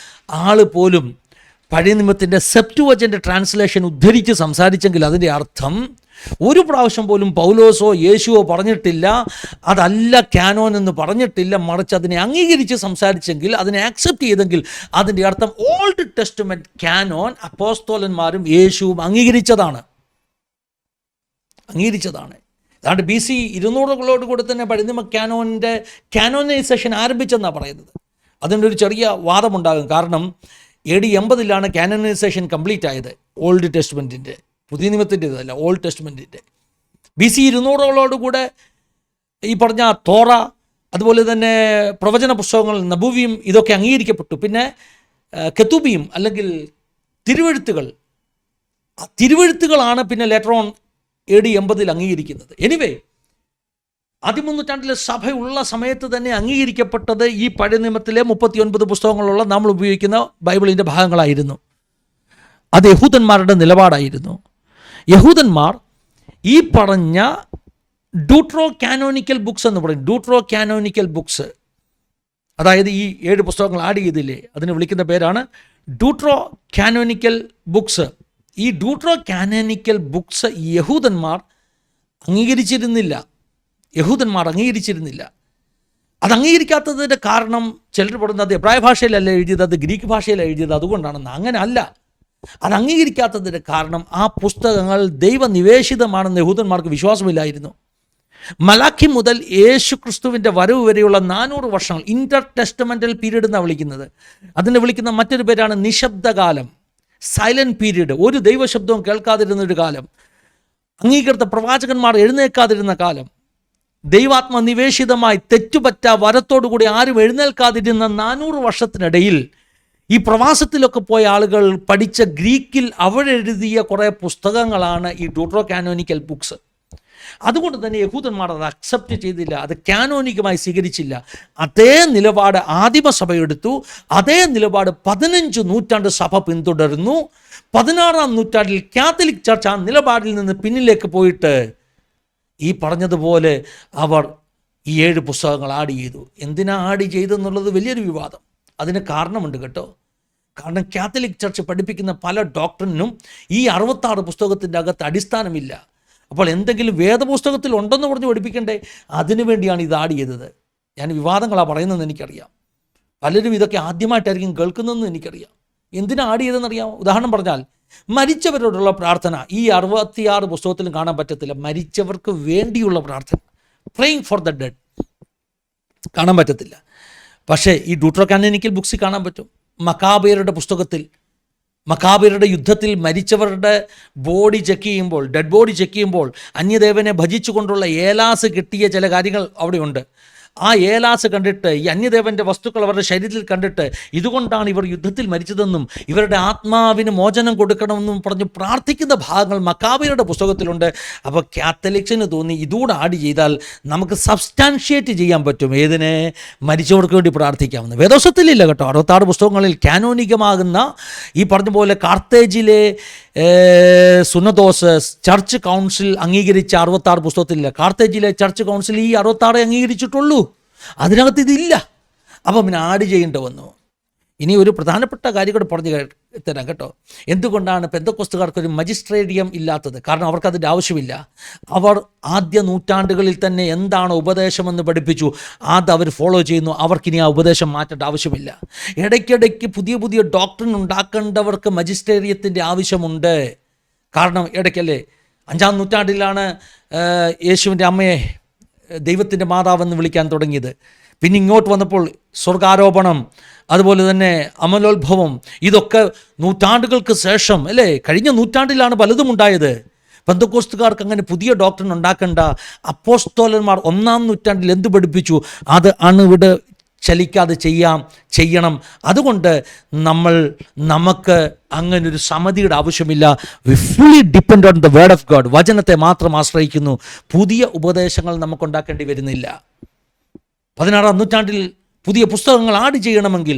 A: ആൾ പോലും പഴയ നിയമത്തിൻ്റെ സെപ്റ്റുവജൻ്റ് ട്രാൻസ്ലേഷൻ ഉദ്ധരിച്ച് സംസാരിച്ചെങ്കിൽ അതിൻ്റെ അർത്ഥം ഒരു പ്രാവശ്യം പോലും പൗലോസോ യേശുവോ പറഞ്ഞിട്ടില്ല, അതല്ല ക്യാനോൻ എന്ന് പറഞ്ഞിട്ടില്ല. മറിച്ച് അതിനെ അംഗീകരിച്ച് സംസാരിച്ചെങ്കിൽ, അതിനെ ആക്സെപ്റ്റ് ചെയ്തെങ്കിൽ അതിൻ്റെ അർത്ഥം ഓൾഡ് ടെസ്റ്റ്മെൻറ്റ് ക്യാനോൻ അപ്പോസ്തലന്മാരും യേശുവും അംഗീകരിച്ചതാണ്. അതാണ്ട് BC 200 കൂടെ തന്നെ പഴയ നിയമ ക്യാനോൻ്റെ ക്യാനോനൈസേഷൻ ആരംഭിച്ചെന്നാണ് പറയുന്നത്. അതിൻ്റെ ഒരു ചെറിയ വാദമുണ്ടാകും. കാരണം AD 80 ക്യാനോനൈസേഷൻ കംപ്ലീറ്റ് ആയത് ഓൾഡ് ടെസ്റ്റ്മെൻറ്റിൻ്റെ, പുതിയ നിയമത്തിൻ്റെതല്ല, ഓൾഡ് ടെസ്റ്റ്മെൻറ്റിൻ്റെ. BC 200 കൂടെ ഈ പറഞ്ഞ തോറ, അതുപോലെ തന്നെ പ്രവചന പുസ്തകങ്ങൾ, നബൂവിയും ഇതൊക്കെ അംഗീകരിക്കപ്പെട്ടു. പിന്നെ കെത്തുബിയും അല്ലെങ്കിൽ തിരുവെഴുത്തുകളാണ് പിന്നെ ലേറ്റർ ഓൺ AD 80 അംഗീകരിക്കുന്നത്. എനിവേ 13ാം നൂറ്റാണ്ടിലെ സഭയുള്ള സമയത്ത് തന്നെ അംഗീകരിക്കപ്പെട്ടത് ഈ പഴയ നിയമത്തിലെ 39 പുസ്തകങ്ങളുള്ള നമ്മൾ ഉപയോഗിക്കുന്ന ബൈബിളിൻ്റെ ഭാഗങ്ങളായിരുന്നു. അത് യഹൂദന്മാരുടെ നിലപാടായിരുന്നു. യഹൂദന്മാർ ഈ പറഞ്ഞ ഡ്യൂട്രോ കാനോനിക്കൽ ബുക്സ് എന്ന് പറയും. ഡ്യൂട്രോ കാനോനിക്കൽ ബുക്സ്, അതായത് ഈ 7 പുസ്തകങ്ങൾ ആഡ് ചെയ്തില്ലേ, അതിന് വിളിക്കുന്ന പേരാണ് ഡ്യൂട്രോ കാനോനിക്കൽ ബുക്സ്. ഈ ഡ്യൂട്രോ കാനോനിക്കൽ ബുക്സ് യഹൂദന്മാർ അംഗീകരിച്ചിരുന്നില്ല. അത് അംഗീകരിക്കാത്തതിൻ്റെ കാരണം ചിലർ പറയുന്നത് അത് എബ്രായ ഭാഷയിലല്ല എഴുതിയത്, അത് ഗ്രീക്ക് ഭാഷയിലാണ് എഴുതിയത്, അതുകൊണ്ടാണെന്ന്. അങ്ങനെ അല്ല. അത് അംഗീകരിക്കാത്തതിൻ്റെ കാരണം ആ പുസ്തകങ്ങൾ ദൈവനിവേശിതമാണെന്ന് യഹൂദന്മാർക്ക് വിശ്വാസമില്ലായിരുന്നു. മലാഖി മുതൽ യേശു ക്രിസ്തുവിൻ്റെ വരവ് വരെയുള്ള 400 വർഷങ്ങൾ ഇൻ്റർ ടെസ്റ്റമെൻ്റൽ പീരീഡ് എന്നാണ് വിളിക്കുന്നത്. അതിനെ വിളിക്കുന്ന മറ്റൊരു പേരാണ് നിശബ്ദകാലം, സൈലൻറ്റ് പീരീഡ്. ഒരു ദൈവശബ്ദവും കേൾക്കാതിരുന്നൊരു കാലം, അംഗീകൃത പ്രവാചകന്മാർ എഴുന്നേൽക്കാതിരുന്ന കാലം, ദൈവാത്മനിവേശിതമായി തെറ്റുപറ്റ വരത്തോടുകൂടി ആരും എഴുന്നേൽക്കാതിരുന്ന 400 വർഷത്തിനിടയിൽ ഈ പ്രവാസത്തിലൊക്കെ പോയ ആളുകൾ പഠിച്ച ഗ്രീക്കിൽ അവരെഴുതിയ കുറേ പുസ്തകങ്ങളാണ് ഈ ഡ്യൂട്രോ കാനോനിക്കൽ ബുക്സ്. അതുകൊണ്ട് തന്നെ യഹൂദന്മാർ അത് അക്സെപ്റ്റ് ചെയ്തില്ല, അത് കാനോനികമായി സ്വീകരിച്ചില്ല. അതേ നിലപാട് ആദിമസഭ എടുത്തു, അതേ നിലപാട് 15 നൂറ്റാണ്ട് സഭ പിന്തുടർന്നു. 16-ാം നൂറ്റാണ്ടിൽ കാത്തലിക് ചർച്ച് ആ നിലപാടിൽ നിന്ന് പിന്നിലേക്ക് പോയിട്ട് ഈ പറഞ്ഞതുപോലെ അവർ ഈ 7 പുസ്തകങ്ങൾ ആഡ് ചെയ്തു. എന്തിനാ ആഡ് ചെയ്തെന്നുള്ളത് വലിയൊരു വിവാദം. അതിന് കാരണമുണ്ട് കേട്ടോ. കാരണം കാത്തലിക് ചർച്ച് പഠിപ്പിക്കുന്ന പല ഡോക്ടറിനും ഈ 66 പുസ്തകത്തിൻ്റെ അകത്ത് അടിസ്ഥാനമില്ല. അപ്പോൾ എന്തെങ്കിലും വേദപുസ്തകത്തിൽ ഉണ്ടെന്ന് പറഞ്ഞ് പഠിപ്പിക്കണ്ടേ? അതിനു വേണ്ടിയാണ് ഇത് ആഡ് ചെയ്തത്. ഞാൻ വിവാദങ്ങളാണ് പറയുന്നതെന്ന് എനിക്കറിയാം. പലരും ഇതൊക്കെ ആദ്യമായിട്ടായിരിക്കും കേൾക്കുന്നതെന്ന് എനിക്കറിയാം. എന്തിനാ ആഡ് ചെയ്തതെന്നറിയാമോ? ഉദാഹരണം പറഞ്ഞാൽ, മരിച്ചവരോടുള്ള പ്രാർത്ഥന ഈ 66 പുസ്തകത്തിലും കാണാൻ പറ്റത്തില്ല. മരിച്ചവർക്ക് വേണ്ടിയുള്ള പ്രാർത്ഥന, പ്രേയിങ് ഫോർ ദ ഡെഡ്, കാണാൻ പറ്റത്തില്ല. പക്ഷേ ഈ ഡ്യൂട്രോ കാനോനിക്കൽ ബുക്സിൽ കാണാൻ പറ്റും. മക്കാബയരുടെ പുസ്തകത്തിൽ, മക്കാബയരുടെ യുദ്ധത്തിൽ മരിച്ചവരുടെ ബോഡി ചെക്ക് ചെയ്യുമ്പോൾ, ഡെഡ് ബോഡി ചെക്ക് ചെയ്യുമ്പോൾ അന്യദേവനെ ഭജിച്ചുകൊണ്ടുള്ള ഏലാസ് കിട്ടിയ ചില കാര്യങ്ങൾ അവിടെയുണ്ട്. ആ ഏലാസ് കണ്ടിട്ട്, ഈ അന്യദേവൻ്റെ വസ്തുക്കൾ അവരുടെ ശരീരത്തിൽ കണ്ടിട്ട്, ഇതുകൊണ്ടാണ് ഇവർ യുദ്ധത്തിൽ മരിച്ചതെന്നും ഇവരുടെ ആത്മാവിന് മോചനം കൊടുക്കണമെന്നും പറഞ്ഞ് പ്രാർത്ഥിക്കുന്ന ഭാഗങ്ങൾ മക്കാബയരുടെ പുസ്തകത്തിലുണ്ട്. അപ്പോൾ കാത്തലിക്സിന് തോന്നി ഇതുകൂടെ ആഡ് ചെയ്താൽ നമുക്ക് സബ്സ്റ്റാൻഷിയേറ്റ് ചെയ്യാൻ പറ്റും. ഏതിനെ? മരിച്ചവർക്ക് വേണ്ടി പ്രാർത്ഥിക്കാമെന്ന്. വേദോസത്തിലില്ല കേട്ടോ. 66 പുസ്തകങ്ങളിൽ കാനോനികമാകുന്ന ഈ പറഞ്ഞ പോലെ കാർത്തേജിലെ സുനദോസ് ചർച്ച് കൗൺസിൽ അംഗീകരിച്ച 66 പുസ്തകത്തിലില്ല. കാർത്തേജിലെ ചർച്ച് കൗൺസിൽ ഈ 66 അംഗീകരിച്ചിട്ടുള്ളൂ, അതിനകത്ത് ഇതില്ല. അപ്പം പിന്നെ ആഡ് ചെയ്യേണ്ടി വന്നു. ഇനി ഒരു പ്രധാനപ്പെട്ട കാര്യം കൂടെ പറഞ്ഞു തരാം കേട്ടോ. എന്തുകൊണ്ടാണ് പെന്തക്കോസ്തുകാർക്കൊരു മജിസ്ട്രേഡിയം ഇല്ലാത്തത്? കാരണം അവർക്കതിൻ്റെ ആവശ്യമില്ല. അവർ ആദ്യ നൂറ്റാണ്ടുകളിൽ തന്നെ എന്താണ് ഉപദേശമെന്ന് പഠിപ്പിച്ചു, അത് അവർ ഫോളോ ചെയ്യുന്നു. അവർക്കിനി ആ ഉപദേശം മാറ്റേണ്ട ആവശ്യമില്ല. ഇടയ്ക്കിടയ്ക്ക് പുതിയ പുതിയ ഡോക്ട്രിൻ ഉണ്ടാക്കേണ്ടവർക്ക് മജിസ്ട്രേറിയത്തിൻ്റെ ആവശ്യമുണ്ട്. കാരണം ഇടയ്ക്കല്ലേ 5-ാം നൂറ്റാണ്ടിലാണ് യേശുവിൻ്റെ അമ്മയെ ദൈവത്തിൻ്റെ മാതാവെന്ന് വിളിക്കാൻ തുടങ്ങിയത്. പിന്നെ ഇങ്ങോട്ട് വന്നപ്പോൾ സ്വർഗാരോപണം, അതുപോലെ തന്നെ അമലോത്ഭവം, ഇതൊക്കെ നൂറ്റാണ്ടുകൾക്ക് ശേഷം അല്ലേ, കഴിഞ്ഞ നൂറ്റാണ്ടിലാണ് പലതും ഉണ്ടായത്. പെന്തക്കോസ്തുകാർക്ക് അങ്ങനെ പുതിയ ഡോക്ടറിൻ ഉണ്ടാക്കേണ്ട. അപ്പോസ്തലന്മാർ 1-ാം നൂറ്റാണ്ടിൽ എന്ത് പഠിപ്പിച്ചു അത് അണുവിട് ചലിക്കാതെ ചെയ്യണം. അതുകൊണ്ട് നമുക്ക് അങ്ങനൊരു സമിതിയുടെ ആവശ്യമില്ല. We fully depend on the word of God. വചനത്തെ മാത്രം ആശ്രയിക്കുന്നു. പുതിയ ഉപദേശങ്ങൾ നമുക്കുണ്ടാക്കേണ്ടി വരുന്നില്ല. 16-ാം നൂറ്റാണ്ടിൽ പുതിയ പുസ്തകങ്ങൾ ആഡ് ചെയ്യണമെങ്കിൽ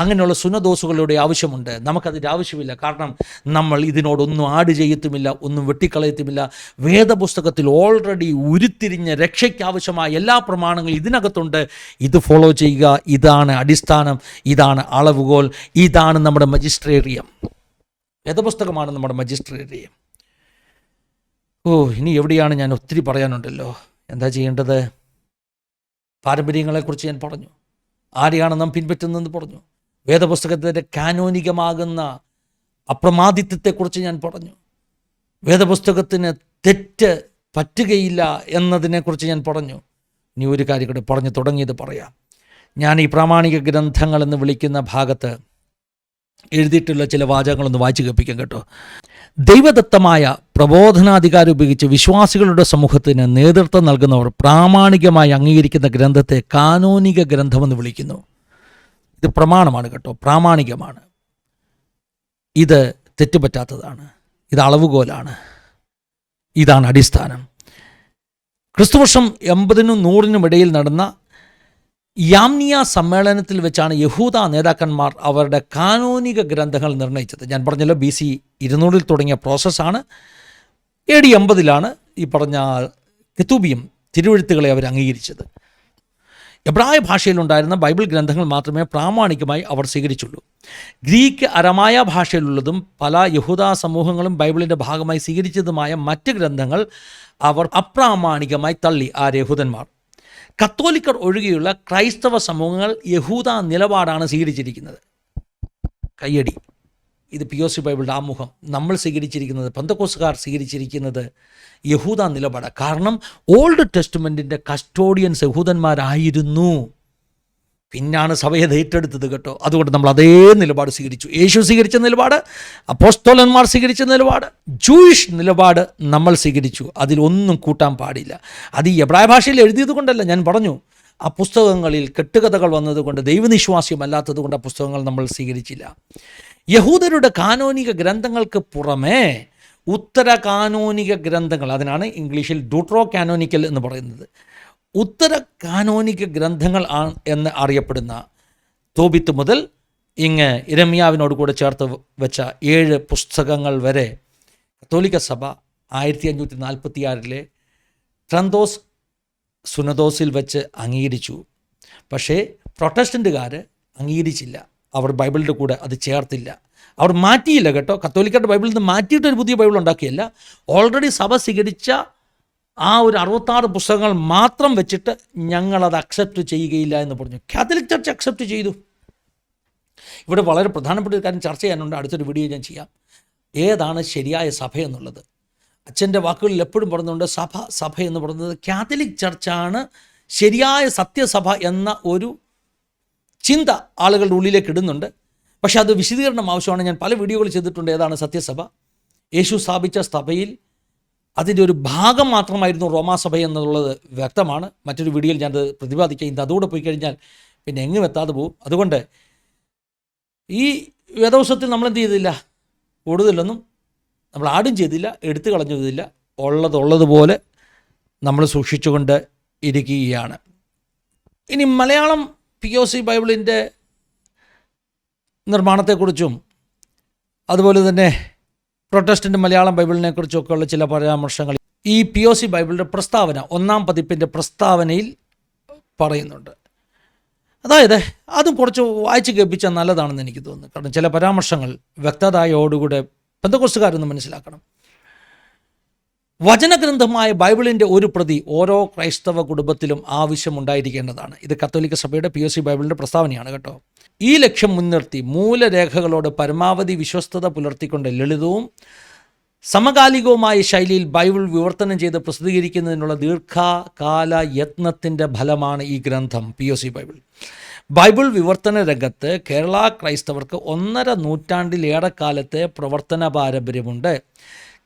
A: അങ്ങനെയുള്ള സുന്നദോസുകളുടെ ആവശ്യമുണ്ട്. നമുക്കതിൻ്റെ ആവശ്യമില്ല. കാരണം നമ്മൾ ഇതിനോടൊന്നും ആഡ് ചെയ്യത്തുമില്ല, ഒന്നും വെട്ടിക്കളയത്തുമില്ല. വേദപുസ്തകത്തിൽ ഓൾറെഡി ഉരുത്തിരിഞ്ഞ രക്ഷയ്ക്കാവശ്യമായ എല്ലാ പ്രമാണങ്ങളും ഇതിനകത്തുണ്ട്. ഇത് ഫോളോ ചെയ്യുക. ഇതാണ് അടിസ്ഥാനം, ഇതാണ് അളവുകോൽ, ഇതാണ് നമ്മുടെ മജിസ്ട്രേറിയം. വേദപുസ്തകമാണ് നമ്മുടെ മജിസ്ട്രേറിയം. ഇനി എവിടെയാണ്? ഞാൻ ഒത്തിരി പറയാനുണ്ടല്ലോ. എന്താ ചെയ്യേണ്ടത്? പാരമ്പര്യങ്ങളെക്കുറിച്ച് ഞാൻ പറഞ്ഞു. ആരെയാണ് നാം പിൻപറ്റുന്നതെന്ന് പറഞ്ഞു. വേദപുസ്തകത്തിൻ്റെ കാനോനികമാകുന്ന അപ്രമാദിത്വത്തെക്കുറിച്ച് ഞാൻ പറഞ്ഞു. വേദപുസ്തകത്തിന് തെറ്റ് പറ്റുകയില്ല എന്നതിനെക്കുറിച്ച് ഞാൻ പറഞ്ഞു. ഇനി ഒരു കാര്യം കൂടെ പറഞ്ഞു തുടങ്ങിയത് പറയാം. ഞാൻ ഈ പ്രാമാണിക ഗ്രന്ഥങ്ങൾ എന്ന് വിളിക്കുന്ന ഭാഗത്ത് എഴുതിയിട്ടുള്ള ചില വാചകങ്ങളൊന്ന് വായിച്ചു കേൾപ്പിക്കാം കേട്ടോ. ദൈവദത്തമായ പ്രബോധനാധികാരം ഉപയോഗിച്ച് വിശ്വാസികളുടെ സമൂഹത്തിന് നേതൃത്വം നൽകുന്നവർ പ്രാമാണികമായി അംഗീകരിക്കുന്ന ഗ്രന്ഥത്തെ കാനോനിക ഗ്രന്ഥമെന്ന് വിളിക്കുന്നു. ഇത് പ്രമാണമാണ് കേട്ടോ, പ്രാമാണികമാണ്. ഇത് തെറ്റുപറ്റാത്തതാണ്, ഇത് അളവുകോലാണ്, ഇതാണ് അടിസ്ഥാനം. ക്രിസ്തുവർഷം 80-നും 100-നും ഇടയിൽ നടന്ന യാംനിയ സമ്മേളനത്തിൽ വെച്ചാണ് യഹൂദ നേതാക്കന്മാർ അവരുടെ കാനോനിക ഗ്രന്ഥങ്ങൾ നിർണയിച്ചത്. ഞാൻ പറഞ്ഞല്ലോ, BC 200-ൽ തുടങ്ങിയ പ്രോസസ്സാണ്. AD 80-ലാണ് ഈ പറഞ്ഞ കെത്തൂബിയം തിരുവെഴുത്തുകളെ അവർ അംഗീകരിച്ചത്. എബ്രായ ഭാഷയിലുണ്ടായിരുന്ന ബൈബിൾ ഗ്രന്ഥങ്ങൾ മാത്രമേ പ്രാമാണികമായി അവർ സ്വീകരിച്ചുള്ളൂ. ഗ്രീക്ക് അരമായ ഭാഷയിലുള്ളതും പല യഹൂദ സമൂഹങ്ങളും ബൈബിളിൻ്റെ ഭാഗമായി സ്വീകരിച്ചതുമായ മറ്റ് ഗ്രന്ഥങ്ങൾ അവർ അപ്രാമാണികമായി തള്ളി. ആ യഹൂദന്മാർ, കത്തോലിക്കർ ഒഴികെയുള്ള ക്രൈസ്തവ സമൂഹങ്ങൾ യഹൂദ നിലപാടാണ് സ്വീകരിച്ചിരിക്കുന്നത്. കയ്യടി. ഇത് POC ബൈബിളിൻ്റെ ആമുഖം. നമ്മൾ സ്വീകരിച്ചിരിക്കുന്നത്, പെന്തക്കോസ്തുകാർ സ്വീകരിച്ചിരിക്കുന്നത് യഹൂദ നിലപാടാണ്. കാരണം ഓൾഡ് ടെസ്റ്റ്മെൻറ്റിൻ്റെ കസ്റ്റോഡിയൻസ് യഹൂദന്മാരായിരുന്നു. പിന്നാണ് സഭയെ ഏറ്റെടുത്തത് കേട്ടോ. അതുകൊണ്ട് നമ്മൾ അതേ നിലപാട് സ്വീകരിച്ചു. യേശു സ്വീകരിച്ച നിലപാട്, അപ്പോസ്തലന്മാർ സ്വീകരിച്ച നിലപാട്, ജൂയിഷ് നിലപാട് നമ്മൾ സ്വീകരിച്ചു. അതിലൊന്നും കൂട്ടാൻ പാടില്ല. അത് ഈ എബ്രായ ഭാഷയിൽ എഴുതിയത് കൊണ്ടല്ല. ഞാൻ പറഞ്ഞു, ആ പുസ്തകങ്ങളിൽ കെട്ടുകഥകൾ വന്നതുകൊണ്ട്, ദൈവനിശ്വാസ്യമല്ലാത്തത് കൊണ്ട് ആ പുസ്തകങ്ങൾ നമ്മൾ സ്വീകരിച്ചില്ല. യഹൂദരുടെ കാനോനിക ഗ്രന്ഥങ്ങൾക്ക് പുറമേ ഉത്തര കാനോനിക ഗ്രന്ഥങ്ങൾ, അതിനാണ് ഇംഗ്ലീഷിൽ ഡ്യൂട്രോ കാനോനിക്കൽ എന്ന് പറയുന്നത്, ഉത്തര കാനോനിക ഗ്രന്ഥങ്ങൾ എന്ന് അറിയപ്പെടുന്ന തോബിത്ത് മുതൽ ഇങ്ങ് ഇരമ്യാവിനോട് കൂടെ ചേർത്ത് വെച്ച 7 പുസ്തകങ്ങൾ വരെ കത്തോലിക്ക സഭ 1546 ട്രന്തോസ് സുനദോസിൽ വെച്ച് അംഗീകരിച്ചു. പക്ഷേ പ്രൊട്ടസ്റ്റൻ്റുകാർ അംഗീകരിച്ചില്ല. അവർ ബൈബിളിൻ്റെ കൂടെ അത് ചേർത്തില്ല. അവർ മാറ്റിയില്ല കേട്ടോ. കത്തോലിക്കരുടെ ബൈബിളിൽ നിന്ന് മാറ്റിയിട്ടൊരു പുതിയ ബൈബിൾ ഉണ്ടാക്കിയല്ല. ഓൾറെഡി സഭ സ്വീകരിച്ച ആ ഒരു 66 പുസ്തകങ്ങൾ മാത്രം വെച്ചിട്ട് ഞങ്ങളത് അക്സെപ്റ്റ് ചെയ്യുകയില്ല എന്ന് പറഞ്ഞു. കാത്തലിക് ചർച്ച് അക്സെപ്റ്റ് ചെയ്തു. ഇവിടെ വളരെ പ്രധാനപ്പെട്ട ഒരു കാര്യം ചർച്ച ചെയ്യാനുണ്ട്. അടുത്തൊരു വീഡിയോ ഞാൻ ചെയ്യാം. ഏതാണ് ശരിയായ സഭ എന്നുള്ളത്. അച്ഛൻ്റെ വാക്കുകളിൽ എപ്പോഴും പറയുന്നുണ്ട്, സഭ എന്ന് പറയുന്നത് കാത്തലിക് ചർച്ചാണ് ശരിയായ സത്യസഭ എന്ന ഒരു ചിന്ത ആളുകളുടെ ഉള്ളിലേക്ക് ഇടുന്നുണ്ട്. പക്ഷേ അത് വിശദീകരണം ആവശ്യമാണ്. ഞാൻ പല വീഡിയോകൾ ചെയ്തിട്ടുണ്ട്. ഏതാണ് സത്യസഭ? യേശു സ്ഥാപിച്ച സഭയിൽ അതിൻ്റെ ഒരു ഭാഗം മാത്രമായിരുന്നു റോമാസഭ എന്നുള്ളത് വ്യക്തമാണ്. മറ്റൊരു വീഡിയോയിൽ ഞാനത് പ്രതിപാദിക്കുക. അതുകൂടെ പോയി കഴിഞ്ഞാൽ പിന്നെ എങ്ങും എത്താതെ പോകും. അതുകൊണ്ട് ഈ വേദപുസ്തകത്തിൽ നമ്മളെന്ത് ചെയ്തില്ല, കൂടുതലൊന്നും നമ്മൾ ആടും ചെയ്തില്ല, എടുത്തു കളഞ്ഞു ചെയ്തില്ല. ഉള്ളതുപോലെ നമ്മൾ സൂക്ഷിച്ചുകൊണ്ട് ഇരിക്കുകയാണ്. ഇനി മലയാളം POC ബൈബിളിൻ്റെ നിർമ്മാണത്തെക്കുറിച്ചും അതുപോലെ തന്നെ പ്രൊട്ടസ്റ്റൻ്റ് മലയാളം ബൈബിളിനെക്കുറിച്ചൊക്കെ ഉള്ള ചില പരാമർശങ്ങൾ ഈ POC ബൈബിളിൻ്റെ പ്രസ്താവന, 1-ാം പതിപ്പിൻ്റെ പ്രസ്താവനയിൽ പറയുന്നുണ്ട്. അതായത് അതും കുറച്ച് വായിച്ച് കേൾപ്പിച്ചാൽ നല്ലതാണെന്ന് എനിക്ക് തോന്നുന്നു. കാരണം ചില പരാമർശങ്ങൾ വ്യക്തതയോടുകൂടെ പെന്തക്കോസ്തുകാരൊന്ന് മനസ്സിലാക്കണം. വചനഗ്രന്ഥമായ ബൈബിളിൻ്റെ ഒരു പ്രതി ഓരോ ക്രൈസ്തവ കുടുംബത്തിലും ആവശ്യമുണ്ടായിരിക്കേണ്ടതാണ്. ഇത് കത്തോലിക്ക സഭയുടെ POC ബൈബിളിൻ്റെ പ്രസ്താവനയാണ് കേട്ടോ. ഈ ലക്ഷ്യം മുൻനിർത്തി മൂലരേഖകളോട് പരമാവധി വിശ്വസ്തത പുലർത്തിക്കൊണ്ട് ലളിതവും സമകാലികവുമായ ശൈലിയിൽ ബൈബിൾ വിവർത്തനം ചെയ്ത് പ്രസിദ്ധീകരിക്കുന്നതിനുള്ള ദീർഘകാല യത്നത്തിൻ്റെ ഫലമാണ് ഈ ഗ്രന്ഥം POC ബൈബിൾ. ബൈബിൾ വിവർത്തന രംഗത്ത് കേരള ക്രൈസ്തവർക്ക് 1.5 നൂറ്റാണ്ടിലേറെക്കാലത്തെ പ്രവർത്തന പാരമ്പര്യമുണ്ട്.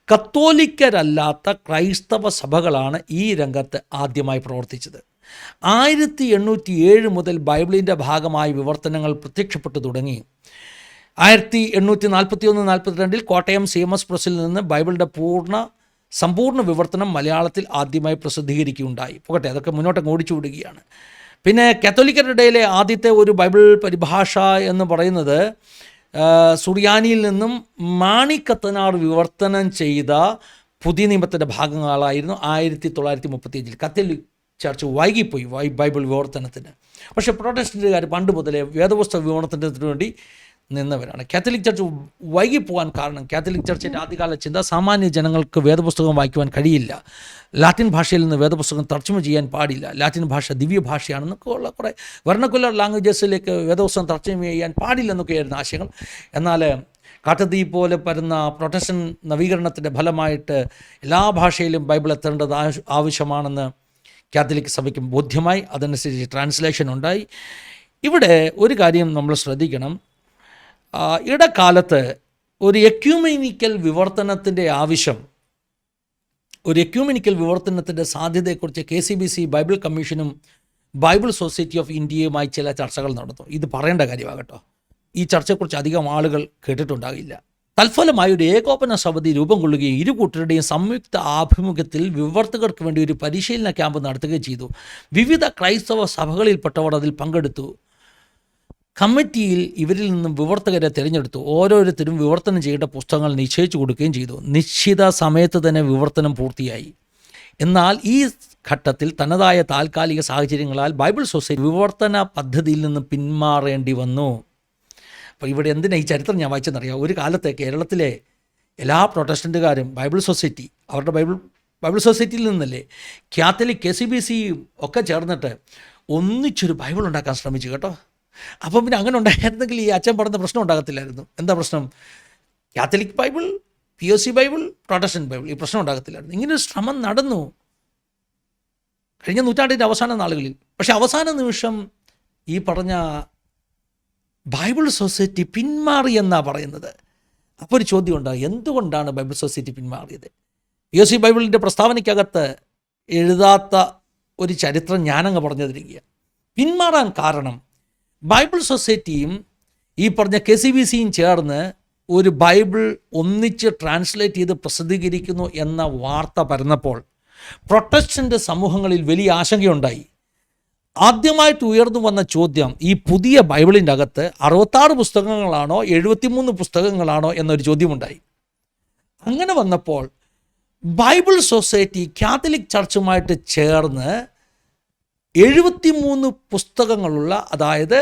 A: കത്തോലിക്കരല്ലാത്ത ക്രൈസ്തവ സഭകളാണ് ഈ രംഗത്ത് ആദ്യമായി പ്രവർത്തിച്ചത്. 1807 മുതൽ ബൈബിളിൻ്റെ ഭാഗമായി വിവർത്തനങ്ങൾ പ്രത്യക്ഷപ്പെട്ടു തുടങ്ങി. 1841-42 കോട്ടയം CMS പ്രസ്സിൽ നിന്ന് ബൈബിളിൻ്റെ സമ്പൂർണ്ണ വിവർത്തനം മലയാളത്തിൽ ആദ്യമായി പ്രസിദ്ധീകരിക്കുകയുണ്ടായി. പോകട്ടെ, അതൊക്കെ മുന്നോട്ട് ഓടിച്ചു വിടുകയാണ്. പിന്നെ കത്തോലിക്കരുടെ ഇടയിലെ ആദ്യത്തെ ഒരു ബൈബിൾ പരിഭാഷ എന്ന് പറയുന്നത് സുറിയാനിയിൽ നിന്നും മാണിക്കത്തനാർ വിവർത്തനം ചെയ്ത പുതിയ നിയമത്തിൻ്റെ ഭാഗങ്ങളായിരുന്നു. 1935 കത്തോലിക് ചർച്ച് വൈകിപ്പോയി ബൈബിൾ വിവർത്തനത്തിന്. പക്ഷേ പ്രൊട്ടസ്റ്റന്റുകാർ പണ്ട് മുതലേ വേദപുസ്തക വിവർത്തനത്തിന് വേണ്ടി നിന്നവരാണ്. കാത്തലിക് ചർച്ച് വൈകിപ്പോകാൻ കാരണം കാത്തലിക് ചർച്ചിൻ്റെ ആദ്യകാല ചിന്ത സാമാന്യ ജനങ്ങൾക്ക് വേദപുസ്തകം വായിക്കുവാൻ കഴിയില്ല, ലാറ്റിൻ ഭാഷയിൽ നിന്ന് വേദപുസ്തകം തർജ്ജമ ചെയ്യാൻ പാടില്ല, ലാറ്റിൻ ഭാഷ ദിവ്യഭാഷയാണെന്നൊക്കെ ഉള്ള കുറേ വെർണക്കുലർ ലാംഗ്വേജസിലേക്ക് വേദപുസ്തകം തർജ്ജമ ചെയ്യാൻ പാടില്ലെന്നൊക്കെയായിരുന്നു ആശയങ്ങൾ. എന്നാൽ കാട്ടുതീ പോലെ പരന്ന പ്രൊട്ടസ്റ്റന്റ് നവീകരണത്തിൻ്റെ ഫലമായിട്ട് എല്ലാ ഭാഷയിലും ബൈബിൾ എത്തേണ്ടത് ആവശ്യമാണെന്ന് കാത്തലിക് സഭയ്ക്ക് ബോധ്യമായി. അതനുസരിച്ച് ട്രാൻസ്ലേഷൻ ഉണ്ടായി. ഇവിടെ ഒരു കാര്യം നമ്മൾ ശ്രദ്ധിക്കണം. ഇടക്കാലത്ത് ഒരു എക്യൂമെനിക്കൽ വിവർത്തനത്തിൻ്റെ ആവശ്യം, ഒരു എക്യൂമെനിക്കൽ വിവർത്തനത്തിൻ്റെ സാധ്യതയെക്കുറിച്ച് KCBC ബൈബിൾ കമ്മീഷനും ബൈബിൾ സൊസൈറ്റി ഓഫ് ഇന്ത്യയുമായി ചില ചർച്ചകൾ നടത്തും. ഇത് പറയേണ്ട കാര്യമാകട്ടോ. ഈ ചർച്ചയെക്കുറിച്ച് അധികം ആളുകൾ കേട്ടിട്ടുണ്ടാകില്ല. തൽഫലമായി ഒരു ഏകോപന സമിതി രൂപം കൊള്ളുകയും ഇരു കൂട്ടരുടെയും സംയുക്ത ആഭിമുഖ്യത്തിൽ വിവർത്തകർക്ക് വേണ്ടി ഒരു പരിശീലന ക്യാമ്പ് നടത്തുകയും ചെയ്തു. വിവിധ ക്രൈസ്തവ സഭകളിൽപ്പെട്ടവർ അതിൽ പങ്കെടുത്തു. കമ്മിറ്റിയിൽ ഇവരിൽ നിന്നും വിവർത്തകരെ തിരഞ്ഞെടുത്തു. ഓരോരുത്തരും വിവർത്തനം ചെയ്യേണ്ട പുസ്തകങ്ങൾ നിശ്ചയിച്ചു കൊടുക്കുകയും ചെയ്തു. നിശ്ചിത സമയത്ത് തന്നെ വിവർത്തനം പൂർത്തിയായി. എന്നാൽ ഈ ഘട്ടത്തിൽ തനതായ താൽക്കാലിക സാഹചര്യങ്ങളാൽ ബൈബിൾ സൊസൈറ്റി വിവർത്തന പദ്ധതിയിൽ നിന്ന് പിന്മാറേണ്ടി വന്നു. അപ്പോൾ ഇവിടെ എന്തിനാ ഈ ചരിത്രം ഞാൻ വായിച്ചെന്നറിയാം. ഒരു കാലത്ത് കേരളത്തിലെ എല്ലാ പ്രൊട്ടസ്റ്റൻറ്റുകാരും ബൈബിൾ സൊസൈറ്റി, അവരുടെ ബൈബിൾ സൊസൈറ്റിയിൽ നിന്നല്ലേ കാത്തലിക് KCBC ഒക്കെ ചേർന്നിട്ട് ഒന്നിച്ചൊരു ബൈബിൾ ഉണ്ടാക്കാൻ ശ്രമിച്ചു കേട്ടോ. അപ്പം പിന്നെ അങ്ങനെ ഉണ്ടായിരുന്നെങ്കിൽ ഈ അച്ഛൻ പറഞ്ഞ പ്രശ്നം ഉണ്ടാകത്തില്ലായിരുന്നു. എന്താ പ്രശ്നം? Catholic Bible, POC Bible, Protestant Bible, ഈ പ്രശ്നം ഉണ്ടാകത്തില്ലായിരുന്നു. ഇങ്ങനൊരു ശ്രമം നടന്നു കഴിഞ്ഞ നൂറ്റാണ്ടിൻ്റെ അവസാന നാളുകളിൽ. പക്ഷെ അവസാന നിമിഷം ഈ പറഞ്ഞ ബൈബിൾ സൊസൈറ്റി പിന്മാറി എന്നാണ് പറയുന്നത്. അപ്പോൾ ഒരു ചോദ്യം ഉണ്ടാകും, എന്തുകൊണ്ടാണ് ബൈബിൾ സൊസൈറ്റി പിന്മാറിയത്? POC ബൈബിളിൻ്റെ പ്രസ്താവനയ്ക്കകത്ത് എഴുതാത്ത ഒരു ചരിത്രം ഞാനങ്ങ് പറഞ്ഞു തരിക. പിന്മാറാൻ കാരണം ബൈബിൾ സൊസൈറ്റിയും ഈ പറഞ്ഞ KCBCയും ചേർന്ന് ഒരു ബൈബിൾ ഒന്നിച്ച് ട്രാൻസ്ലേറ്റ് ചെയ്ത് പ്രസിദ്ധീകരിക്കുന്നു എന്ന വാർത്ത പരന്നപ്പോൾ പ്രൊട്ടസ്റ്റന്റ് സമൂഹങ്ങളിൽ വലിയ ആശങ്കയുണ്ടായി. ആദ്യമായിട്ട് ഉയർന്നു വന്ന ചോദ്യം, ഈ പുതിയ ബൈബിളിൻ്റെ അകത്ത് 66 പുസ്തകങ്ങളാണോ 73 പുസ്തകങ്ങളാണോ എന്നൊരു ചോദ്യമുണ്ടായി. അങ്ങനെ വന്നപ്പോൾ ബൈബിൾ സൊസൈറ്റി കാത്തലിക് ചർച്ചുമായിട്ട് ചേർന്ന് 73 പുസ്തകങ്ങളുള്ള, അതായത്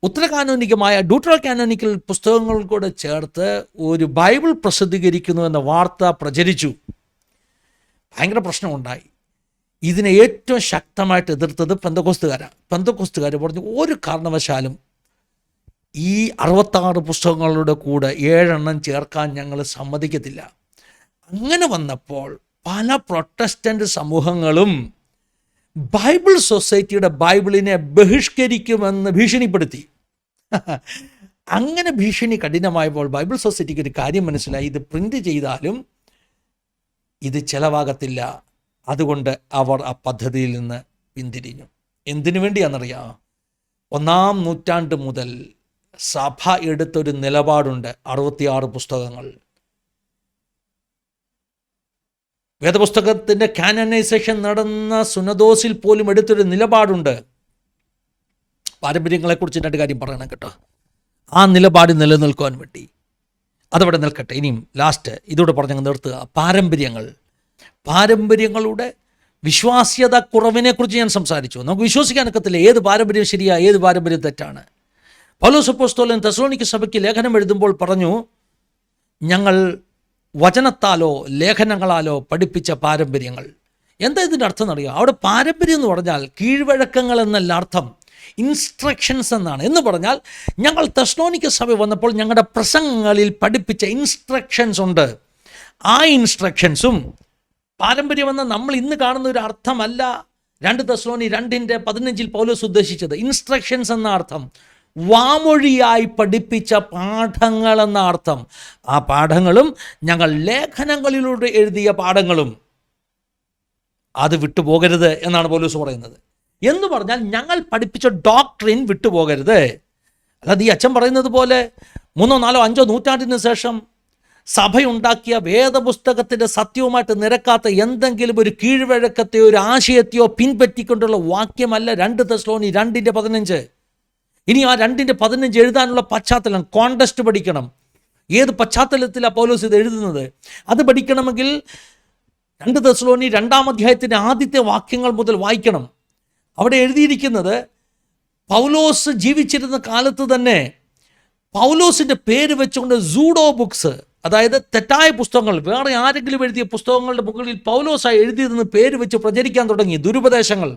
A: ഉത്തരകാനോനികമായ ഡ്യൂട്രോ കാനോനിക്കൽ പുസ്തകങ്ങൾ കൂടെ ചേർത്ത് ഒരു ബൈബിൾ പ്രസിദ്ധീകരിക്കുന്നു എന്ന വാർത്ത പ്രചരിച്ചു. ഭയങ്കര പ്രശ്നമുണ്ടായി. ഇതിനെ ഏറ്റവും ശക്തമായിട്ട് എതിർത്തത് പെന്തക്കോസ്തുകാരാണ്. പെന്തക്കോസ്തുകാർ പറഞ്ഞു, ഒരു കാരണവശാലും ഈ 66 പുസ്തകങ്ങളുടെ കൂടെ 7 ചേർക്കാൻ ഞങ്ങൾ സമ്മതിക്കത്തില്ല. അങ്ങനെ വന്നപ്പോൾ പല പ്രൊട്ടസ്റ്റന്റ് സമൂഹങ്ങളും ബൈബിൾ സൊസൈറ്റിയുടെ ബൈബിളിനെ ബഹിഷ്കരിക്കുമെന്ന് ഭീഷണിപ്പെടുത്തി. അങ്ങനെ ഭീഷണി കഠിനമായപ്പോൾ ബൈബിൾ സൊസൈറ്റിക്ക് ഒരു കാര്യം മനസ്സിലായി, ഇത് പ്രിൻ്റ് ചെയ്താലും ഇത് ചിലവാകത്തില്ല. അതുകൊണ്ട് അവർ ആ പദ്ധതിയിൽ നിന്ന് പിന്തിരിഞ്ഞു. എന്തിനു വേണ്ടിയാണെന്നറിയാം? 1-ാം നൂറ്റാണ്ട് മുതൽ സഭ എടുത്തൊരു നിലപാടുണ്ട്. 66 പുസ്തകങ്ങൾ. വേദപുസ്തകത്തിൻ്റെ കാനനൈസേഷൻ നടന്ന സുനദോസിൽ പോലും എടുത്തൊരു നിലപാടുണ്ട്. പാരമ്പര്യങ്ങളെക്കുറിച്ച് 2 കാര്യം പറയണം കേട്ടോ. ആ നിലപാട് നിലനിൽക്കുവാൻ വേണ്ടി അതവിടെ നിൽക്കട്ടെ. ഇനിയും ലാസ്റ്റ് ഇതോടെ പറഞ്ഞങ്ങ് നിർത്തുക. പാരമ്പര്യങ്ങളുടെ വിശ്വാസ്യത കുറവിനെക്കുറിച്ച് ഞാൻ സംസാരിച്ചു. നമുക്ക് വിശ്വസിക്കാനൊക്കത്തില്ല ഏത് പാരമ്പര്യം ശരിയാ, ഏത് പാരമ്പര്യം തെറ്റാണ്. പൗലോസ് അപ്പോസ്തലൻ തെസ്സലോനിക്ക സഭയ്ക്ക് ലേഖനം എഴുതുമ്പോൾ പറഞ്ഞു, ഞങ്ങൾ വചനത്താലോ ലേഖനങ്ങളാലോ പഠിപ്പിച്ച പാരമ്പര്യങ്ങൾ. എന്താ ഇതിൻ്റെ അർത്ഥം എന്നറിയാം? അവിടെ പാരമ്പര്യം എന്ന് പറഞ്ഞാൽ കീഴ്വഴക്കങ്ങൾ എന്നല്ല അർത്ഥം, ഇൻസ്ട്രക്ഷൻസ് എന്നാണ്. എന്ന് പറഞ്ഞാൽ ഞങ്ങൾ തെസ്സലോനിക്ക സഭ വന്നപ്പോൾ ഞങ്ങളുടെ പ്രസംഗങ്ങളിൽ പഠിപ്പിച്ച ഇൻസ്ട്രക്ഷൻസ് ഉണ്ട്. ആ ഇൻസ്ട്രക്ഷൻസും പാരമ്പര്യമെന്ന് നമ്മൾ ഇന്ന് കാണുന്ന ഒരു അർത്ഥമല്ല 2 തെസ്സലോനി 2:15 പൗലോസ് ഉദ്ദേശിച്ചത്. ഇൻസ്ട്രക്ഷൻസ് എന്ന അർത്ഥം വാമൊഴിയായി പഠിപ്പിച്ച പാഠങ്ങൾ എന്ന അർത്ഥം. ആ പാഠങ്ങളും ഞങ്ങൾ ലേഖനങ്ങളിലൂടെ എഴുതിയ പാഠങ്ങളും അത് വിട്ടുപോകരുത് എന്നാണ് പൗലോസ് പറയുന്നത്. എന്ന് പറഞ്ഞാൽ ഞങ്ങൾ പഠിപ്പിച്ച ഡോക്ട്രിൻ വിട്ടുപോകരുത്. അല്ലാതെ ഈ അച്ഛൻ പറയുന്നത് പോലെ 3, 4, 5 നൂറ്റാണ്ടിന് ശേഷം സഭയുണ്ടാക്കിയ വേദപുസ്തകത്തിൻ്റെ സത്യവുമായിട്ട് നിരക്കാത്ത എന്തെങ്കിലും ഒരു കീഴ്വഴക്കത്തെയോ ഒരു ആശയത്തെയോ പിൻപറ്റിക്കൊണ്ടുള്ള വാക്യമല്ല 2 തെസ്സലോനി 2:15. ഇനി ആ 2:15 എഴുതാനുള്ള പശ്ചാത്തലം, കോണ്ടസ്റ്റ് പഠിക്കണം. ഏത് പശ്ചാത്തലത്തിലാണ് പൗലോസ് ഇത് എഴുതുന്നത്? അത് പഠിക്കണമെങ്കിൽ 2 തെസ്സലോനി 2-ാം അധ്യായത്തിൻ്റെ ആദ്യത്തെ വാക്യങ്ങൾ മുതൽ വായിക്കണം. അവിടെ എഴുതിയിരിക്കുന്നത് പൗലോസ് ജീവിച്ചിരുന്ന കാലത്ത് തന്നെ പൗലോസിൻ്റെ പേര് വെച്ചുകൊണ്ട് സൂഡോ ബുക്സ്, അതായത് തെറ്റായ പുസ്തകങ്ങൾ, വേറെ ആരെങ്കിലും എഴുതിയ പുസ്തകങ്ങളുടെ മുകളിൽ പൗലോസായി എഴുതിയതെന്ന് പേര് വെച്ച് പ്രചരിക്കാൻ തുടങ്ങി, ദുരുപദേശങ്ങൾ.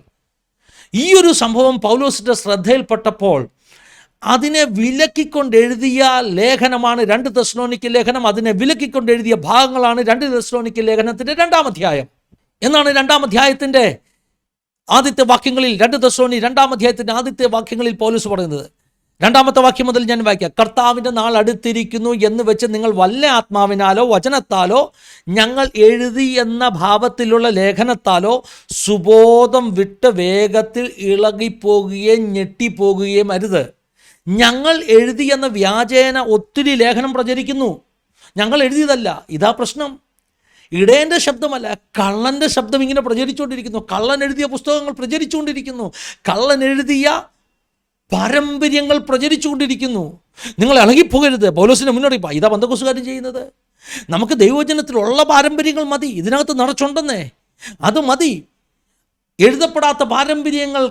A: ഈ ഒരു സംഭവം പൗലോസിൻ്റെ ശ്രദ്ധയിൽപ്പെട്ടപ്പോൾ അതിനെ വിലക്കിക്കൊണ്ടെഴുതിയ ലേഖനമാണ് 2 തെസ്സലോനിക്ക ലേഖനം. അതിനെ വിലക്കിക്കൊണ്ടെഴുതിയ ഭാഗങ്ങളാണ് 2 തെസ്സലോനിക്ക ലേഖനത്തിൻ്റെ 2-ാം അധ്യായം എന്നാണ് 2-ാം അധ്യായത്തിൻ്റെ ആദ്യത്തെ വാക്യങ്ങളിൽ, 2 തെസ്സലോനി 2-ാം അധ്യായത്തിൻ്റെ ആദ്യത്തെ വാക്യങ്ങളിൽ പൗലോസ് പറയുന്നത്. 2-ാമത്തെ വാക്യം മുതൽ ഞാൻ വായിക്കാം. കർത്താവിൻ്റെ നാൾ അടുത്തിരിക്കുന്നു എന്ന് വെച്ച് നിങ്ങൾ വല്ല ആത്മാവിനാലോ വചനത്താലോ ഞങ്ങൾ എഴുതി എന്ന ഭാവത്തിലുള്ള ലേഖനത്താലോ സുബോധം വിട്ട് വേഗത്തിൽ ഇളകിപ്പോകുകയും ഞെട്ടിപ്പോകുകയും അരുത്. ഞങ്ങൾ എഴുതി എന്ന വ്യാജേന ഒത്തിരി ലേഖനം പ്രചരിക്കുന്നു. ഞങ്ങൾ എഴുതിയതല്ല. ഇതാ പ്രശ്നം. ഇടയൻ്റെ ശബ്ദമല്ല, കള്ളൻ്റെ ശബ്ദം ഇങ്ങനെ പ്രചരിച്ചുകൊണ്ടിരിക്കുന്നു. കള്ളൻ എഴുതിയ പുസ്തകങ്ങൾ പ്രചരിച്ചുകൊണ്ടിരിക്കുന്നു. കള്ളൻ എഴുതിയ പാരമ്പര്യങ്ങൾ പ്രചരിച്ചുകൊണ്ടിരിക്കുന്നു. നിങ്ങൾ ഇളകിപ്പോകരുത്. പൗലോസിൻ്റെ മുന്നറിയിപ്പാ. ഇതാ പെന്തക്കോസ്തുകാരും ചെയ്യുന്നത്. നമുക്ക് ദൈവവചനത്തിലുള്ള പാരമ്പര്യങ്ങൾ മതി, ഇതിനകത്ത് നിറച്ചുണ്ടെന്നേ. അത് മതി. എഴുതപ്പെടാത്ത പാരമ്പര്യങ്ങൾ,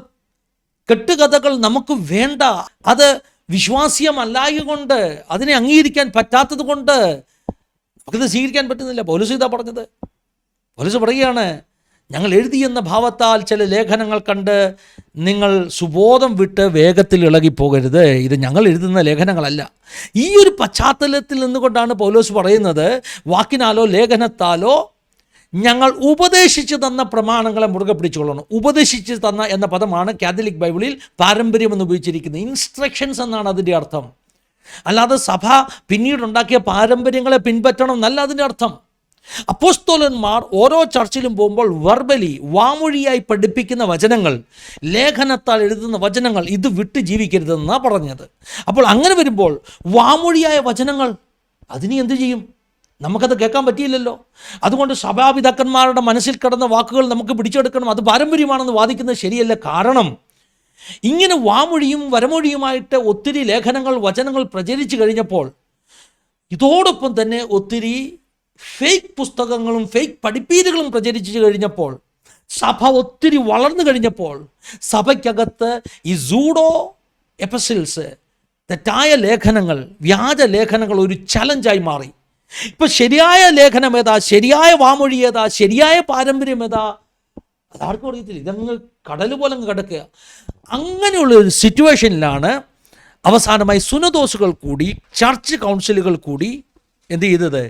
A: കെട്ടുകഥകൾ നമുക്ക് വേണ്ട. അത് വിശ്വാസ്യമല്ലായകൊണ്ട്, അതിനെ അംഗീകരിക്കാൻ പറ്റാത്തത് കൊണ്ട് നമുക്കിത് സ്വീകരിക്കാൻ പറ്റുന്നില്ല. പൗലോസ് ഇതാ പറഞ്ഞത്. പൗലോസ് പറയുകയാണ്, ഞങ്ങൾ എഴുതിയെന്ന ഭാവത്താൽ ചില ലേഖനങ്ങൾ കണ്ട് നിങ്ങൾ സുബോധം വിട്ട് വേഗത്തിൽ ഇളകിപ്പോകരുത്. ഇത് ഞങ്ങൾ എഴുതുന്ന ലേഖനങ്ങളല്ല. ഈ ഒരു പശ്ചാത്തലത്തിൽ നിന്നുകൊണ്ടാണ് പൗലോസ് പറയുന്നത്, വാക്കിനാലോ ലേഖനത്താലോ ഞങ്ങൾ ഉപദേശിച്ചു തന്ന പ്രമാണങ്ങളെ മുറുകെ പിടിച്ചുകൊള്ളണം. ഉപദേശിച്ച് തന്ന എന്ന പദമാണ് കാത്തലിക് ബൈബിളിൽ പാരമ്പര്യം എന്ന് ഉപയോഗിച്ചിരിക്കുന്നത്. ഇൻസ്ട്രക്ഷൻസ് എന്നാണ് അതിൻ്റെ അർത്ഥം. അല്ലാതെ സഭ പിന്നീടുണ്ടാക്കിയ പാരമ്പര്യങ്ങളെ പിൻപറ്റണം എന്നല്ല അതിൻ്റെ അർത്ഥം. അപ്പോസ്തലന്മാർ ഓരോ ചർച്ചിലും പോകുമ്പോൾ വെർബലി, വാമൊഴിയായി പഠിപ്പിക്കുന്ന വചനങ്ങൾ, ലേഖനത്താൽ എഴുതുന്ന വചനങ്ങൾ, ഇത് വിട്ട് ജീവിക്കരുതെന്നാണ് പറഞ്ഞത്. അപ്പോൾ അങ്ങനെ വരുമ്പോൾ വാമൊഴിയായ വചനങ്ങൾ അതിന് എന്തു ചെയ്യും? നമുക്കത് കേൾക്കാൻ പറ്റിയില്ലല്ലോ. അതുകൊണ്ട് സഭാപിതാക്കന്മാരുടെ മനസ്സിൽ കിടന്ന വാക്കുകൾ നമുക്ക് പിടിച്ചെടുക്കണം. അത് പാരമ്പര്യമാണെന്ന് വാദിക്കുന്നത് ശരിയല്ല. കാരണം ഇങ്ങനെ വാമൊഴിയും വരമൊഴിയുമായിട്ട് ഒത്തിരി ലേഖനങ്ങൾ, വചനങ്ങൾ പ്രചരിച്ചു കഴിഞ്ഞപ്പോൾ, ഇതോടൊപ്പം തന്നെ ഒത്തിരി ഫേക്ക് പുസ്തകങ്ങളും ഫേക്ക് പഠിപ്പീരുകളും പ്രചരിച്ചു കഴിഞ്ഞപ്പോൾ, സഭ ഒത്തിരി വളർന്നു കഴിഞ്ഞപ്പോൾ, സഭയ്ക്കകത്ത് ഈ സൂഡോ എപ്പിസിൽസ്, തെറ്റായ ലേഖനങ്ങൾ, വ്യാജ ലേഖനങ്ങൾ ഒരു ചലഞ്ചായി മാറി. ഇപ്പം ശരിയായ ലേഖനം ഏതാ, ശരിയായ വാമൊഴി ഏതാ, ശരിയായ പാരമ്പര്യം ഏതാ, അതാർക്കും അറിയത്തില്ല. ഇതങ്ങ് കടൽ പോലെ കിടക്കുക. അങ്ങനെയുള്ള ഒരു സിറ്റുവേഷനിലാണ് അവസാനമായി സുനദോസുകൾ കൂടി, ചർച്ച് കൗൺസിലുകൾ കൂടി എന്ത് ചെയ്തത്?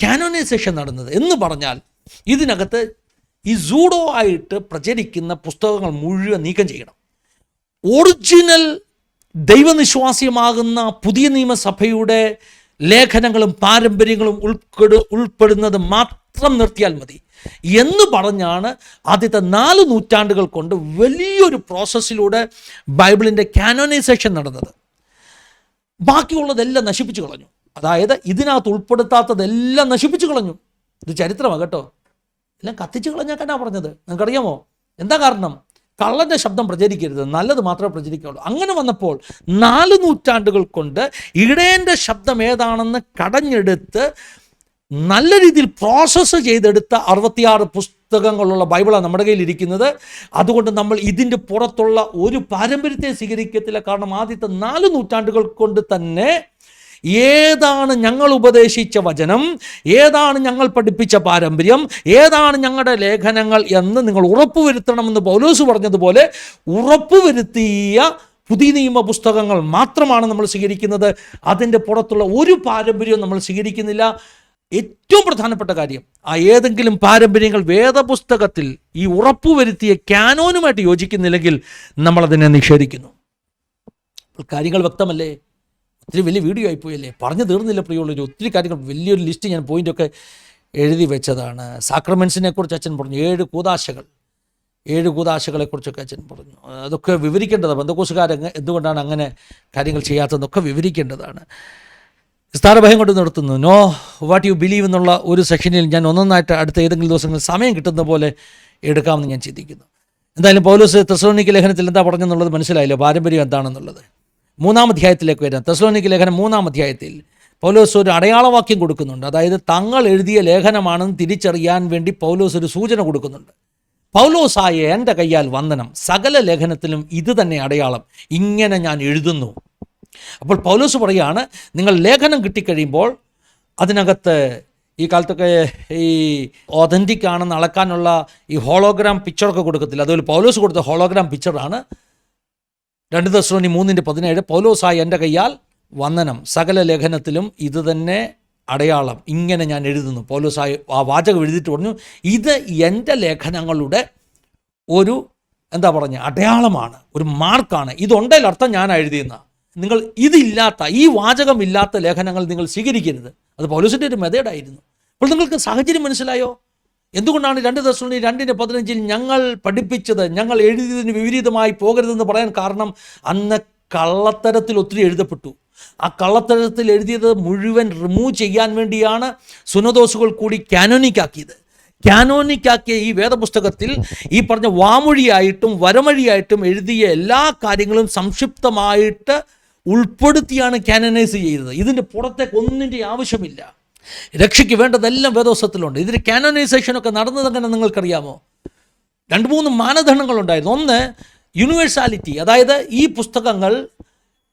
A: കാനോനൈസേഷൻ നടന്നത്. എന്ന് പറഞ്ഞാൽ ഇതിനകത്ത് ഈ സൂഡോ ആയിട്ട് പ്രചരിക്കുന്ന പുസ്തകങ്ങൾ മുഴുവൻ നീക്കം ചെയ്യണം. ഒറിജിനൽ ദൈവനിശ്വാസ്യമാകുന്ന പുതിയ നിയമസഭയുടെ ലേഖനങ്ങളും പാരമ്പര്യങ്ങളും ഉൾപ്പെടുന്നത് മാത്രം നിർത്തിയാൽ മതി എന്ന് പറഞ്ഞാണ് ആദ്യത്തെ 4 നൂറ്റാണ്ടുകൾ കൊണ്ട് വലിയൊരു പ്രോസസ്സിലൂടെ ബൈബിളിൻ്റെ കാനോനൈസേഷൻ നടന്നത്. ബാക്കിയുള്ളതെല്ലാം നശിപ്പിച്ചു കളഞ്ഞു. അതായത് ഇതിനകത്ത് ഉൾപ്പെടുത്താത്തതെല്ലാം നശിപ്പിച്ചു കളഞ്ഞു. ഇത് ചരിത്രമാണ് കേട്ടോ. എല്ലാം കത്തിച്ചു കളഞ്ഞാക്കാനാണ് പറഞ്ഞത്. നിങ്ങൾക്കറിയാമോ എന്താ കാരണം? കള്ളൻ്റെ ശബ്ദം പ്രചരിക്കരുത്, നല്ലത് മാത്രമേ പ്രചരിക്കുള്ളൂ. അങ്ങനെ വന്നപ്പോൾ 4 നൂറ്റാണ്ടുകൾ കൊണ്ട് ഇടയൻ്റെ ശബ്ദം ഏതാണെന്ന് കടഞ്ഞെടുത്ത് നല്ല രീതിയിൽ പ്രോസസ്സ് ചെയ്തെടുത്ത 66 പുസ്തകങ്ങളുള്ള ബൈബിളാണ് നമ്മുടെ കയ്യിൽ ഇരിക്കുന്നത്. അതുകൊണ്ട് നമ്മൾ ഇതിൻ്റെ പുറത്തുള്ള ഒരു പാരമ്പര്യത്തെ സ്വീകരിക്കത്തില്ല. കാരണം ആദ്യത്തെ 4 നൂറ്റാണ്ടുകൾ കൊണ്ട് തന്നെ ഏതാണ് ഞങ്ങൾ ഉപദേശിച്ച വചനം, ഏതാണ് ഞങ്ങൾ പഠിപ്പിച്ച പാരമ്പര്യം, ഏതാണ് ഞങ്ങളുടെ ലേഖനങ്ങൾ എന്ന് നിങ്ങൾ ഉറപ്പുവരുത്തണമെന്ന് പൗലോസ് പറഞ്ഞതുപോലെ ഉറപ്പുവരുത്തിയ പുതിയ നിയമ പുസ്തകങ്ങൾ മാത്രമാണ് നമ്മൾ സ്വീകരിക്കുന്നത്. അതിൻ്റെ പുറത്തുള്ള ഒരു പാരമ്പര്യവും നമ്മൾ സ്വീകരിക്കുന്നില്ല. ഏറ്റവും പ്രധാനപ്പെട്ട കാര്യം, ആ ഏതെങ്കിലും പാരമ്പര്യങ്ങൾ വേദപുസ്തകത്തിൽ ഈ ഉറപ്പുവരുത്തിയ കാനോനുമായിട്ട് യോജിക്കുന്നില്ലെങ്കിൽ നമ്മളതിനെ നിഷേധിക്കുന്നു. കാര്യങ്ങൾ വ്യക്തമല്ലേ? ഒത്തിരി വലിയ വീഡിയോ ആയിപ്പോയല്ലേ, പറഞ്ഞു തീർന്നില്ല പ്രിയമുള്ളൊരു. ഒത്തിരി കാര്യങ്ങൾ, വലിയൊരു ലിസ്റ്റ് ഞാൻ പോയിൻ്റൊക്കെ എഴുതി വെച്ചതാണ്. സാക്രമെൻസിനെ കുറിച്ച് അച്ഛൻ പറഞ്ഞു. 7 കൂദാശകളെക്കുറിച്ചൊക്കെ അച്ഛൻ പറഞ്ഞു. അതൊക്കെ വിവരിക്കേണ്ടതാണ്. പെന്തക്കോസ്തുകാർ എന്തുകൊണ്ടാണ് അങ്ങനെ കാര്യങ്ങൾ ചെയ്യാത്തതെന്നൊക്കെ വിവരിക്കേണ്ടതാണ്. വിസ്താരഭയം കൊണ്ട് നിർത്തുന്നു. നോ വാട്ട് യു ബിലീവ് എന്നുള്ള ഒരു സെക്ഷനിൽ ഞാൻ ഒന്നൊന്നായിട്ട് അടുത്ത ഏതെങ്കിലും ദിവസങ്ങളിൽ സമയം കിട്ടുന്ന പോലെ എടുക്കാമെന്ന് ഞാൻ ചിന്തിക്കുന്നു. എന്തായാലും പൗലോസ് തെസ്സലോനിക്ക ലേഖനത്തിൽ എന്താ പറഞ്ഞെന്നുള്ളത് മനസ്സിലായല്ലോ, പാരമ്പര്യം എന്താണെന്നുള്ളത്. 3-ാം അധ്യായത്തിലേക്ക് വരാം. തെസ്സലോനിക്ക ലേഖനം 3-ാം അധ്യായത്തിൽ പൗലോസ് ഒരു അടയാളവാക്യം കൊടുക്കുന്നുണ്ട്. അതായത് തങ്ങൾ എഴുതിയ ലേഖനമാണെന്ന് തിരിച്ചറിയാൻ വേണ്ടി പൗലോസ് ഒരു സൂചന കൊടുക്കുന്നുണ്ട്. പൗലോസായ എൻ്റെ കയ്യാൽ വന്ദനം, സകല ലേഖനത്തിലും ഇത് തന്നെ അടയാളം, ഇങ്ങനെ ഞാൻ എഴുതുന്നു. അപ്പോൾ പൗലോസ് പറയുകയാണ്, നിങ്ങൾ ലേഖനം കിട്ടിക്കഴിയുമ്പോൾ അതിനകത്ത് ഈ കാലത്തൊക്കെ ഈ ഒതൻറ്റിക് ആണെന്ന് അളക്കാനുള്ള ഈ ഹോളോഗ്രാം പിക്ചറൊക്കെ കൊടുക്കത്തില്ല. അതുപോലെ പൗലോസ് കൊടുത്ത ഹോളോഗ്രാം പിക്ചറാണ് 2 തെസ്സലോനി 3:17 പൗലോസായ എൻ്റെ കയ്യാൽ വന്ദനം, സകല ലേഖനത്തിലും ഇത് തന്നെ അടയാളം, ഇങ്ങനെ ഞാൻ എഴുതുന്നു. പൗലോസായ ആ വാചകം എഴുതിയിട്ട് പറഞ്ഞു, ഇത് എൻ്റെ ലേഖനങ്ങളുടെ ഒരു അടയാളമാണ്, ഒരു മാർക്കാണ്. ഇതുണ്ടെങ്കിൽ അർത്ഥം ഞാൻ എഴുതിയെന്ന. നിങ്ങൾ ഇതില്ലാത്ത, ഈ വാചകമില്ലാത്ത ലേഖനങ്ങൾ നിങ്ങൾ സ്വീകരിക്കരുത്. അത് പൗലോസിൻ്റെ ഒരു മെത്തേഡായിരുന്നു. അപ്പോൾ നിങ്ങൾക്ക് സാഹചര്യം മനസ്സിലായോ? എന്തുകൊണ്ടാണ് 2 തെസ്സലോനി 2:15 ഞങ്ങൾ പഠിപ്പിച്ചത്, ഞങ്ങൾ എഴുതിയതിന് വിപരീതമായി പോകരുതെന്ന് പറയാൻ കാരണം? അന്ന് കള്ളത്തരത്തിൽ ഒത്തിരി എഴുതപ്പെട്ടു. ആ കള്ളത്തരത്തിൽ എഴുതിയത് മുഴുവൻ റിമൂവ് ചെയ്യാൻ വേണ്ടിയാണ് സുനദോസുകൾ കൂടി കാനോനിക്കാക്കിയത്. കാനോനിക്കാക്കിയ ഈ വേദപുസ്തകത്തിൽ ഈ പറഞ്ഞ വാമൊഴിയായിട്ടും വരമൊഴിയായിട്ടും എഴുതിയ എല്ലാ കാര്യങ്ങളും സംക്ഷിപ്തമായിട്ട് ഉൾപ്പെടുത്തിയാണ് കാനനൈസ് ചെയ്തത്. ഇതിൻ്റെ പുറത്തേക്ക് ഒന്നിൻ്റെ ആവശ്യമില്ല. രക്ഷയ്ക്ക് വേണ്ടതെല്ലാം വേദോസത്തിലുണ്ട്. ഇതിന് കാനോനൈസേഷനൊക്കെ നടന്നതെങ്ങനെ നിങ്ങൾക്കറിയാമോ? 2-3 മാനദണ്ഡങ്ങളുണ്ടായിരുന്നു. ഒന്ന്, യൂണിവേഴ്സാലിറ്റി, അതായത് ഈ പുസ്തകങ്ങൾ,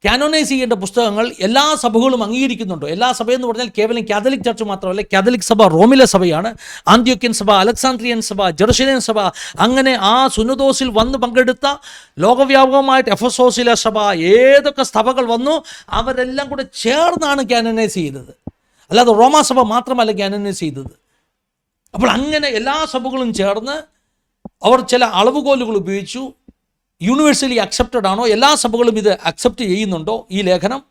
A: കാനോനൈസ് ചെയ്യേണ്ട പുസ്തകങ്ങൾ എല്ലാ സഭകളും അംഗീകരിക്കുന്നുണ്ടോ? എല്ലാ സഭയെന്ന് പറഞ്ഞാൽ കേവലം കാതലിക് ചർച്ച് മാത്രമല്ല, കാതലിക് സഭ റോമിലെ സഭയാണ്, ആന്ത്യോക്യൻ സഭ, അലക്സാണ്ട്രിയൻ സഭ, ജെറുസലേം സഭ, അങ്ങനെ ആ സുനദോസിൽ വന്ന് പങ്കെടുത്ത ലോകവ്യാപകമായിട്ട് എഫെസോസിലെ സഭ, ഏതൊക്കെ സഭകൾ വന്നു അവരെല്ലാം കൂടെ ചേർന്നാണ് കാനോനൈസ് ചെയ്തത്. അല്ലാതെ റോമാസഭ മാത്രമല്ല കാനോനൈസ് ചെയ്തത്. അപ്പോൾ അങ്ങനെ എല്ലാ സഭകളും ചേർന്ന് അവർ ചില അളവുകോലുകൾ ഉപയോഗിച്ചു. യൂണിവേഴ്സലി അക്സെപ്റ്റഡ് ആണോ, എല്ലാ സഭകളും ഇത് അക്സെപ്റ്റ് ചെയ്യുന്നുണ്ടോ ഈ ലേഖനം?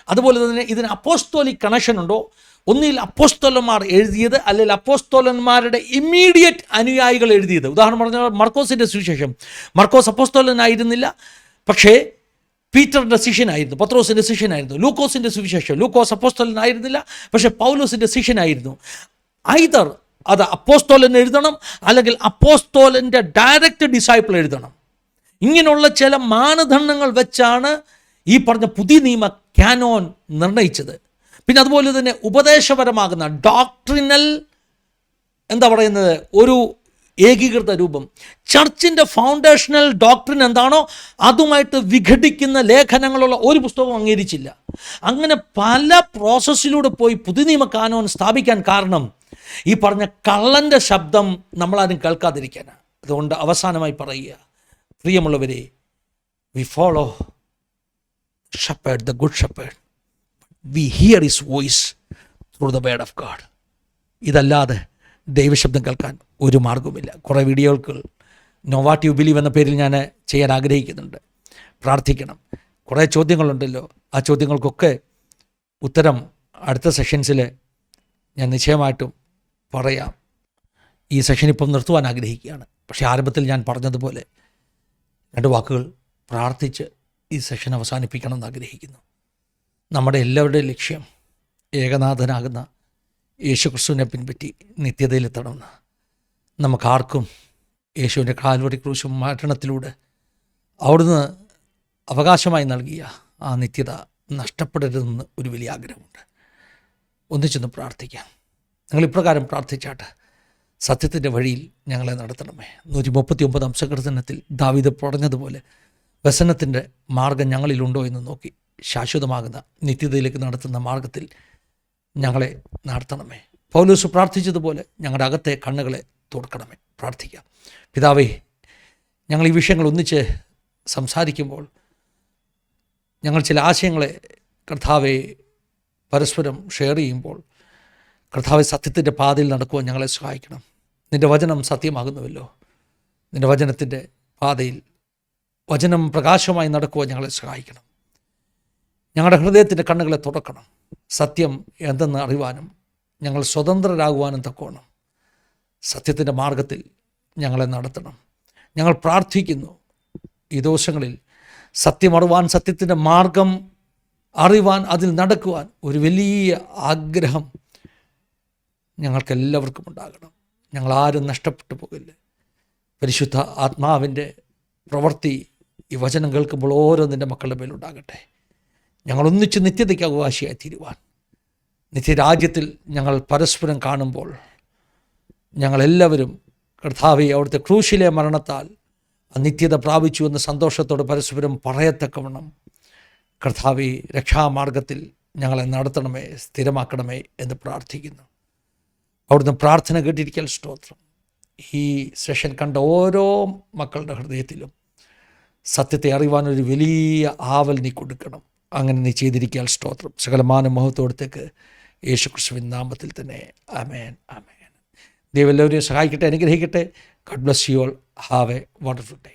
A: അതുപോലെ തന്നെ ഇതിന് അപ്പോസ്തോലിക് കണക്ഷൻ ഉണ്ടോ? ഒന്നിൽ അപ്പോസ്തോലന്മാർ എഴുതിയത്, അല്ലെങ്കിൽ അപ്പോസ്തോലന്മാരുടെ ഇമ്മീഡിയറ്റ് അനുയായികൾ എഴുതിയത്. ഉദാഹരണം പറഞ്ഞാൽ മർക്കോസിൻ്റെ സുവിശേഷം, മർക്കോസ് അപ്പോസ്തോലനായിരുന്നില്ല, പക്ഷേ പീറ്ററിൻ്റെ ശിഷ്യനായിരുന്നു, പത്രോസിൻ്റെ ശിഷ്യനായിരുന്നു. ലൂക്കോസിൻ്റെ സുവിശേഷം, ലൂക്കോസ് അപ്പോസ്തോലനായിരുന്നില്ല, പക്ഷേ പൗലോസിൻ്റെ ശിഷ്യനായിരുന്നു. ഐദർ അത് അപ്പോസ്തോലൻ എഴുതണം, അല്ലെങ്കിൽ അപ്പോസ്തോലൻ്റെ ഡയറക്റ്റ് ഡിസൈപ്പിൾ എഴുതണം. ഇങ്ങനെയുള്ള ചില മാനദണ്ഡങ്ങൾ വെച്ചാണ് ഈ പറഞ്ഞ പുതിയ നിയമ കാനോൻ നിർണയിച്ചത്. പിന്നെ അതുപോലെ തന്നെ ഉപദേശപരമാകുന്ന ഡോക്ട്രിനൽ, എന്താ പറയുന്നത്, ഒരു ഏകീകൃത രൂപം, ചർച്ചിൻ്റെ ഫൗണ്ടേഷണൽ ഡോക്ട്രിൻ എന്താണോ അതുമായിട്ട് വിഘടിക്കുന്ന ലേഖനങ്ങളുള്ള ഒരു പുസ്തകവും അംഗീകരിച്ചില്ല. അങ്ങനെ പല പ്രോസസ്സിലൂടെ പോയി പുതിയ നിയമ കാനോൻ സ്ഥാപിക്കാൻ കാരണം ഈ പറഞ്ഞ കള്ളൻ്റെ ശബ്ദം നമ്മളാരും കേൾക്കാതിരിക്കാനാണ്. അതുകൊണ്ട് അവസാനമായി പറയുക, പ്രിയമുള്ളവരെ, we follow shepherd, the good shepherd, we hear his voice through the word of God. ഇതല്ലാതെ ദൈവശബ്ദം കേൾക്കാൻ ഒരു മാർഗവുമില്ല. കുറേ വീഡിയോകൾക്ക് നോ വാട്ട് യു ബിലീവ് എന്ന പേരിൽ ഞാൻ ചെയ്യാൻ ആഗ്രഹിക്കുന്നുണ്ട്. പ്രാർത്ഥിക്കണം. കുറേ ചോദ്യങ്ങളുണ്ടല്ലോ, ആ ചോദ്യങ്ങൾക്കൊക്കെ ഉത്തരം അടുത്ത സെഷൻസിൽ ഞാൻ നിശ്ചയമായിട്ടും പറയാം. ഈ സെഷൻ ഇപ്പം നിർത്തുവാൻ ആഗ്രഹിക്കുകയാണ്. പക്ഷേ ആരംഭത്തിൽ ഞാൻ പറഞ്ഞതുപോലെ 2 വാക്കുകൾ പ്രാർത്ഥിച്ച് ഈ സെഷൻ അവസാനിപ്പിക്കണമെന്ന് ആഗ്രഹിക്കുന്നു. നമ്മുടെ എല്ലാവരുടെയും ലക്ഷ്യം ഏകനാഥനാകുന്ന യേശുക്രിസ്തുവിനെ പിൻപറ്റി നിത്യതയിലെത്തണമെന്ന്. നമുക്കാർക്കും യേശുവിൻ്റെ കാൽവരി ക്രൂശും മരണത്തിലൂടെ അവിടുന്ന് അവകാശമായി നൽകിയ ആ നിത്യത നഷ്ടപ്പെടരുതെന്ന് ഒരു വലിയ ആഗ്രഹമുണ്ട്. ഒന്നിച്ചൊന്ന് പ്രാർത്ഥിക്കാം. ഞങ്ങൾ ഇപ്രകാരം പ്രാർത്ഥിച്ചാട്ട്, സത്യത്തിൻ്റെ വഴിയിൽ ഞങ്ങളെ നടത്തണമേ. 139 സങ്കീർത്തനത്തിൽ ദാവീദ് പറഞ്ഞതുപോലെ വ്യസനത്തിൻ്റെ മാർഗം ഞങ്ങളിലുണ്ടോ എന്ന് നോക്കി ശാശ്വതമാകുന്ന നിത്യതയിലേക്ക് നടത്തുന്ന മാർഗത്തിൽ ഞങ്ങളെ നടത്തണമേ. പൗലോസ് പ്രാർത്ഥിച്ചതുപോലെ ഞങ്ങളുടെ അകത്തെ കണ്ണുകളെ തുറക്കണമേ. പ്രാർത്ഥിക്കാം. പിതാവേ, ഞങ്ങൾ ഈ വിഷയങ്ങൾ ഒന്നിച്ച് സംസാരിക്കുമ്പോൾ ഞങ്ങൾ ചില ആശയങ്ങളെ കർത്താവെ പരസ്പരം ഷെയർ ചെയ്യുമ്പോൾ, കർത്താവെ, സത്യത്തിൻ്റെ പാതയിൽ നടക്കുവാൻ ഞങ്ങളെ സഹായിക്കണം. നിൻ്റെ വചനം സത്യമാകുന്നുവല്ലോ. നിൻ്റെ വചനത്തിൻ്റെ പാതയിൽ വചനം പ്രകാശമായി നടക്കുവാൻ ഞങ്ങളെ സഹായിക്കണം. ഞങ്ങളുടെ ഹൃദയത്തിൻ്റെ കണ്ണുകളെ തുറക്കണം. സത്യം എന്തെന്ന് അറിവാനും ഞങ്ങൾ സ്വതന്ത്രരാകുവാനും തക്കോണം സത്യത്തിൻ്റെ മാർഗത്തിൽ ഞങ്ങളെ നടത്തണം. ഞങ്ങൾ പ്രാർത്ഥിക്കുന്നു, ഈ ദിവസങ്ങളിൽ സത്യം അറിവാൻ, സത്യത്തിൻ്റെ മാർഗം അറിവാൻ, അതിൽ നടക്കുവാൻ ഒരു വലിയ ആഗ്രഹം ഞങ്ങൾക്കെല്ലാവർക്കും ഉണ്ടാകണം. ഞങ്ങളാരും നഷ്ടപ്പെട്ടു പോകില്ല. പരിശുദ്ധ ആത്മാവിൻ്റെ പ്രവൃത്തി ഈ വചനം കേൾക്കുമ്പോൾ ഓരോന്നിൻ്റെ മക്കളുടെ മേലുണ്ടാകട്ടെ. ഞങ്ങളൊന്നിച്ച് നിത്യതയ്ക്ക് അവകാശിയായി തീരുവാൻ, നിത്യരാജ്യത്തിൽ ഞങ്ങൾ പരസ്പരം കാണുമ്പോൾ ഞങ്ങളെല്ലാവരും കർത്താവെ അവിടുത്തെ ക്രൂശിലെ മരണത്താൽ നിത്യത പ്രാപിച്ചു എന്ന സന്തോഷത്തോടെ പരസ്പരം പറയത്തക്കവണ്ണം കർത്താവെ രക്ഷാമാർഗത്തിൽ ഞങ്ങളെ നടത്തണമേ, സ്ഥിരമാക്കണമേ എന്ന് പ്രാർത്ഥിക്കുന്നു. അവിടുന്ന് പ്രാർത്ഥന കേട്ടിരിക്കൽ സ്തോത്രം. ഈ സെഷൻ കണ്ട ഓരോ മക്കളുടെ ഹൃദയത്തിലും സത്യത്തെ അറിയുവാനൊരു വലിയ ആവൽ നീ കൊടുക്കണം. അങ്ങനെ നീ ചെയ്തിരിക്കാൻ സ്തോത്രം. സകലമാന മഹത്വത്തേക്ക് യേശുക്രിസ്തുവിൻ നാമത്തിൽ തന്നെ ആമേൻ, ആമേൻ. ദൈവം എല്ലാവരെയും സഹായിക്കട്ടെ, അനുഗ്രഹിക്കട്ടെ. God bless you all. Have A wonderful day.